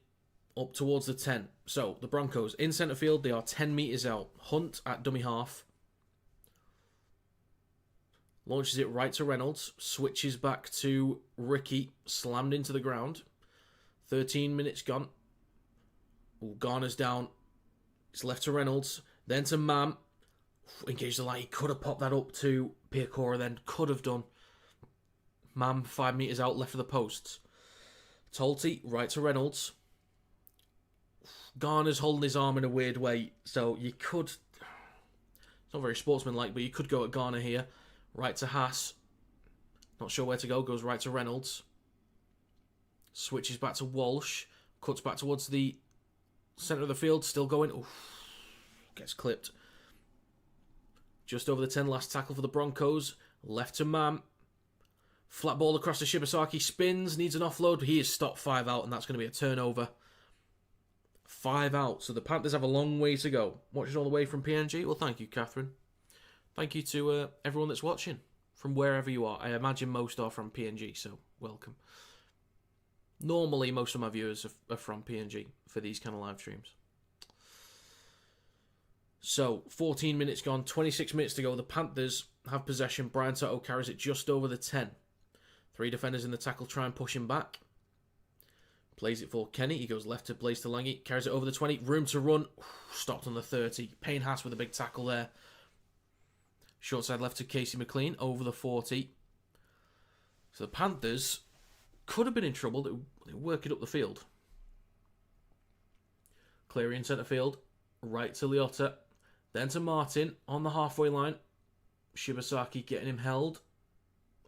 up towards the 10. So the Broncos in centre field, they are 10 metres out. Hunt at dummy half. Launches it right to Reynolds. Switches back to Ricky. Slammed into the ground. 13 minutes gone. Ooh, Garner's down. It's left to Reynolds. Then to Mam. Engaged the line. He could have popped that up to Piacora then. Could have done. Mam 5 metres out, left of the posts. Talty, right to Reynolds. Garner's holding his arm in a weird way, so you could... It's not very sportsmanlike, but you could go at Garner here. Right to Haas. Not sure where to go. Goes right to Reynolds. Switches back to Walsh. Cuts back towards the centre of the field. Still going. Oof. Gets clipped. Just over the 10. Last tackle for the Broncos. Left to Mam. Flat ball across to Shibasaki. Spins. Needs an offload. He is stopped 5 out, and that's going to be a turnover. 5 out. So the Panthers have a long way to go. Watching all the way from PNG. Well, thank you, Catherine. Thank you to everyone that's watching from wherever you are. I imagine most are from PNG, so welcome. Normally, most of my viewers are from PNG for these kind of live streams. So, 14 minutes gone, 26 minutes to go. The Panthers have possession. Brian Toto carries it just over the 10. 3 defenders in the tackle try and push him back. Plays it for Kenny. He goes left to Blaze Talangi. Carries it over the 20. Room to run. Stopped on the 30. Payne Haas with a big tackle there. Short side left to Casey McLean. Over the 40. So the Panthers could have been in trouble. They work it up the field. Cleary in centre field. Right to Liotta. Then to Martin on the halfway line. Shibasaki getting him held.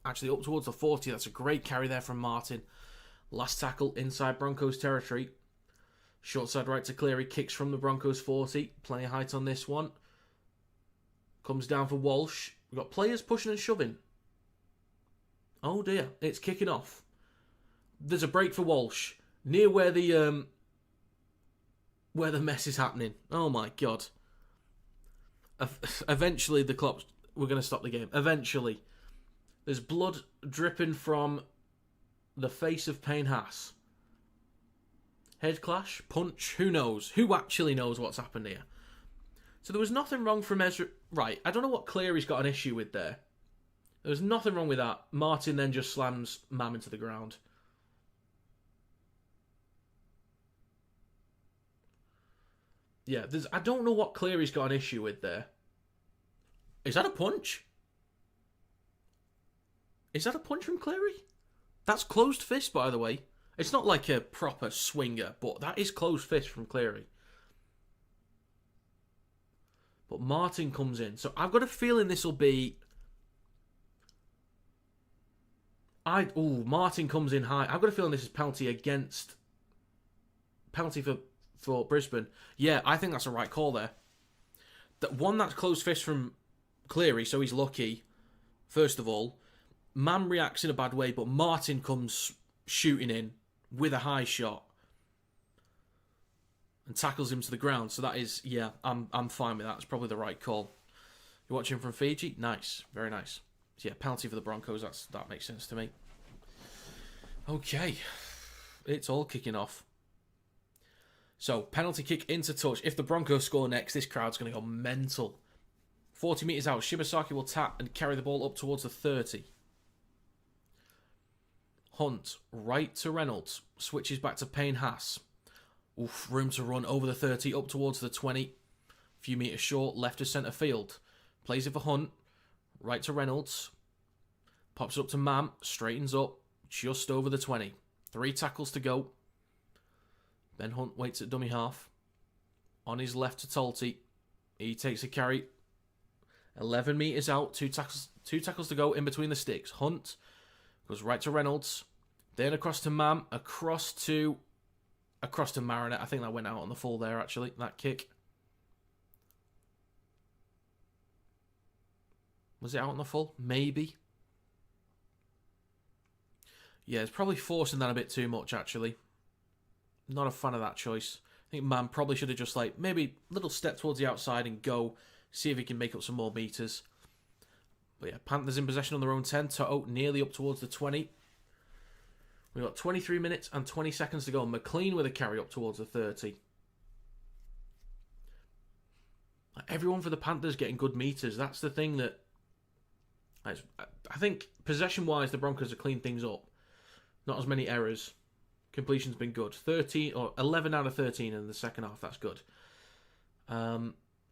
Actually up towards the 40. That's a great carry there from Martin. Last tackle inside Broncos territory. Short side right to Cleary. Kicks from the Broncos 40. Plenty of height on this one. Comes down for Walsh. We've got players pushing and shoving. Oh dear. It's kicking off. There's a break for Walsh. Near where the mess is happening. Oh my God. Eventually the clock... We're going to stop the game. Eventually. There's blood dripping from the face of Payne Haas. Head clash? Punch? Who knows? Who actually knows what's happened here? So there was nothing wrong from Ezra... Right, I don't know what Cleary's got an issue with there. There was nothing wrong with that. Martin then just slams Mam into the ground. Yeah, I don't know what Cleary's got an issue with there. Is that a punch? Is that a punch from Cleary? That's closed fist, by the way. It's not like a proper swinger, but that is closed fist from Cleary. But Martin comes in. So I've got a feeling this will be... Martin comes in high. I've got a feeling this is penalty against... Penalty for for Brisbane. Yeah, I think that's a right call there. That's close fist from Cleary, so he's lucky, first of all. Man reacts in a bad way, but Martin comes shooting in with a high shot and tackles him to the ground. So that is, yeah, I'm fine with that. It's probably the right call. You're watching from Fiji? Nice. Very nice. So yeah, penalty for the Broncos. That makes sense to me. Okay. It's all kicking off. So, penalty kick into touch. If the Broncos score next, this crowd's going to go mental. 40 metres out. Shibasaki will tap and carry the ball up towards the 30. Hunt, right to Reynolds. Switches back to Payne Haas. Oof, room to run over the 30, up towards the 20. A few metres short, left to centre field. Plays it for Hunt. Right to Reynolds. Pops up to Mam. Straightens up. Just over the 20. 3 tackles to go. Ben Hunt waits at dummy half. On his left to Talty. He takes a carry. 11 metres out. 2 tackles to go in between the sticks. Hunt goes right to Reynolds. Then across to Mam. Across to Marinette. I think that went out on the full there, actually. That kick. Was it out on the full? Maybe. Yeah, it's probably forcing that a bit too much, actually. Not a fan of that choice. I think Man probably should have just, maybe a little step towards the outside and go. See if he can make up some more metres. But yeah, Panthers in possession on their own 10. Toto nearly up towards the 20. We've got 23 minutes and 20 seconds to go. McLean with a carry up towards the 30. Everyone for the Panthers getting good metres. That's the thing that... I think, possession-wise, the Broncos have cleaned things up. Not as many errors. Completion's been good. 11 out of 13 in the second half. That's good.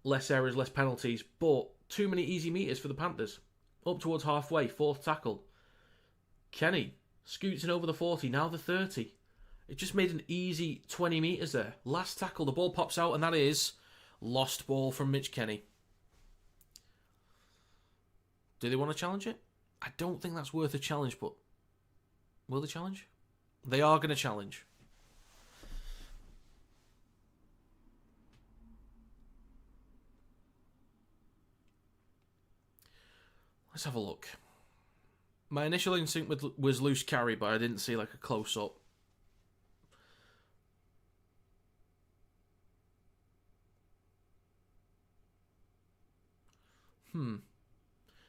Less errors, less penalties. But too many easy metres for the Panthers. Up towards halfway. 4th tackle. Kenny scoots in over the 40. Now the 30. It just made an easy 20 metres there. Last tackle. The ball pops out. And that is lost ball from Mitch Kenny. Do they want to challenge it? I don't think that's worth a challenge, but... Will they challenge? They are going to challenge. Let's have a look. My initial instinct was loose carry, but I didn't see a close-up.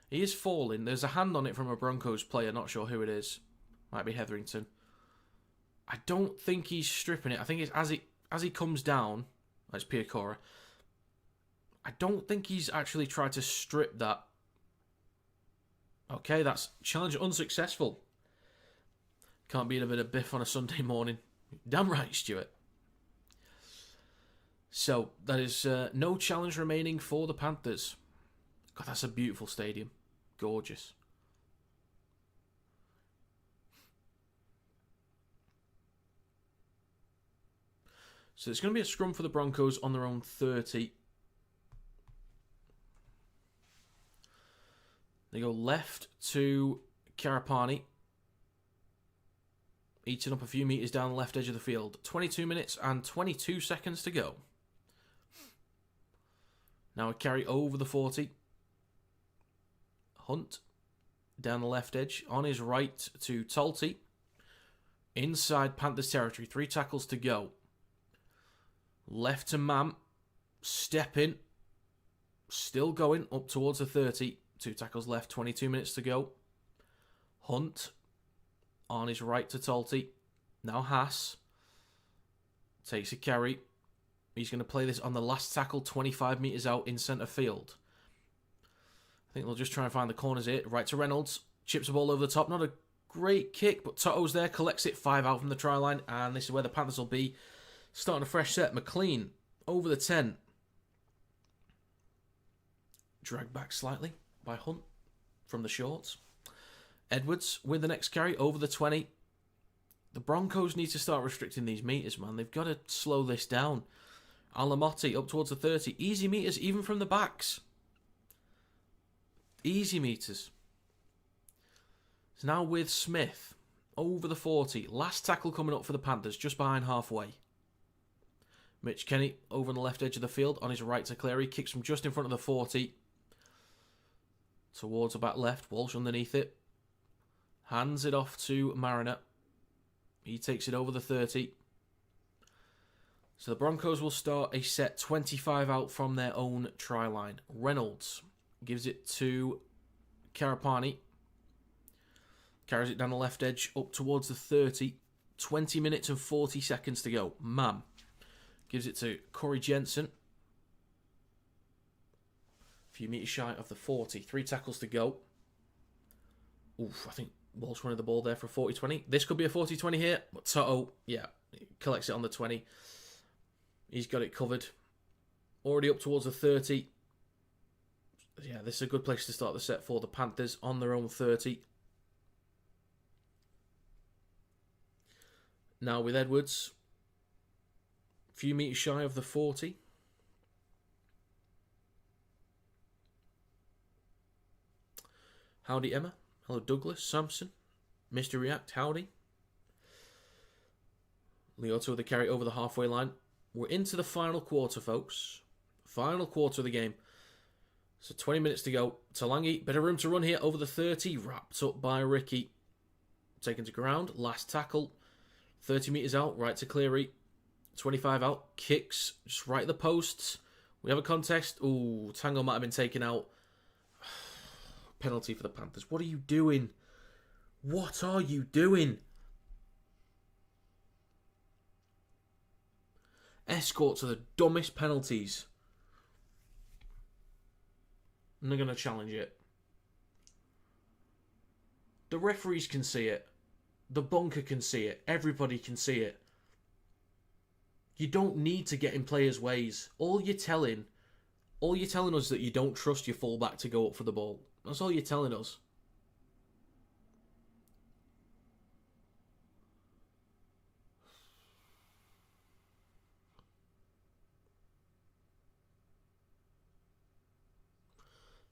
He is falling. There's a hand on it from a Broncos player. Not sure who it is. Might be Hetherington. I don't think he's stripping it. I think it's as he comes down. That's Piacora. I don't think he's actually tried to strip that. Okay, that's challenge unsuccessful. Can't be a bit of biff on a Sunday morning. Damn right, Stuart. So, that is no challenge remaining for the Panthers. God, that's a beautiful stadium. Gorgeous. So it's going to be a scrum for the Broncos on their own 30. They go left to Karapani. Eating up a few metres down the left edge of the field. 22 minutes and 22 seconds to go. Now a carry over the 40. Hunt down the left edge. On his right to Talty. Inside Panthers territory. 3 tackles to go. Left to Mam. Step in. Still going up towards the 30. 2 tackles left. 22 minutes to go. Hunt. On his right to Talty. Now Haas. Takes a carry. He's going to play this on the last tackle. 25 metres out in centre field. I think they'll just try and find the corners here. Right to Reynolds. Chips the ball over the top. Not a great kick, but Toto's there. Collects it 5 out from the try line. And this is where the Panthers will be. Starting a fresh set. McLean over the 10. Dragged back slightly by Hunt from the shorts. Edwards with the next carry over the 20. The Broncos need to start restricting these metres, man. They've got to slow this down. Alamotti up towards the 30. Easy metres even from the backs. Easy metres. It's now with Smith over the 40. Last tackle coming up for the Panthers just behind halfway. Mitch Kenny over on the left edge of the field on his right to Cleary. Kicks from just in front of the 40 towards the back left. Walsh underneath it. Hands it off to Mariner. He takes it over the 30. So the Broncos will start a set 25 out from their own try line. Reynolds gives it to Karapani. Carries it down the left edge up towards the 30. 20 minutes and 40 seconds to go. Mam gives it to Corey Jensen. A few metres shy of the 40. 3 tackles to go. Oof, I think Walsh wanted the ball there for a 40-20. This could be a 40-20 here. But Toto, yeah, collects it on the 20. He's got it covered. Already up towards the 30. Yeah, this is a good place to start the set for the Panthers on their own 30. Now with Edwards, a few metres shy of the 40. Howdy Emma. Hello Douglas. Sampson. Mr. React. Howdy. Leoto with the carry over the halfway line. We're into the final quarter, folks. Final quarter of the game. So 20 minutes to go. Talangi, bit of room to run here over the 30. Wrapped up by Ricky. Taken to ground. Last tackle. 30 metres out. Right to Cleary. 25 out. Kicks. Just right at the posts. We have a contest. Ooh, Tango might have been taken out. Penalty for the Panthers. What are you doing? What are you doing? Escorts are the dumbest penalties. And they're going to challenge it. The referees can see it. The bunker can see it. Everybody can see it. You don't need to get in players' ways. All you're telling us is that you don't trust your fullback to go up for the ball. That's all you're telling us.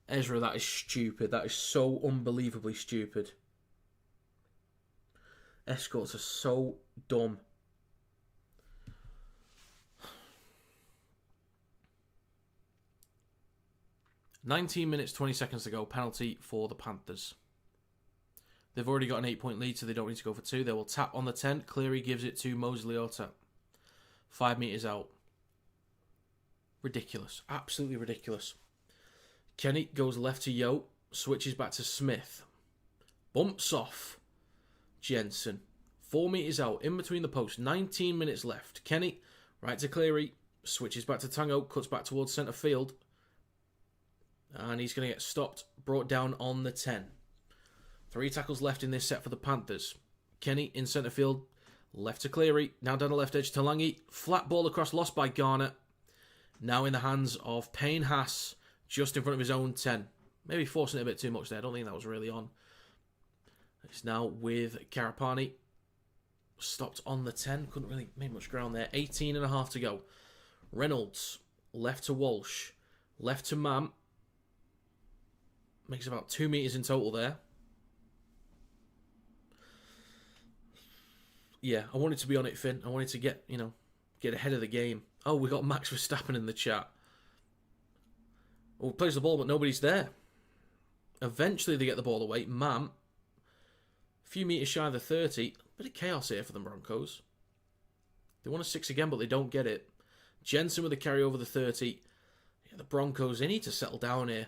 Ezra, that is stupid. That is so unbelievably stupid. Escorts are so dumb. "19 minutes, 20 seconds to go. Penalty for the Panthers. They've already got an 8-point lead, so they don't need to go for 2. They will tap on the 10. Cleary gives it to Mosley Leota. 5 metres out. Ridiculous. Absolutely ridiculous. Kenny goes left to Yo. Switches back to Smith. Bumps off Jensen. 4 metres out. In between the posts. 19 minutes left. Kenny, right to Cleary. Switches back to Tango. Cuts back towards centre field. And he's going to get stopped. Brought down on the 10. 3 tackles left in this set for the Panthers. Kenny in centre field. Left to Cleary. Now down the left edge to Lange. Flat ball across. Lost by Garner. Now in the hands of Payne Haas. Just in front of his own 10. Maybe forcing it a bit too much there. I don't think that was really on. It's now with Karapani. Stopped on the 10. Couldn't really make much ground there. 18 and a half to go. Reynolds. Left to Walsh. Left to Mam. Makes about 2 metres in total there. Yeah, I wanted to be on it, Finn. I wanted to get ahead of the game. Oh, we got Max Verstappen in the chat. Oh, plays the ball, but nobody's there. Eventually, they get the ball away. Mam, a few metres shy of the 30. Bit of chaos here for the Broncos. They want a 6 again, but they don't get it. Jensen with a carry over the 30. Yeah, the Broncos, they need to settle down here.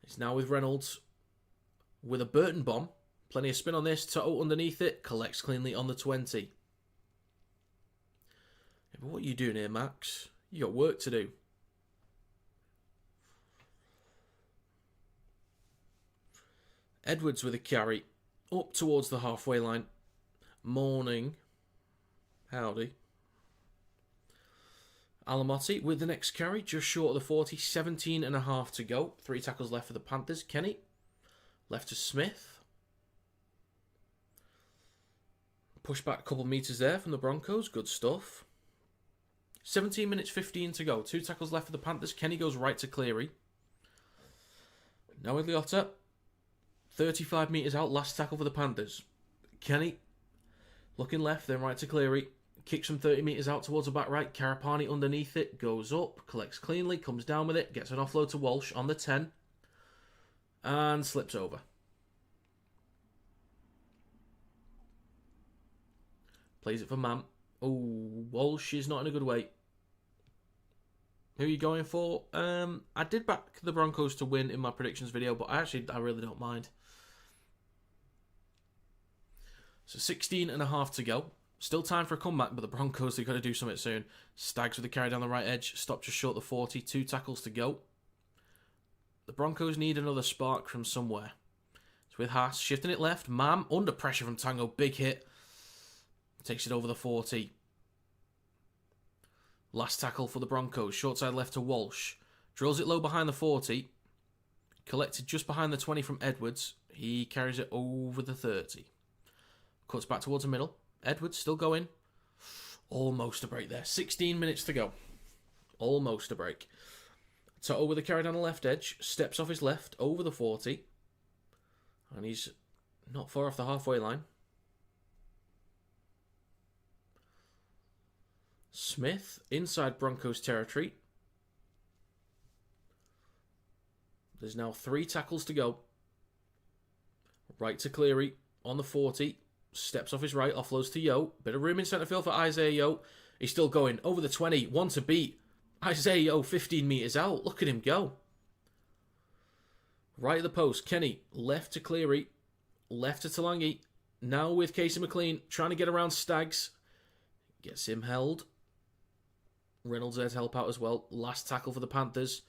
It's now with Reynolds. With a Burton bomb. Plenty of spin on this. Toto underneath it. Collects cleanly on the 20. Yeah, but what are you doing here, Max? You got work to do. Edwards with a carry. Up towards the halfway line. Morning. Howdy. Alamotti with the next carry. Just short of the 40. 17 and a half to go. 3 tackles left for the Panthers. Kenny. Left to Smith. Push back a couple of metres there from the Broncos. Good stuff. 17 minutes 15 to go. 2 tackles left for the Panthers. Kenny goes right to Cleary. Now with Leota. 35 metres out. Last tackle for the Panthers. Kenny looking left, then right to Cleary. kicks from 30 metres out towards the back right. Karapani underneath it, goes up, collects cleanly, comes down with it, gets an offload to Walsh on the 10, and slips over. Plays it for Mam. Oh, Walsh is not in a good way. Who are you going for? I did back the Broncos to win in my predictions video, but I really don't mind. So 16.5 to go. Still time for a comeback, but the Broncos, they've got to do something soon. Stags with the carry down the right edge. Stop just short of the 40. 2 tackles to go. The Broncos need another spark from somewhere. It's with Haas. Shifting it left. Mam under pressure from Tango. Big hit. Takes it over the 40. Last tackle for the Broncos. Short side left to Walsh. Drills it low behind the 40. Collected just behind the 20 from Edwards. He carries it over the 30. Cuts back towards the middle. Edwards still going. Almost a break there. 16 minutes to go. Almost a break. Toto with a carry down the left edge. Steps off his left over the 40. And he's not far off the halfway line. Smith inside Broncos territory. There's now 3 tackles to go. Right to Cleary on the 40. Steps off his right, offloads to Yo. Bit of room in centre field for Isaiah Yo. He's still going. Over the 20. One to beat. Isaiah Yo 15 metres out. Look at him go. Right at the post. Kenny. Left to Cleary. Left to Talangi. Now with Casey McLean. Trying to get around Stags. Gets him held. Reynolds there to help out as well. Last tackle for the Panthers.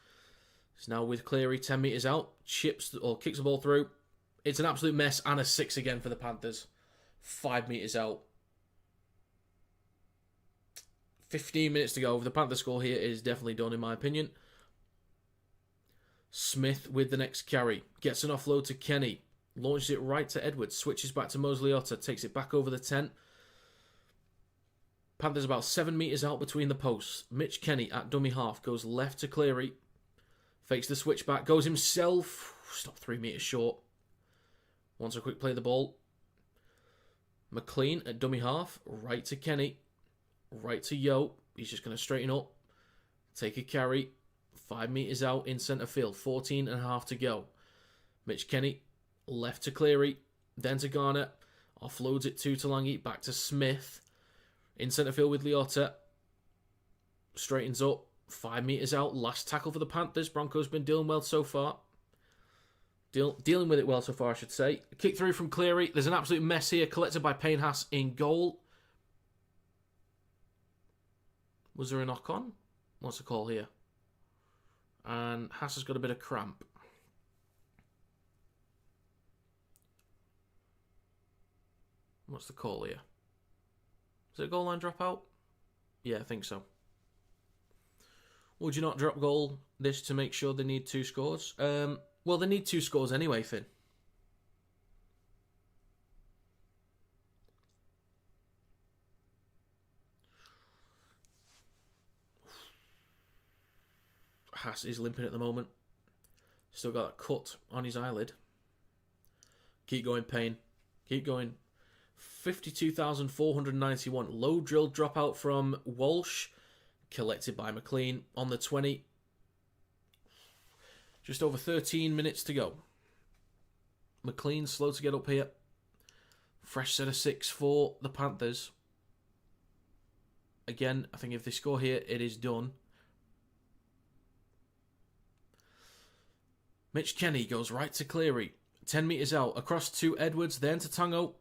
He's now with Cleary. 10 metres out. Kicks the ball through. It's an absolute mess. And a 6 again for the Panthers. 5 metres out. 15 minutes to go. If the Panthers score here, it is definitely done in my opinion. Smith with the next carry. Gets an offload to Kenny. Launches it right to Edwards. Switches back to Mosley Otter. Takes it back over the 10. Panthers about 7 metres out between the posts. Mitch Kenny at dummy half. Goes left to Cleary. Fakes the switch back. Goes himself. Stop 3 metres short. Wants a quick play of the ball. McLean at dummy half, right to Kenny, right to Yo. He's just going to straighten up, take a carry, 5 metres out in centre field, 14.5 to go. Mitch Kenny, left to Cleary, then to Garnett, offloads it to Talangi, back to Smith, in centre field with Leota, straightens up, 5 metres out, last tackle for the Panthers. Broncos been dealing well so far. Dealing with it well so far, I should say. Kick through from Cleary. There's an absolute mess here. Collected by Payne Haas in goal. Was there a knock on? What's the call here? And Haas has got a bit of cramp. What's the call here? Is it a goal line dropout? Yeah, I think so. Would you not drop goal this to make sure they need 2 scores? Well, they need 2 scores anyway, Finn. Haas is limping at the moment. Still got a cut on his eyelid. Keep going, Payne. Keep going. 52,491. Low drill dropout from Walsh. Collected by McLean on the 20. Just over 13 minutes to go. McLean slow to get up here. Fresh set of 6 for the Panthers. Again, I think if they score here, it is done. Mitch Kenny goes right to Cleary. 10 metres out. Across to Edwards, then to Tango.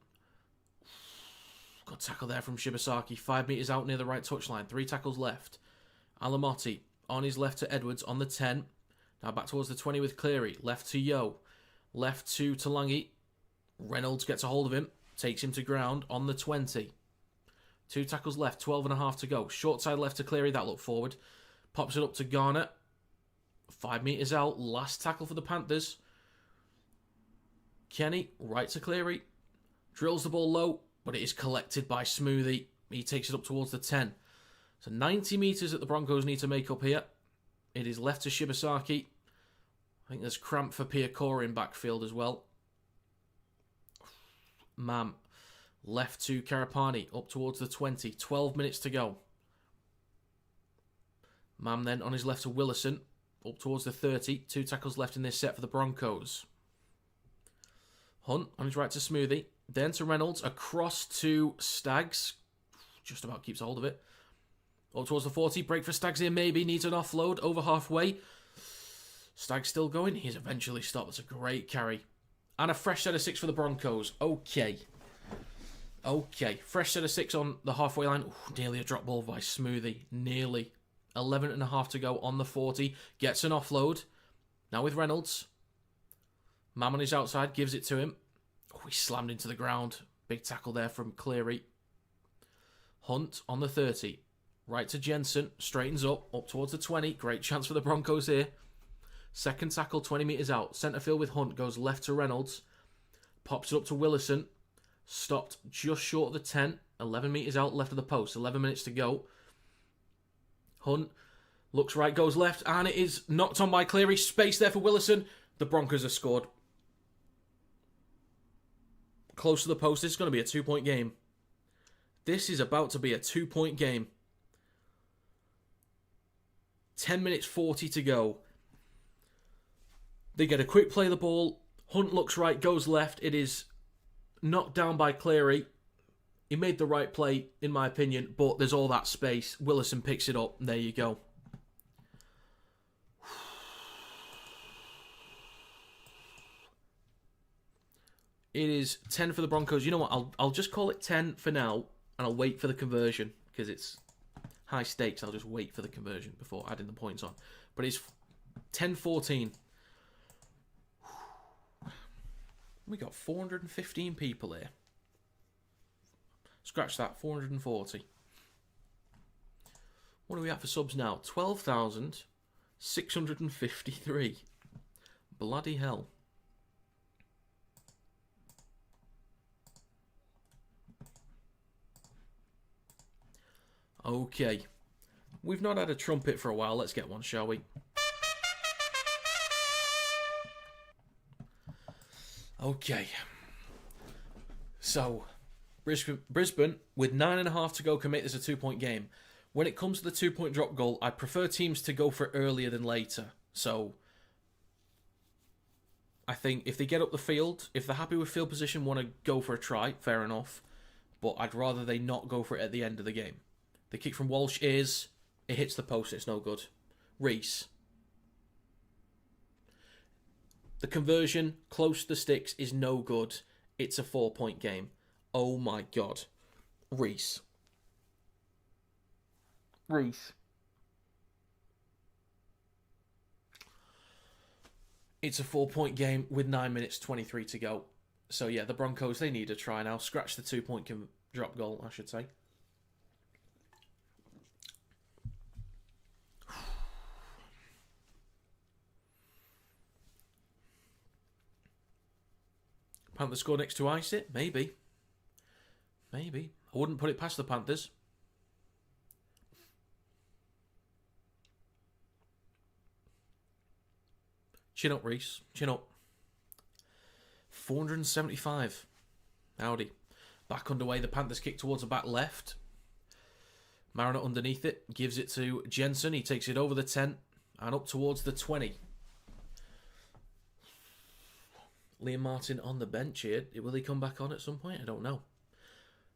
Good tackle there from Shibasaki. 5 metres out near the right touchline. 3 tackles left. Alamotti on his left to Edwards on the 10. Now back towards the 20 with Cleary. Left to Yo. Left to Talangi. Reynolds gets a hold of him. Takes him to ground on the 20. 2 tackles left. 12.5 to go. Short side left to Cleary. That look forward. Pops it up to Garnett. 5 metres out. Last tackle for the Panthers. Kenny. Right to Cleary. Drills the ball low. But it is collected by Smoothie. He takes it up towards the 10. So 90 metres that the Broncos need to make up here. It is left to Shibasaki. I think there's cramp for Piacora in backfield as well. Mam. Left to Karapani, up towards the 20. 12 minutes to go. Mam then on his left to Willison, up towards the 30. 2 tackles left in this set for the Broncos. Hunt on his right to Smoothie. Then to Reynolds, across to Staggs. Just about keeps hold of it. Up towards the 40. Break for Staggs here, maybe. Needs an offload. Over halfway. Staggs still going. He's eventually stopped. That's a great carry. And a fresh set of 6 for the Broncos. Okay. Fresh set of 6 on the halfway line. Ooh, nearly a drop ball by Smoothie. Nearly. 11.5 to go on the 40. Gets an offload. Now with Reynolds. Mam on his outside. Gives it to him. Oh, he slammed into the ground. Big tackle there from Cleary. Hunt on the 30. Right to Jensen. Straightens up towards the 20. Great chance for the Broncos here. Second tackle, 20 metres out. Centre field with Hunt. Goes left to Reynolds. Pops it up to Willison. Stopped just short of the 10. 11 metres out, left of the post. 11 minutes to go. Hunt looks right, goes left, and it is knocked on by Cleary. Space there for Willison. The Broncos have scored. Close to the post. This is going to be a 2-point game. This is about to be a 2-point game. 10 minutes 40 to go. They get a quick play of the ball. Hunt looks right, goes left. It is knocked down by Cleary. He made the right play, in my opinion, but there's all that space. Willison picks it up, and there you go. It is 10 for the Broncos. You know what? I'll just call it 10 for now, and I'll wait for the conversion, because it's high stakes. I'll just wait for the conversion before adding the points on. But it's 10-14. We got 415 people here. Scratch that, 440. What are we at for subs now? 12,653. Bloody hell. Okay. We've not had a trumpet for a while. Let's get one, shall we? Okay. So, Brisbane, with 9.5 to go, can make this a 2-point game. When it comes to the 2-point drop goal, I prefer teams to go for it earlier than later. So, I think if they get up the field, if they're happy with field position, want to go for a try, fair enough. But I'd rather they not go for it at the end of the game. The kick from Walsh is... It hits the post, it's no good. Reese. The conversion, close to the sticks, is no good. It's a 4-point game. Oh my God. Reese. It's a 4-point game with 9 minutes 23 to go. So yeah, the Broncos, they need a try now. Scratch the 2-point drop goal, I should say. Panthers score next to ice it? Maybe. Maybe. I wouldn't put it past the Panthers. Chin up, Reese. Chin up. 475. Howdy. Back underway. The Panthers kick towards the back left. Mariner underneath it. Gives it to Jensen. He takes it over the 10 and up towards the 20. Liam Martin on the bench here. Will he come back on at some point? I don't know.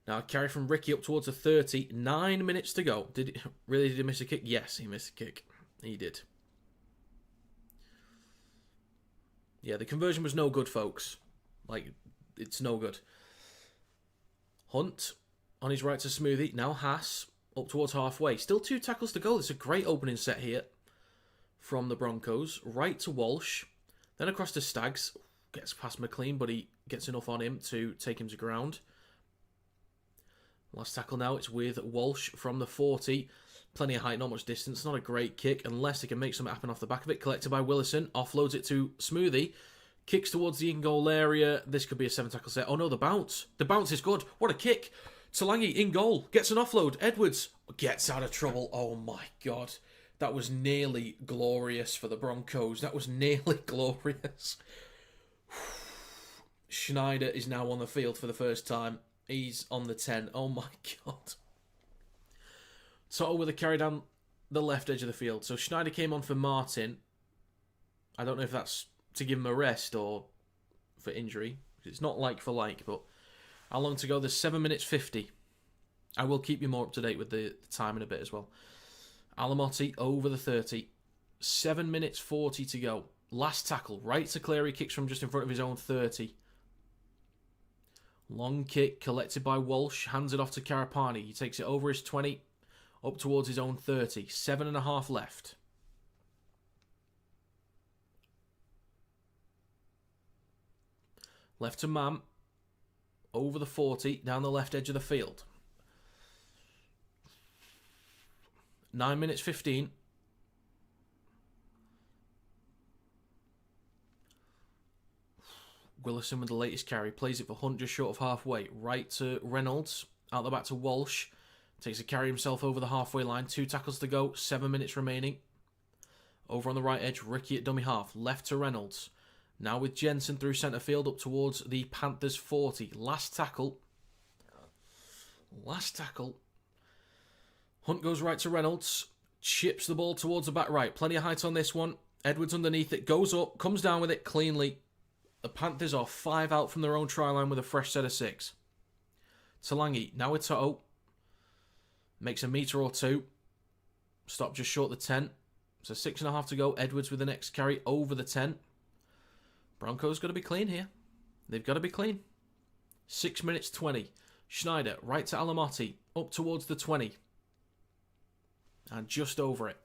Now a carry from Ricky up towards the 30. 9 minutes to go. Did he miss a kick? Yes, he missed a kick. He did. Yeah, the conversion was no good, folks. Like, it's no good. Hunt on his right to Smoothie. Now Haas up towards halfway. Still 2 tackles to go. It's a great opening set here from the Broncos. Right to Walsh. Then across to Staggs. Gets past McLean, but he gets enough on him to take him to ground. Last tackle now, it's with Walsh from the 40. Plenty of height, not much distance. Not a great kick, unless they can make something happen off the back of it. Collected by Willison. Offloads it to Smoothie. Kicks towards the in-goal area. This could be a 7-tackle set. Oh no, the bounce. The bounce is good. What a kick. Talangi in goal. Gets an offload. Edwards gets out of trouble. Oh my God. That was nearly glorious for the Broncos. That was nearly glorious. Schneider is now on the field for the first time He's on the 10. Oh my God. Toto with a carry down the left edge of the field. So Schneider came on for Martin. I don't know if that's to give him a rest or for injury. It's not like for like, but how long to go? There's 7 minutes 50. I will keep you more up to date with the time in a bit as well. Alamotti over the 30. 7 minutes 40 to go. Last tackle. Right to Cleary. Kicks from just in front of his own 30. Long kick collected by Walsh. Hands it off to Karapani. He takes it over his 20. Up towards his own 30. 7.5 left. Left to Mam. Over the 40. Down the left edge of the field. 9 minutes 15. Willison with the latest carry. Plays it for Hunt just short of halfway. Right to Reynolds. Out the back to Walsh. Takes a carry himself over the halfway line. 2 tackles to go. 7 minutes remaining. Over on the right edge. Ricky at dummy half. Left to Reynolds. Now with Jensen through centre field up towards the Panthers 40. Last tackle. Hunt goes right to Reynolds. Chips the ball towards the back right. Plenty of height on this one. Edwards underneath it. Goes up. Comes down with it cleanly. The Panthers are 5 out from their own try line with a fresh set of 6. Talangi. Now with Toto. Makes a metre or 2. Stop just short the 10. So 6.5 to go. Edwards with the next carry over the 10. Broncos got to be clean here. They've got to be clean. 6 minutes 20. Schneider right to Alamotti. Up towards the 20. And just over it.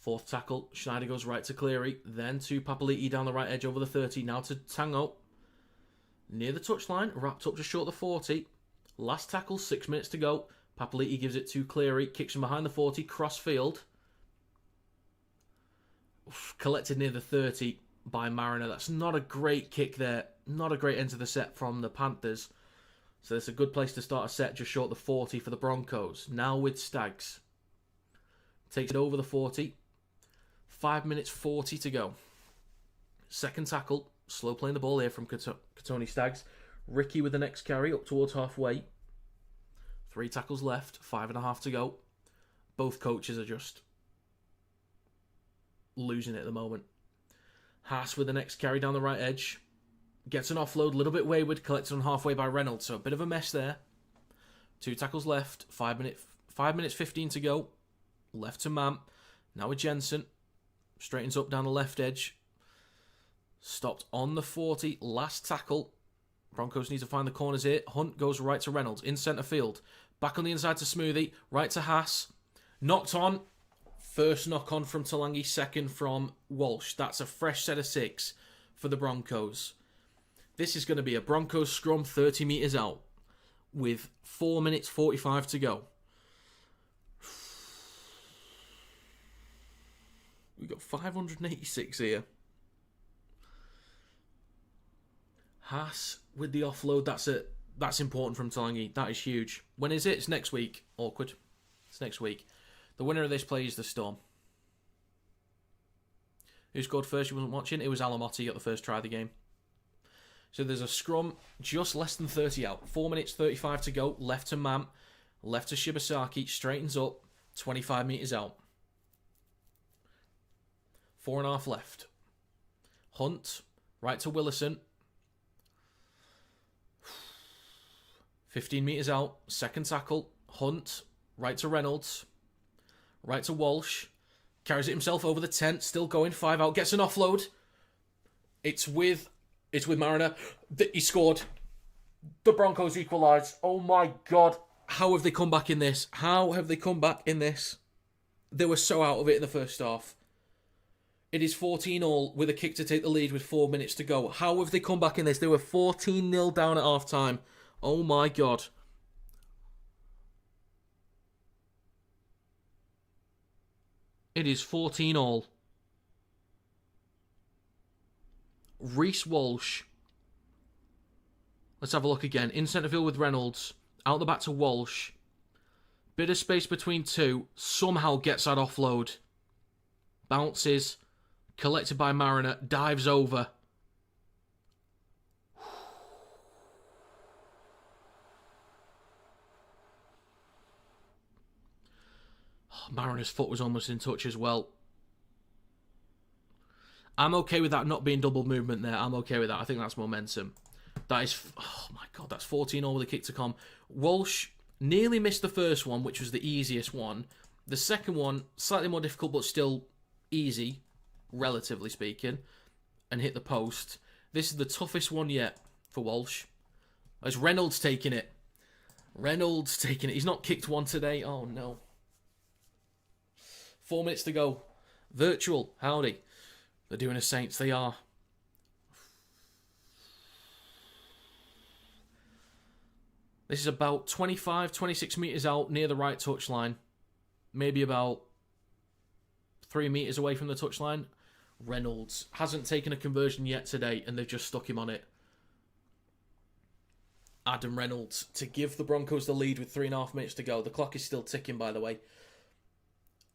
4th tackle. Schneider goes right to Cleary. Then to Papali'i down the right edge over the 30. Now to Tango. Near the touchline. Wrapped up just short of the 40. Last tackle. 6 minutes to go. Papali'i gives it to Cleary. Kicks from behind the 40. Cross field. Collected near the 30 by Mariner. That's not a great kick there. Not a great end to the set from the Panthers. So it's a good place to start a set just short of the 40 for the Broncos. Now with Stags. Takes it over the 40. 5 minutes 40 to go. Second tackle. Slow playing the ball here from Katoni Stags. Ricky with the next carry up towards halfway. 3 tackles left. 5.5 to go. Both coaches are just losing it at the moment. Haas with the next carry down the right edge. Gets an offload, a little bit wayward, collected on halfway by Reynolds, so a bit of a mess there. 2 tackles left, 5 minutes 15 to go. Left to Mam. Now with Jensen. Straightens up down the left edge. Stopped on the 40. Last tackle. Broncos need to find the corners here. Hunt goes right to Reynolds in centre field. Back on the inside to Smoothie. Right to Haas. Knocked on. First knock on from Talangi, second from Walsh. That's a fresh set of 6 for the Broncos. This is going to be a Broncos scrum 30 metres out with 4 minutes 45 to go. We've got 586 here. Haas with the offload. That's important from Talangi. That is huge. When is it? It's next week. Awkward. It's next week. The winner of this plays the Storm. Who scored first? You wasn't watching. It was Alamotti at the first try of the game. So there's a scrum just less than 30 out. 4 minutes 35 to go. Left to Mam. Left to Shibasaki. Straightens up. 25 metres out. 4.5 left. Hunt. Right to Willison. 15 metres out. Second tackle. Hunt. Right to Reynolds. Right to Walsh. Carries it himself over the 10. Still going. 5 out. Gets an offload. It's with Mariner. He scored. The Broncos equalise. Oh my God. How have they come back in this? They were so out of it in the first half. It is 14-all with a kick to take the lead with 4 minutes to go. How have they come back in this? They were 14-0 down at half time. Oh my God. It is 14-all. Reece Walsh. Let's have a look again. In centre field with Reynolds. Out the back to Walsh. Bit of space between 2. Somehow gets that offload. Bounces. Collected by Mariner. Dives over. Mariner's foot was almost in touch as well. I'm okay with that not being double movement there. I'm okay with that. I think that's momentum. That is... Oh, my God. That's 14-all with a kick to come. Walsh nearly missed the first one, which was the easiest one. The second one, slightly more difficult, but still easy, relatively speaking, and hit the post. This is the toughest one yet for Walsh. As Reynolds taking it. Reynolds taking it. He's not kicked one today. Oh, no. 4 minutes to go. Virtual. Howdy. They're doing a Saints. They are. This is about 25, 26 metres out near the right touchline. Maybe about 3 metres away from the touchline. Reynolds hasn't taken a conversion yet today, and they've just stuck him on it. Adam Reynolds to give the Broncos the lead with 3.5 minutes to go. The clock is still ticking, by the way.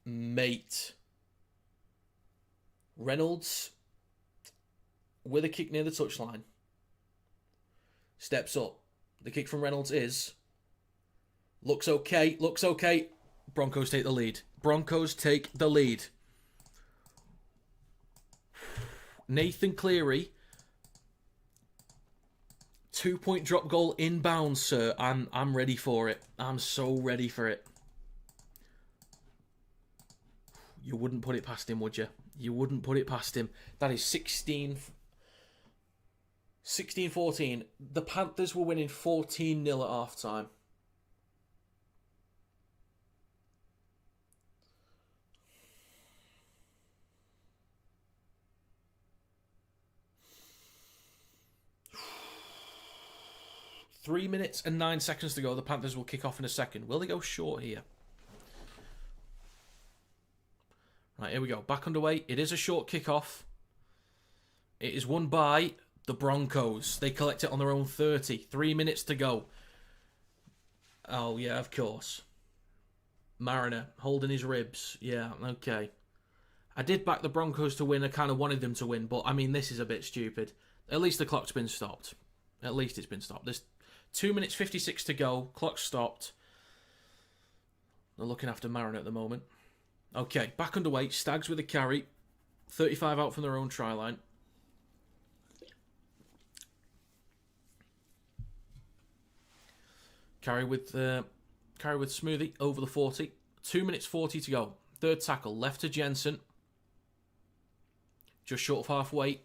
Mate. Reynolds with a kick near the touchline. Steps up. The kick from Reynolds is... Looks okay. Looks okay. Broncos take the lead. Broncos take the lead. Nathan Cleary. 2-point drop goal inbound, sir. I'm ready for it. I'm so ready for it. You wouldn't put it past him, would you? You wouldn't put it past him. That is 16-14. The Panthers were winning 14-0 at half-time. Three minutes and 9 seconds to go. The Panthers will kick off in a second. Will they go short here? Right, here we go. Back underway. It is a short kick-off. It is won by the Broncos. They collect it on their own 30. 3 minutes to go. Oh, yeah, of course. Mariner holding his ribs. Yeah, okay. I did back the Broncos to win. I kind of wanted them to win, but, I mean, this is a bit stupid. At least the clock's been stopped. At least it's been stopped. There's 2 minutes 56 to go. Clock stopped. They're looking after Mariner at the moment. Okay, back underway. Stags with a carry. 35 out from their own try line. Carry with Smoothie over the 40. 2 minutes 40 to go. Third tackle. Left to Jensen. Just short of halfway.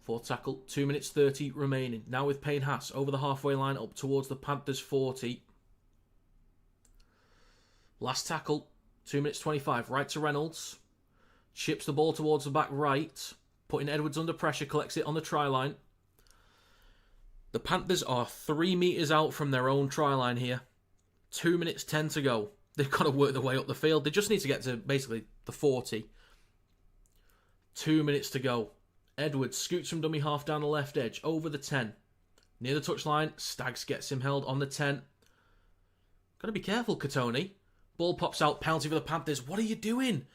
Fourth tackle, 2 minutes 30 remaining. Now with Payne Haas over the halfway line up towards the Panthers 40. Last tackle, 2 minutes 25. Right to Reynolds. Chips the ball towards the back right. Putting Edwards under pressure, collects it on the try line. The Panthers are 3 metres out from their own try line here. 2 minutes 10 to go. They've got to work their way up the field. They just need to get to basically the 40. 2 minutes to go. Edwards scoots from dummy half down the left edge, over the 10. Near the touchline, Stags gets him held on the 10. Got to be careful, Katoni. Ball pops out, penalty for the Panthers. What are you doing?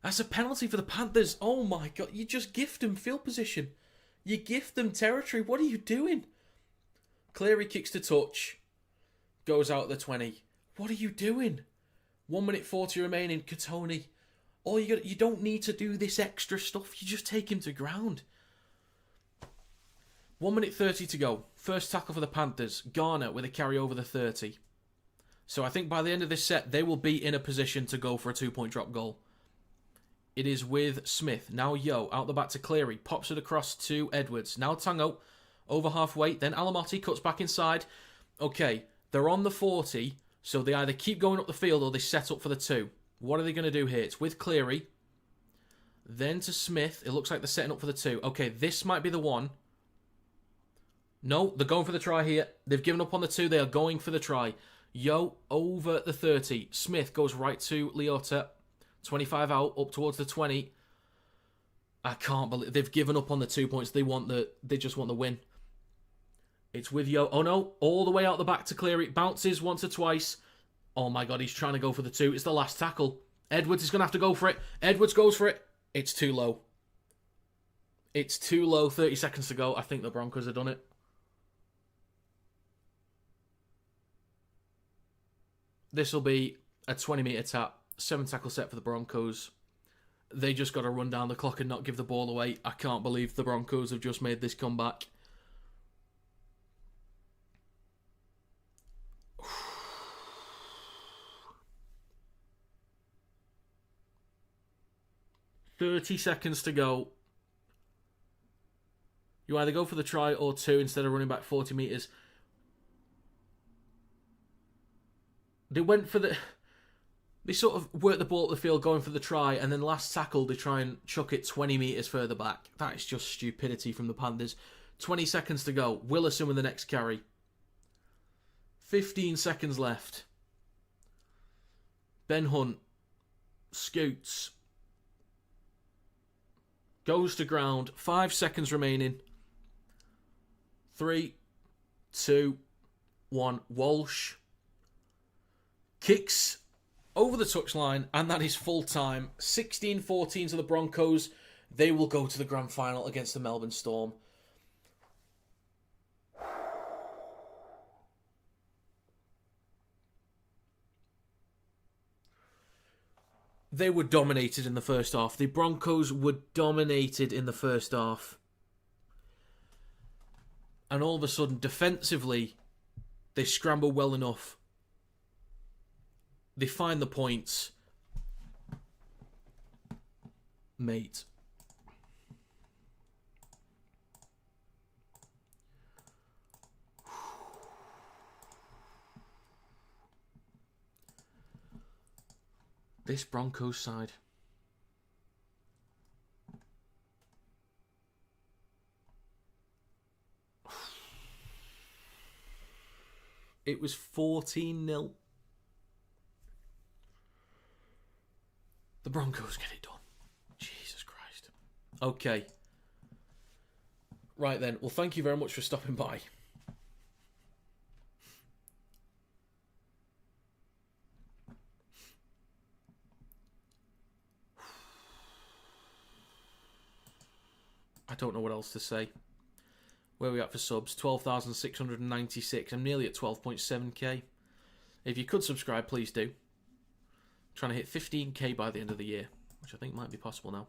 That's a penalty for the Panthers. Oh my God, you just gift them field position. You gift them territory. What are you doing? Cleary kicks to touch. Goes out the 20. What are you doing? 1 minute 40 remaining, Katoni. You don't need to do this extra stuff. You just take him to ground. 1 minute 30 to go. First tackle for the Panthers. Garner with a carry over the 30. So I think by the end of this set, they will be in a position to go for a 2-point drop goal. It is with Smith. Now Yo out the back to Cleary. Pops it across to Edwards. Now Tango over halfway. Then Alamotti cuts back inside. Okay, they're on the 40. So they either keep going up the field or they set up for the 2. What are they going to do here? It's with Cleary. Then to Smith. It looks like they're setting up for the 2. Okay, this might be the one. No, they're going for the try here. They've given up on the 2. They are going for the try. Yo over the 30. Smith goes right to Leota. 25 out, up towards the 20. I can't believe they've given up on the 2 points. They just want the win. It's with Yo. Oh no, all the way out the back to Cleary. Bounces once or twice. Oh my God, he's trying to go for the 2. It's the last tackle. Edwards is going to have to go for it. Edwards goes for it. It's too low. It's too low. 30 seconds to go. I think the Broncos have done it. This will be a 20-metre tap, 7-tackle set for the Broncos. They just got to run down the clock and not give the ball away. I can't believe the Broncos have just made this comeback. $30 seconds to go. You either go for the try or two instead of running back 40 metres. They went for the... They sort of worked the ball at the field going for the try, and then last tackle they try and chuck it 20 metres further back. That is just stupidity from the Panthers. 20 seconds to go. Willison with the next carry. 15 seconds left. Ben Hunt scoots. Goes to ground. 5 seconds remaining. 3, 2, 1. Walsh kicks over the touchline, and that is full time. 16-14 to the Broncos. They will go to the grand final against the Melbourne Storm. They were dominated in the first half. The Broncos were dominated in the first half. And all of a sudden, defensively, they scramble well enough. They find the points. Mate. This Broncos side. It was 14-0. The Broncos get it done. Jesus Christ. Okay. Right then. Well, thank you very much for stopping by. I don't know what else to say. Where are we at for subs? 12,696. I'm nearly at 12.7k. If you could subscribe, please do. Trying to hit 15k by the end of the year, which I think might be possible now.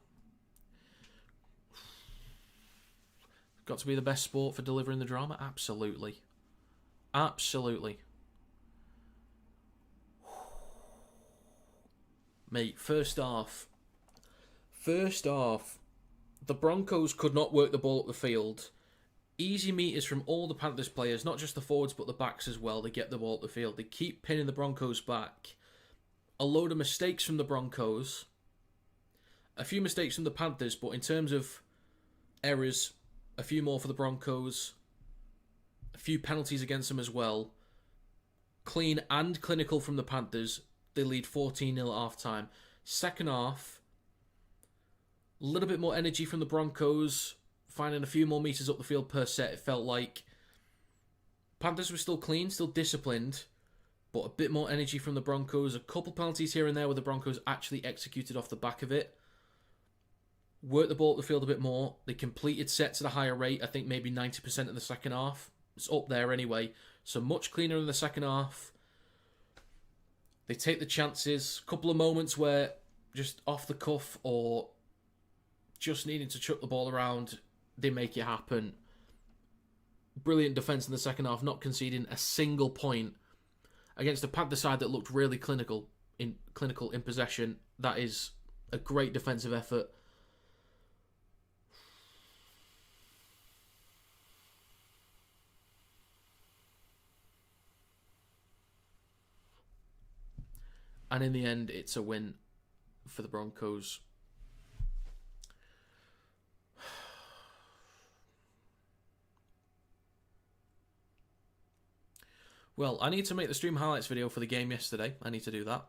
Got to be the best sport for delivering the drama? Absolutely. Absolutely. Mate, first half, the Broncos could not work the ball up the field. Easy meters from all the Panthers players, not just the forwards but the backs as well. They get the ball up the field. They keep pinning the Broncos back. A load of mistakes from the Broncos. A few mistakes from the Panthers, but in terms of errors, a few more for the Broncos. A few penalties against them as well. Clean and clinical from the Panthers. They lead 14-0 at half-time. Second half, a little bit more energy from the Broncos, finding a few more meters up the field per set, it felt like. Panthers were still clean, still disciplined, but a bit more energy from the Broncos. A couple penalties here and there where the Broncos actually executed off the back of it. Worked the ball up the field a bit more. They completed sets at a higher rate, I think maybe 90% in the second half. It's up there anyway. So much cleaner in the second half. They take the chances. A couple of moments where just off the cuff or just needing to chuck the ball around, they make it happen. Brilliant defence in the second half, not conceding a single point against a Panther side that looked really clinical in possession. That is a great defensive effort. And in the end, it's a win for the Broncos. Well, I need to make the stream highlights video for the game yesterday. I need to do that.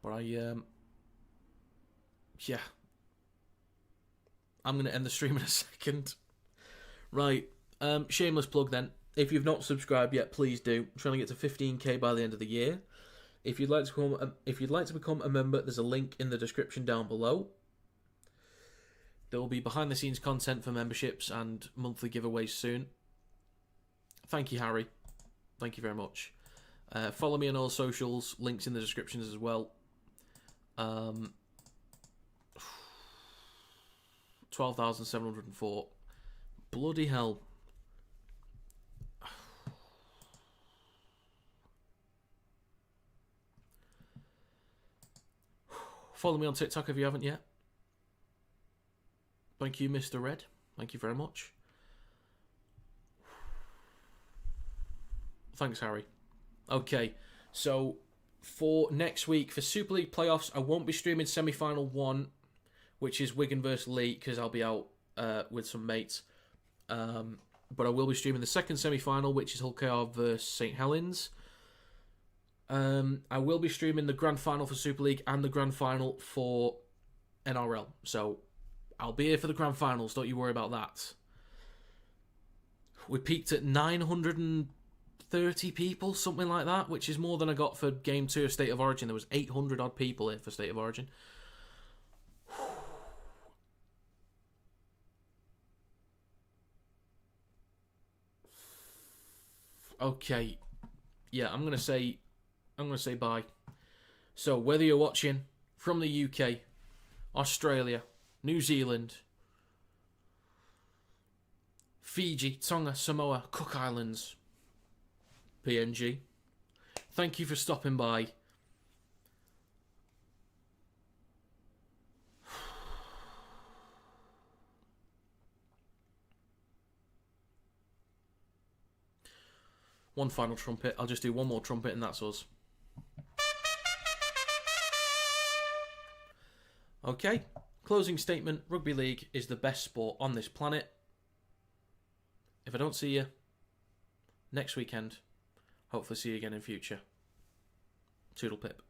But yeah. I'm going to end the stream in a second. Right. Shameless plug then. If you've not subscribed yet, please do. I'm trying to get to 15k by the end of the year. If you'd like to become a member, there's a link in the description down below. There will be behind the scenes content for memberships and monthly giveaways soon. Thank you, Harry. Thank you very much. Follow me on all socials. Links in the descriptions as well. 12,704. Bloody hell. Follow me on TikTok if you haven't yet. Thank you, Mr. Red. Thank you very much. Thanks, Harry. Okay, so for next week, for Super League playoffs, I won't be streaming semi-final 1, which is Wigan versus Leigh, because I'll be out with some mates. But I will be streaming the second semi-final, which is Hull KR versus St. Helens. I will be streaming the grand final for Super League and the grand final for NRL. So I'll be here for the grand finals, don't you worry about that. We peaked at 930 people, something like that, which is more than I got for Game 2 of State of Origin. There was 800 odd people here for State of Origin. Okay. Yeah, I'm gonna say bye. So whether you're watching from the UK, Australia, New Zealand, Fiji, Tonga, Samoa, Cook Islands, PNG, thank you for stopping by. One final trumpet. I'll just do one more trumpet and that's us. Okay. Closing statement. Rugby League is the best sport on this planet. If I don't see you next weekend, hopefully see you again in future. Toodle pip.